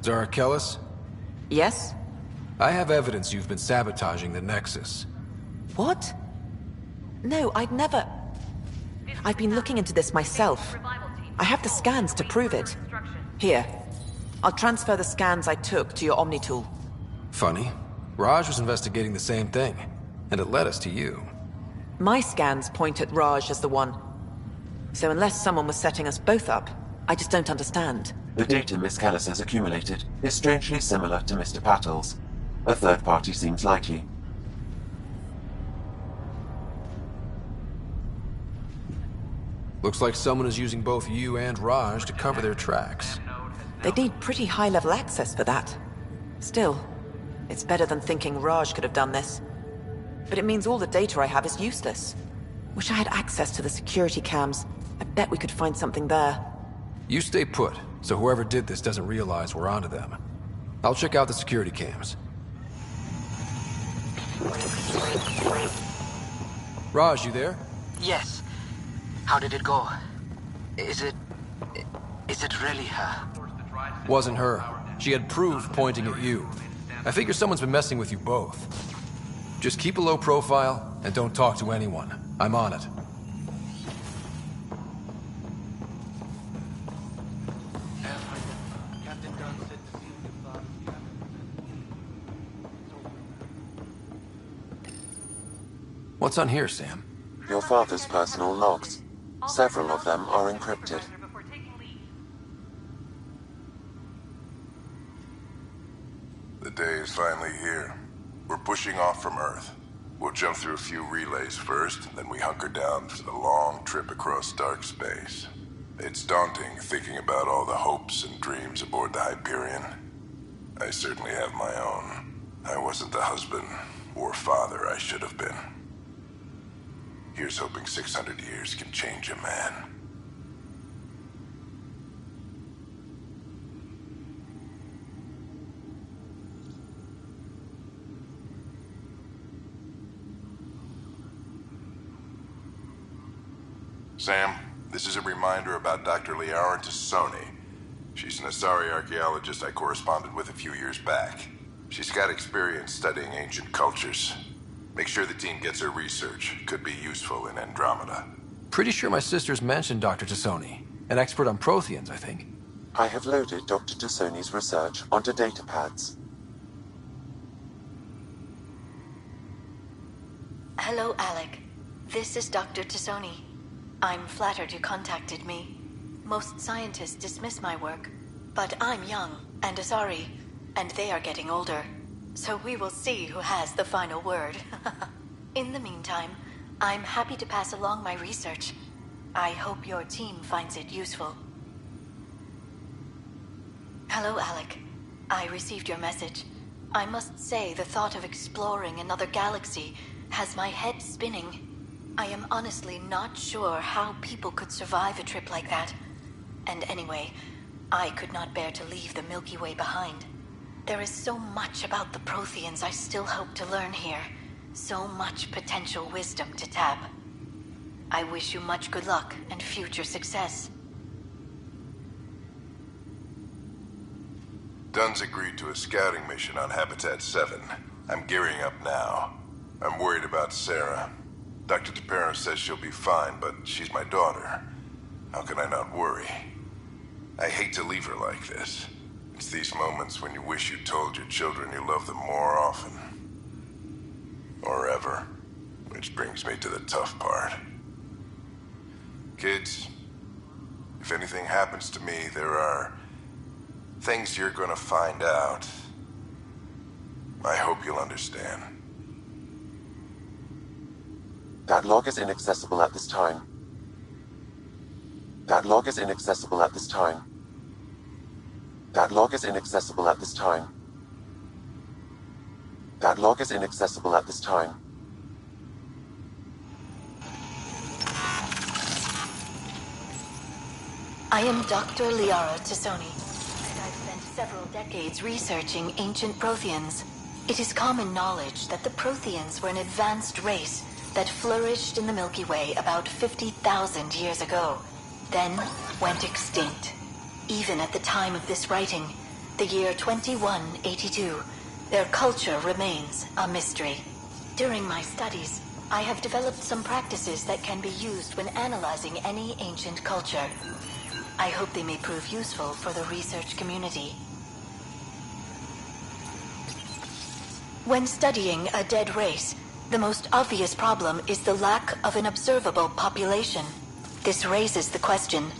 Zarakellis? Yes? I have evidence you've been sabotaging the Nexus. What? No, I'd never... I've been looking into this myself. I have the scans to prove it. Here. I'll transfer the scans I took to your Omni tool. Funny. Raj was investigating the same thing, and it led us to you. My scans point at Raj as the one. So unless someone was setting us both up, I just don't understand. The data Miss Callis has accumulated is strangely similar to Mr. Patel's. A third party seems likely. Looks like someone is using both you and Raj to cover their tracks. They'd need pretty high-level access for that. Still, it's better than thinking Raj could have done this. But it means all the data I have is useless. Wish I had access to the security cams. I bet we could find something there. You stay put, so whoever did this doesn't realize we're onto them. I'll check out the security cams. Raj, you there? Yes. How did it go? Is it really her? Wasn't her. She had proof pointing at you. I figure someone's been messing with you both. Just keep a low profile and don't talk to anyone. I'm on it. What's on here, Sam? Your father's personal logs. Several of them are encrypted. The day is finally here. We're pushing off from Earth. We'll jump through a few relays first, then we hunker down for the long trip across dark space. It's daunting thinking about all the hopes and dreams aboard the Hyperion. I certainly have my own. I wasn't the husband or father I should have been. Here's hoping 600 years can change a man. Sam, this is a reminder about Dr. Liara Tassoni. She's an Asari archaeologist I corresponded with a few years back. She's got experience studying ancient cultures. Make sure the team gets her research. Could be useful in Andromeda. Pretty sure my sister's mentioned Dr. Tassoni. An expert on Protheans, I think. I have loaded Dr. Tassoni's research onto datapads. Hello, Alec. This is Dr. Tassoni. I'm flattered you contacted me. Most scientists dismiss my work, but I'm young and Asari, and they are getting older. So we will see who has the final word. In the meantime, I'm happy to pass along my research. I hope your team finds it useful. Hello, Alec. I received your message. I must say the thought of exploring another galaxy has my head spinning. I am honestly not sure how people could survive a trip like that. And anyway, I could not bear to leave the Milky Way behind. There is so much about the Protheans I still hope to learn here. So much potential wisdom to tap. I wish you much good luck and future success. Dunn's agreed to a scouting mission on Habitat 7. I'm gearing up now. I'm worried about Sarah. Dr. DePero says she'll be fine, but she's my daughter. How can I not worry? I hate to leave her like this. It's these moments when you wish you told your children you love them more often. Or ever. Which brings me to the tough part. Kids, if anything happens to me, there are things you're gonna find out. I hope you'll understand. That log is inaccessible at this time. That log is inaccessible at this time. That log is inaccessible at this time. That log is inaccessible at this time. I am Dr. Liara Tassoni, and I've spent several decades researching ancient Protheans. It is common knowledge that the Protheans were an advanced race that flourished in the Milky Way about 50,000 years ago, then went extinct. Even at the time of this writing, the year 2182, their culture remains a mystery. During my studies, I have developed some practices that can be used when analyzing any ancient culture. I hope they may prove useful for the research community. When studying a dead race, the most obvious problem is the lack of an observable population. This raises the question,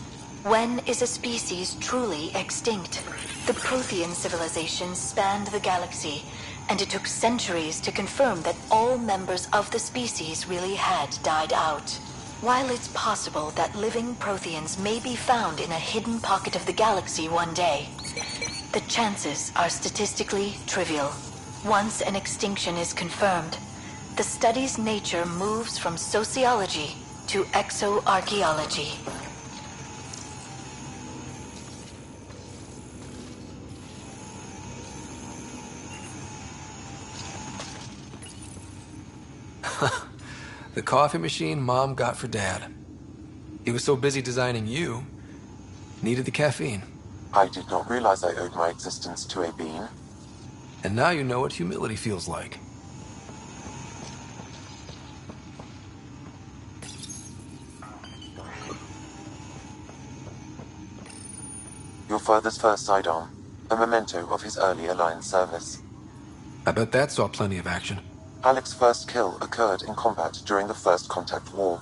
when is a species truly extinct? The Prothean civilization spanned the galaxy, and it took centuries to confirm that all members of the species really had died out. While it's possible that living Protheans may be found in a hidden pocket of the galaxy one day, the chances are statistically trivial. Once an extinction is confirmed, the study's nature moves from sociology to exoarchaeology. The coffee machine Mom got for Dad. He was so busy designing you, needed the caffeine. I did not realize I owed my existence to a bean. And now you know what humility feels like. Your father's first sidearm, a memento of his early Alliance service. I bet that saw plenty of action. Alec's first kill occurred in combat during the First Contact War.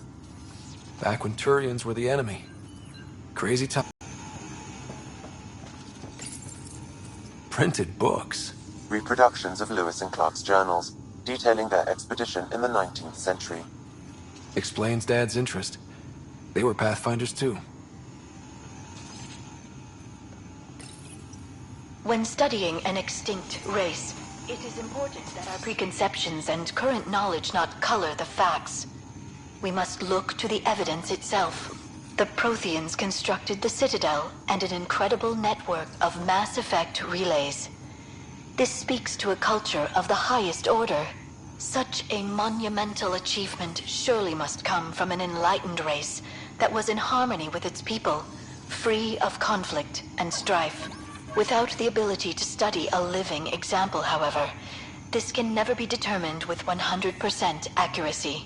Back when Turians were the enemy. Crazy time. Printed books. Reproductions of Lewis and Clark's journals, detailing their expedition in the 19th century. Explains Dad's interest. They were Pathfinders too. When studying an extinct race, it is important that our preconceptions and current knowledge not color the facts. We must look to the evidence itself. The Protheans constructed the Citadel and an incredible network of mass effect relays. This speaks to a culture of the highest order. Such a monumental achievement surely must come from an enlightened race that was in harmony with its people, free of conflict and strife. Without the ability to study a living example, however, this can never be determined with 100% accuracy.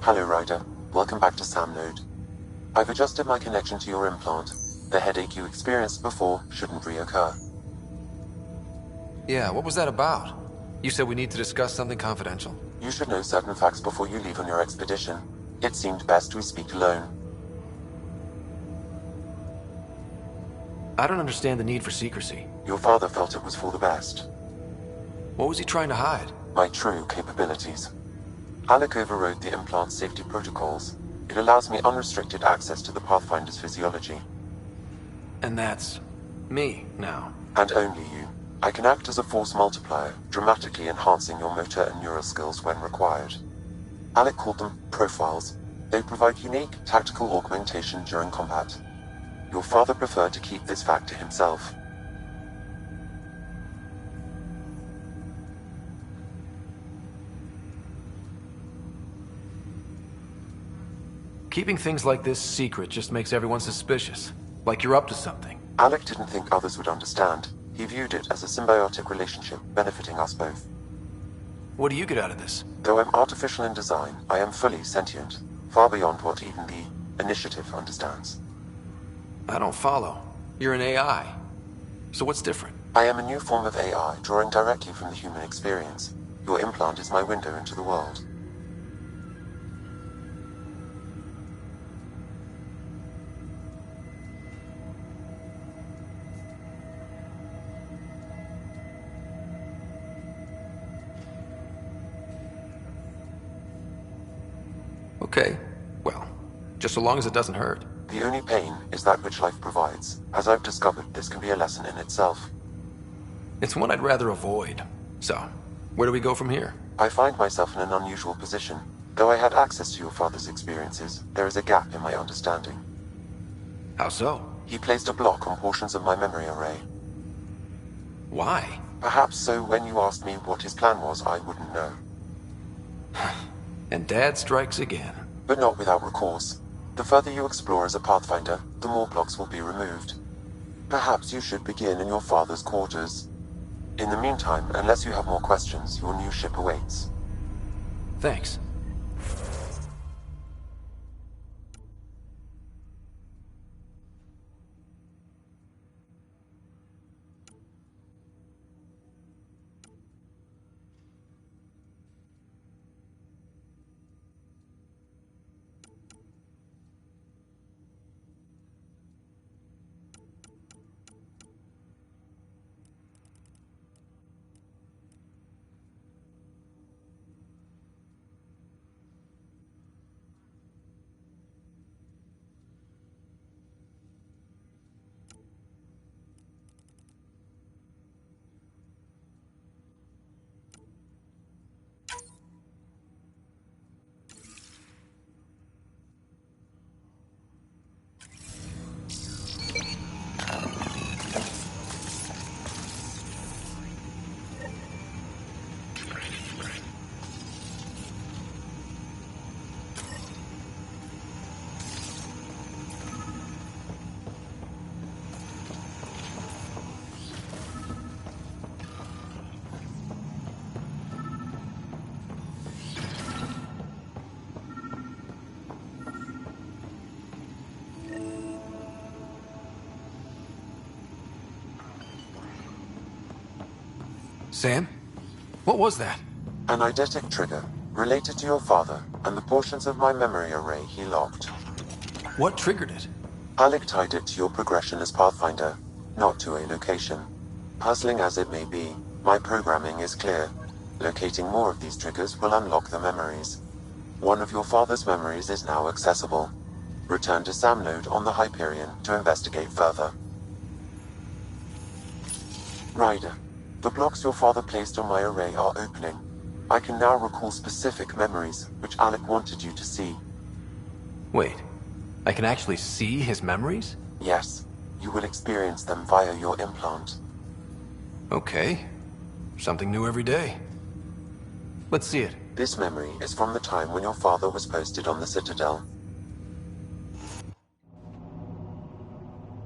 Hello, Ryder. Welcome back to Sam Node. I've adjusted my connection to your implant. The headache you experienced before shouldn't reoccur. Yeah, what was that about? You said we need to discuss something confidential. You should know certain facts before you leave on your expedition. It seemed best we speak alone. I don't understand the need for secrecy. Your father felt it was for the best. What was he trying to hide? My true capabilities. Alec overrode the implant's safety protocols. It allows me unrestricted access to the Pathfinder's physiology. And that's me now. And only you. I can act as a force multiplier, dramatically enhancing your motor and neural skills when required. Alec called them profiles. They provide unique tactical augmentation during combat. Your father preferred to keep this fact to himself. Keeping things like this secret just makes everyone suspicious. Like you're up to something. Alec didn't think others would understand. He viewed it as a symbiotic relationship, benefiting us both. What do you get out of this? Though I'm artificial in design, I am fully sentient, far beyond what even the Initiative understands. I don't follow. You're an AI. So what's different? I am a new form of AI, drawing directly from the human experience. Your implant is my window into the world. Okay. Well, just so long as it doesn't hurt. The only pain is that which life provides. As I've discovered, this can be a lesson in itself. It's one I'd rather avoid. So, where do we go from here? I find myself in an unusual position. Though I had access to your father's experiences, there is a gap in my understanding. How so? He placed a block on portions of my memory array. Why? Perhaps so when you asked me what his plan was, I wouldn't know. And Dad strikes again. But not without recourse. The further you explore as a Pathfinder, the more blocks will be removed. Perhaps you should begin in your father's quarters. In the meantime, unless you have more questions, your new ship awaits. Thanks. Sam? What was that? An eidetic trigger, related to your father, and the portions of my memory array he locked. What triggered it? Alec tied it to your progression as Pathfinder, not to a location. Puzzling as it may be, my programming is clear. Locating more of these triggers will unlock the memories. One of your father's memories is now accessible. Return to Sam node on the Hyperion to investigate further. Ryder, the blocks your father placed on my array are opening. I can now recall specific memories, which Alec wanted you to see. Wait, I can actually see his memories? Yes, you will experience them via your implant. Okay, something new every day. Let's see it. This memory is from the time when your father was posted on the Citadel.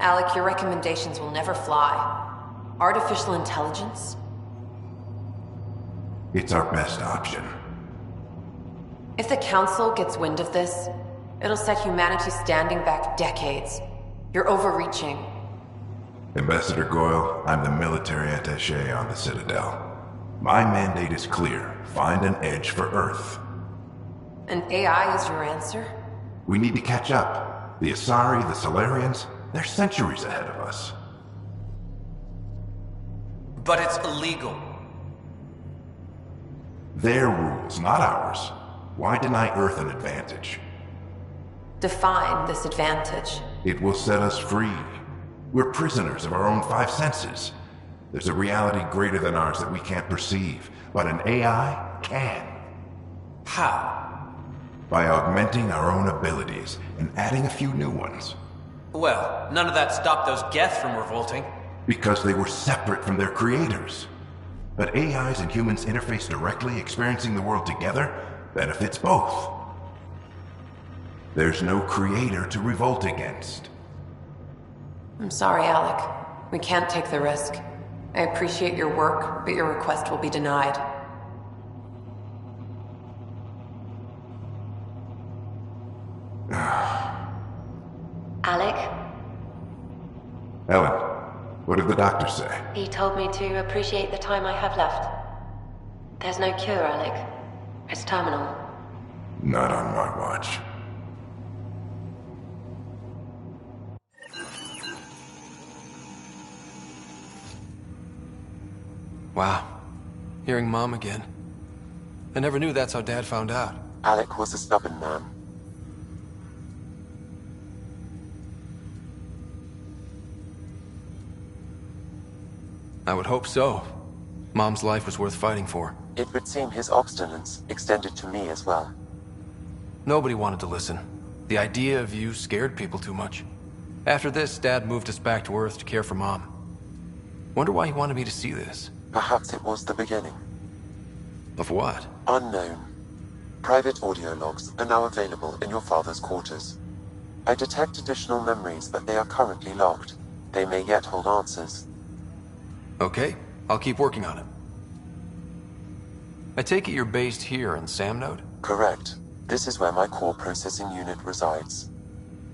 Alec, your recommendations will never fly. Artificial intelligence? It's our best option. If the Council gets wind of this, it'll set humanity standing back decades. You're overreaching. Ambassador Goyle, I'm the military attaché on the Citadel. My mandate is clear. Find an edge for Earth. And AI is your answer? We need to catch up. The Asari, the Solarians, they're centuries ahead of us. But it's illegal. Their rules, not ours. Why deny Earth an advantage? Define this advantage. It will set us free. We're prisoners of our own five senses. There's a reality greater than ours that we can't perceive, but an AI can. How? By augmenting our own abilities and adding a few new ones. Well, none of that stopped those Geth from revolting. Because they were separate from their creators. But AIs and humans interface directly, experiencing the world together, benefits both. There's no creator to revolt against. I'm sorry, Alec. We can't take the risk. I appreciate your work, but your request will be denied. Alec? Ellen, what did the doctor say? He told me to appreciate the time I have left. There's no cure, Alec. It's terminal. Not on my watch. Wow. Hearing Mom again. I never knew that's how Dad found out. Alec was a stubborn man. I would hope so. Mom's life was worth fighting for. It would seem his obstinance extended to me as well. Nobody wanted to listen. The idea of you scared people too much. After this, Dad moved us back to Earth to care for Mom. Wonder why he wanted me to see this. Perhaps it was the beginning. Of what? Unknown. Private audio logs are now available in your father's quarters. I detect additional memories, but they are currently locked. They may yet hold answers. Okay, I'll keep working on it. I take it you're based here in Sam node? Correct. This is where my core processing unit resides.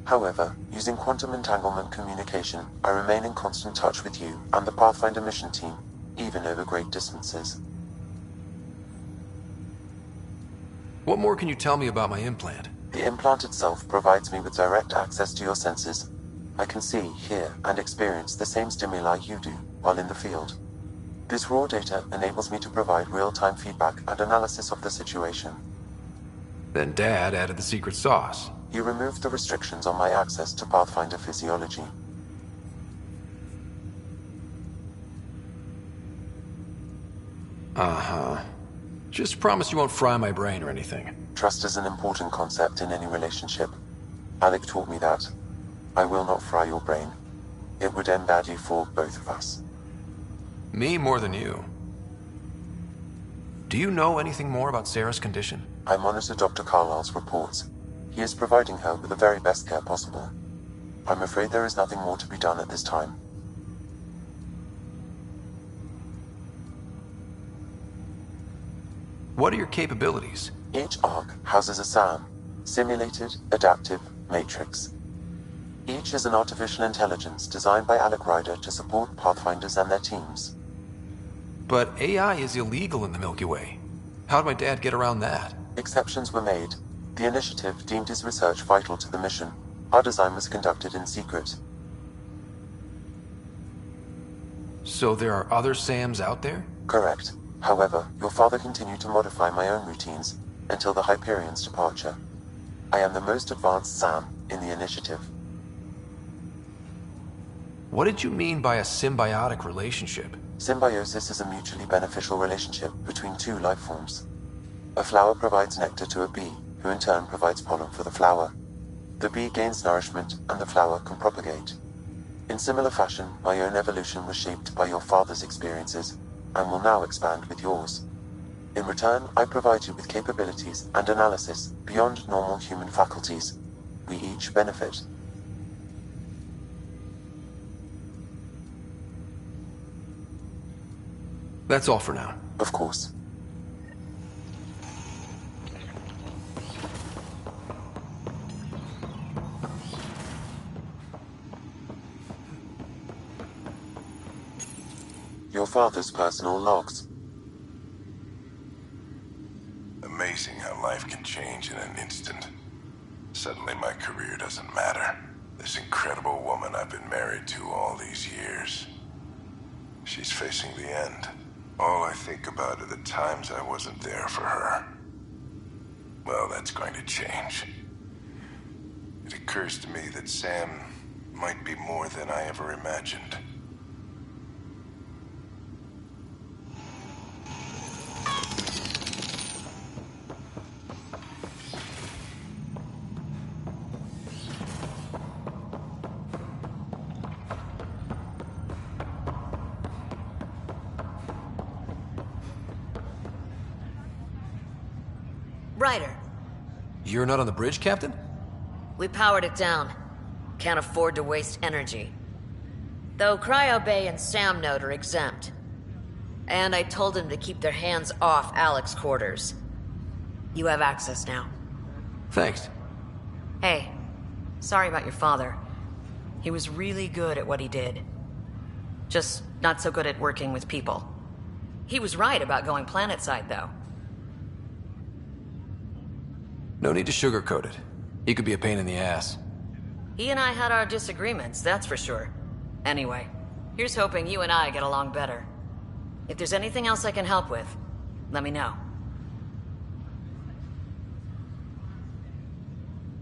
However, using quantum entanglement communication, I remain in constant touch with you and the Pathfinder mission team, even over great distances. What more can you tell me about my implant? The implant itself provides me with direct access to your senses. I can see, hear, and experience the same stimuli you do while in the field. This raw data enables me to provide real-time feedback and analysis of the situation. Then Dad added the secret sauce. He removed the restrictions on my access to Pathfinder physiology. Uh-huh. Just promise you won't fry my brain or anything. Trust is an important concept in any relationship. Alec taught me that. I will not fry your brain. It would end badly for both of us. Me more than you. Do you know anything more about Sarah's condition? I monitor Dr. Carlisle's reports. He is providing her with the very best care possible. I'm afraid there is nothing more to be done at this time. What are your capabilities? Each arc houses a SAM, Simulated Adaptive Matrix. Each is an artificial intelligence designed by Alec Ryder to support Pathfinders and their teams. But AI is illegal in the Milky Way. How'd my dad get around that? Exceptions were made. The initiative deemed his research vital to the mission. Our design was conducted in secret. So there are other Sams out there? Correct. However, your father continued to modify my own routines until the Hyperion's departure. I am the most advanced Sam in the initiative. What did you mean by a symbiotic relationship? Symbiosis is a mutually beneficial relationship between two life forms. A flower provides nectar to a bee, who in turn provides pollen for the flower. The bee gains nourishment, and the flower can propagate. In similar fashion, my own evolution was shaped by your father's experiences, and will now expand with yours. In return, I provide you with capabilities and analysis beyond normal human faculties. We each benefit. That's all for now. Of course. Your father's personal logs. Amazing how life can change in an instant. Suddenly my career doesn't matter. This incredible woman I've been married to all these years. She's facing the end. All I think about are the times I wasn't there for her. Well, that's going to change. It occurs to me that Sam might be more than I ever imagined. Ryder, You're not on the bridge, Captain? we powered it down. Can't afford to waste energy. Though Cryo Bay and Sam Node are exempt. And I told them to keep their hands off Alec's quarters. You have access now. Thanks. Hey, sorry about your father. He was really good at what he did. Just not so good at working with people. He was right about going planetside, though. No need to sugarcoat it. He could be a pain in the ass. He and I had our disagreements, that's for sure. Anyway, here's hoping you and I get along better. If there's anything else I can help with, let me know.